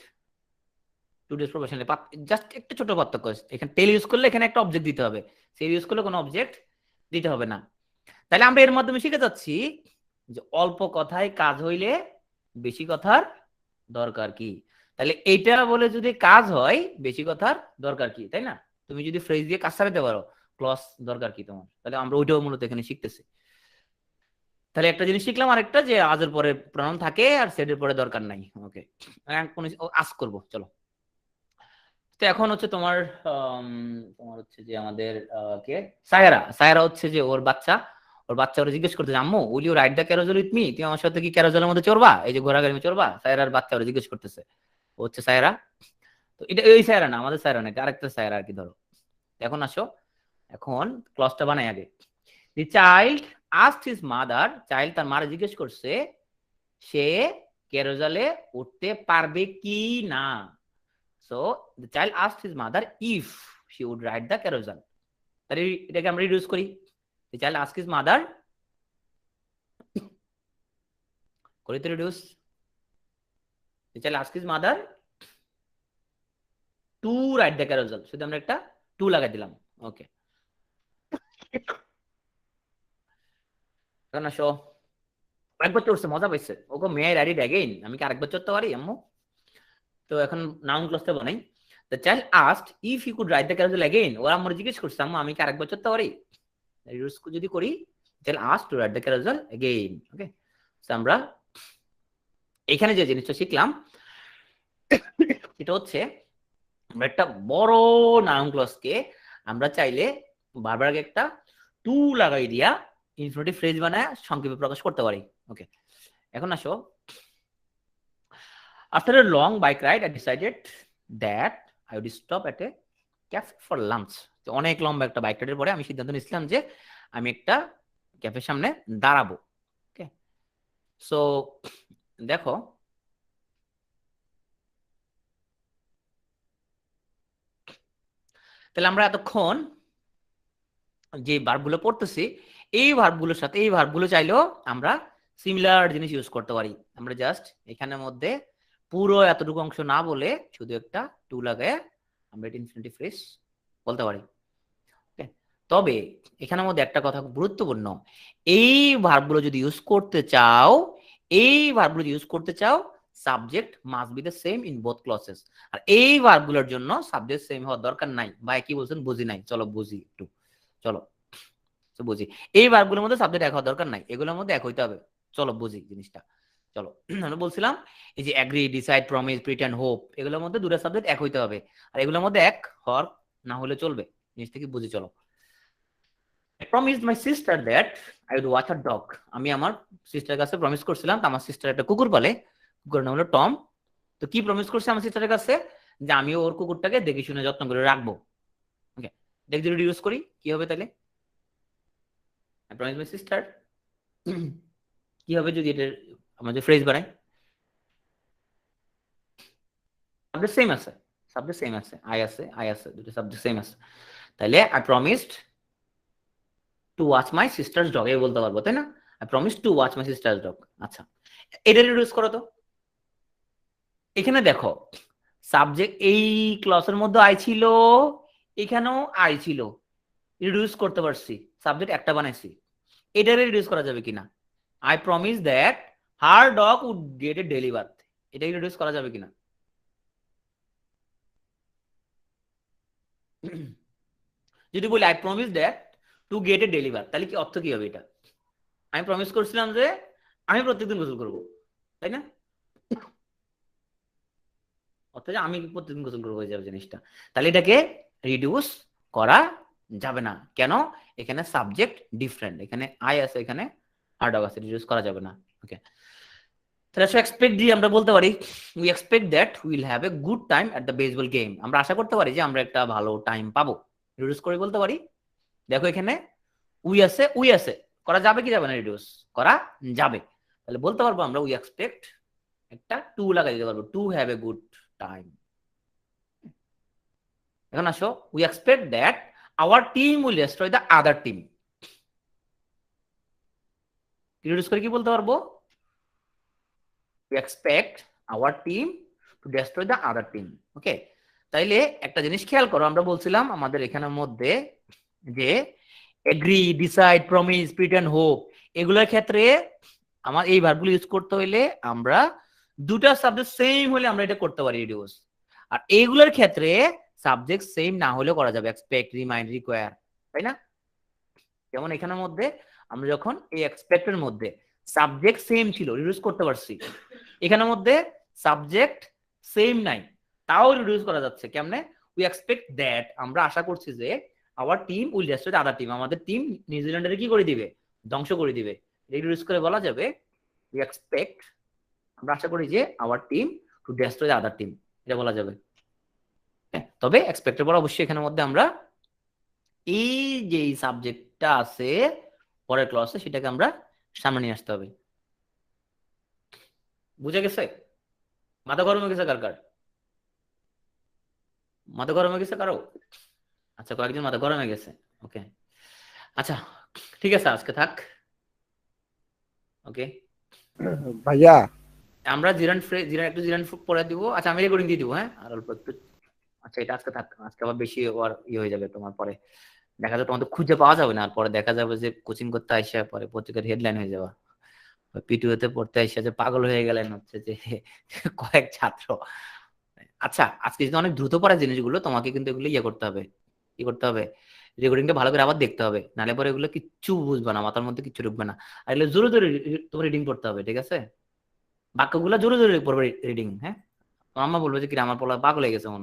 to dress professionally. Just একটা ছোট পার্থক্য, এখানে টেল ইউজ করলে এখানে একটা অবজেক্ট দিতে হবে, সেল ইউজ করলে কোনো অবজেক্ট দিতে হবে না। তাহলে আমরা এর মাধ্যমে শিখে যাচ্ছি যে অল্প কথায় কাজ হইলে বেশি কথার দরকার কি। তাহলে এইটা বলে যদি কাজ হয় বেশি কথার দরকার কি, তাই না? তুমি যদি ফ্রেজ দিয়ে কাজ সারাতে পারো, ক্লজ দরকার কি তোমার? তাহলে আমরা ওইটাও মূলত এখানে শিখতেছি। তাহলে একটা জিনিস শিখলাম, আরেকটা যে আজের পরে প্রনাউন থাকে আর সেডের পরে দরকার নাই। ওকে, কোন আস করবো, চলো। তো এখন হচ্ছে তোমার তোমার হচ্ছে যে আমাদের কে সায়রা হচ্ছে যে ওর বাচ্চা, ওরা জিজ্ঞেস করতে, আম্মু will you ride the carousel with me, তুমি আমার সাথে কি ক্যারোজেলের মধ্যে চড়বা, এই যে ঘোড়া গাড়ি চড়বা? সায়রার বাচ্চা ওরা জিজ্ঞেস করতেছে, ও হচ্ছে সায়রা। তো এটা এই সায়রা না, আমাদের সায়রা না, এটা আরেকটা সায়রা আর কি। ধরো এখন আসো, এখন ক্লজটা বানাই আগে। The child asked his mother, child তার মারে জিজ্ঞেস করছে সে ক্যারোজেলে উঠতে পারবে কি না। So the child asked his mother if she would ride the carousel. তাহলে এটাকে আমরা রিডিউস করি। The child asked his mother, করি তো reduce. The child asked his mother to ride the carousel, শুধু আমরা একটা টু লাগাই দিলাম। ওকে, এখন আসো, একবার চড়ছে মজা পাইছে, okay may I ride it again, আমি কি আরেকবার চড়তে পারি আম্মু? তো এখন নাউন ক্লজটা বানাই। The child asked if he could ride the carousel again, ওরা আমার জিজ্ঞেস করছে আম্মু আমি কি আরেকবার চড়তে পারি? রিডিউস যদি করি তাহলে ask to ride the carousel again. Okay, so আমরা এখানে যে জিনিসটা শিখলাম এটা হচ্ছে আমরা একটা বড় নাউন ক্লজকে আমরা চাইলে বারবার আগে একটা টু লাগাই দিয়া ইনফিনিটিভ ফ্রেজ বানায় সংক্ষেপে প্রকাশ করতে পারি। ওকে, এখন আসো, after a long bike ride I decided that I would stop at a cafe for lunch। অনেক লম্বা একটা বাইক রাইডের পরে আমি সিদ্ধান্ত নিয়েছিলাম যে আমি একটা ক্যাফের সামনে দাঁড়াবো। ওকে, সো দেখো তাহলে আমরা এতক্ষণ যে ভার্বগুলো পড়তেছি এই ভার্বগুলোর সাথে এই ভার্বগুলো চাইলেও আমরা সিমিলার জিনিস ইউজ করতে পারি। আমরা জাস্ট এখানের মধ্যে পুরো এতটুকু অংশ না বলে শুধু একটা টু লাগায় আমরা এটা ইনফিনিটিভ ফ্রেজ বলতে পারি। তবে এখানের মধ্যে একটা কথা খুব গুরুত্বপূর্ণ, এই ভার্বগুলো যদি ইউজ করতে চাও subject must be the same in both clauses. আর এই ভার্বগুলোর জন্য সাবজেক্ট সেম হওয়ার দরকার নাই। ভাই কি বলছেন বুঝি নাই, চলো বুঝি একটু, চলো বুঝি। এই ভার্বগুলোর মধ্যে সাবজেক্ট এক হওয়ার দরকার নাই, এগুলোর মধ্যে এক হইতে হবে। চলো বুঝি জিনিসটা। চলো আমরা বলছিলাম এই যে agree, decide, promise, pretend, hope এগুলোর মধ্যে দুটো সাবজেক্ট এক হইতে হবে, আর এগুলোর মধ্যে এক হওয়ার না হলে চলবে। জিনিসটা কি বুঝি? চলো। I promised my sister that I would watch her dog। আমি আমার সিস্টারের কাছে প্রমিস করছিলাম, আমার সিস্টার একটা কুকুর পালে, কুকুরের নাম হলো টম। তো কি প্রমিস করছে আমার সিস্টারের কাছে? যে আমি ওর কুকুরটাকে দেখে শুনে যত্ন করে রাখবো। ওকে, দেখ যদি ইউজ করি কি হবে তাহলে? I promised my sister কি হবে যদি এটা আমাদের ফ্রেজ বানাই? সাবজেক্ট সেম আছে, সাবজেক্ট সেম আছে, আই আছে দুটো সাবজেক্ট সেম আছে। তাহলে I promised to watch my sister's dog এই বলতে পারবো, তাই না? I promised to watch my sister's dog। আচ্ছা, এটা রিডিউস করো তো। এখানে দেখো সাবজেক্ট এই ক্লসের মধ্যে আই ছিল, এখানেও আই ছিল, রিডিউস করতে পারছি, সাবজেক্ট একটা বানাইছি। এটা রিডিউস করা যাবে কিনা? I promise that her dog would get a deliver, এটা রিডিউস করা যাবে কিনা? যদি বলি I promise that to get a deliver, তাহলে কি অর্থ কি হবে? এটা আমি প্রমিস করছিলাম যে আমি প্রত্যেকদিন গোসল করবো, তাই না? অর্থাৎ আমি প্রতিদিন গোসল করবো হয়ে যাবে জিনিসটা। তাহলে এটাকে রিডিউস করা যাবে না। কেন? এখানে সাবজেক্ট ডিফারেন্ট, এখানে আই আছে, এখানে আর ডগ আছে, রিডিউস করা যাবে না। ওকে, তাহলে এক্সপেক্ট দিয়ে আমরা বলতে পারি we expect that will have a good time at the baseball game. আমরা আশা করতে পারি যে আমরা একটা ভালো টাইম পাবো, রিডিউস করে বলতে পারি। দেখো এখানে উই আছে, করা যাবে কি যাবে না? রিডিউস করা যাবে। তাহলে বলতে পারবো আমরা উই এক্সপেক্ট, একটা টু লাগাই দিতে পারবো, to have a good time. এখন আসো, we expect that our team will destroy the other team. Reduce করে কি বলতে পারবো? We expect our team to destroy the other team. Okay, তাইলে একটা জিনিস খেয়াল করো, আমরা বলছিলাম আমাদের এখানের মধ্যে যে agree, decide, promise, pretend, hope এগুলোর ক্ষেত্রে আমার এই ভার্বগুলো ইউজ করতে হইলে আমরা দুটা সাবজেক্ট সেম হলে আমরা এটা করতে পারি রিডিউস। আর এইগুলোর ক্ষেত্রে সাবজেক্ট সেম না হলেও করা যাবে, এক্সপেক্ট, রিমাইন্ড, রিকোয়ার, তাই না? যেমন এখানের মধ্যে আমরা যখন এই এক্সপেক্টের মধ্যে সাবজেক্ট সেম ছিল, রিডিউস করতে পারছি। এখানের মধ্যে সাবজেক্ট সেম নাই, তাও রিডিউস করা যাচ্ছে। কেমনে? উই এক্সপেক্ট দ্যাট, আমরা আশা করছি যে hour team will destroy the other team, আমাদের টিম নিউজিল্যান্ডের কি করে দিবে? ধ্বংস করে দিবে। রিডিউস করে বলা যাবে উই এক্সপেক্ট, আমরা আশা করি যে hour team to destroy the other team, এটা বলা যাবে। তবে এক্সপেক্টের পর অবশ্যই এখানের মধ্যে আমরা এই যে সাবজেক্টটা আছে পরের ক্লসে সেটাকে আমরা সামনে নিয়ে আসতে হবে। বুঝে গেছে? মাথা গরম হয়ে গেছে কার কার? মাথা গরম হয়ে গেছে কারো? আচ্ছা, কয়েকজন মাথা গরম হয়ে গেছে। ওকে, আচ্ছা ঠিক আছে, আজকে থাক। ওকে ভাইয়া আমরা একটু জিরান পরে দিব। আচ্ছা, আমি রেকর্ডিং দিয়ে দিব, হ্যাঁ, আর অল্প একটু। আচ্ছা, এটা আজকে থাক, আজকে আবার বেশি ওর হয়ে যাবে তোমার, পরে দেখা যাবে তোমাদের খুঁজে পাওয়া যাবে না, আর পরে দেখা যাবে যে কোচিং করতে আইসা পরে পত্রিকার হেডলাইন হয়ে যাওয়া, পিটিওতে পড়তে আইসা যে পাগল হয়ে গেলেন হচ্ছে যে কয়েক ছাত্র। আচ্ছা, আজকে যদি অনেক দ্রুত পড়া জিনিসগুলো তোমাকে কিন্তু এগুলো ইয়ে করতে হবে, কি করতে হবে? রেকর্ডিংটা ভালো করে আবার দেখতে হবে, নাহলে পরে এগুলো কিচ্ছু বুঝবে না, মাথার মধ্যে কিচ্ছু ঢুকবে না। আর এগুলো জোরে জোরে তোমার রিডিং করতে হবে, ঠিক আছে? বাক্যগুলো জোরে জোরে পড়বে রিডিং, হ্যাঁ? আমার আম্মা বলবে যে কি রে, আমার পোলা পাগল হয়ে গেছে মনে হয়।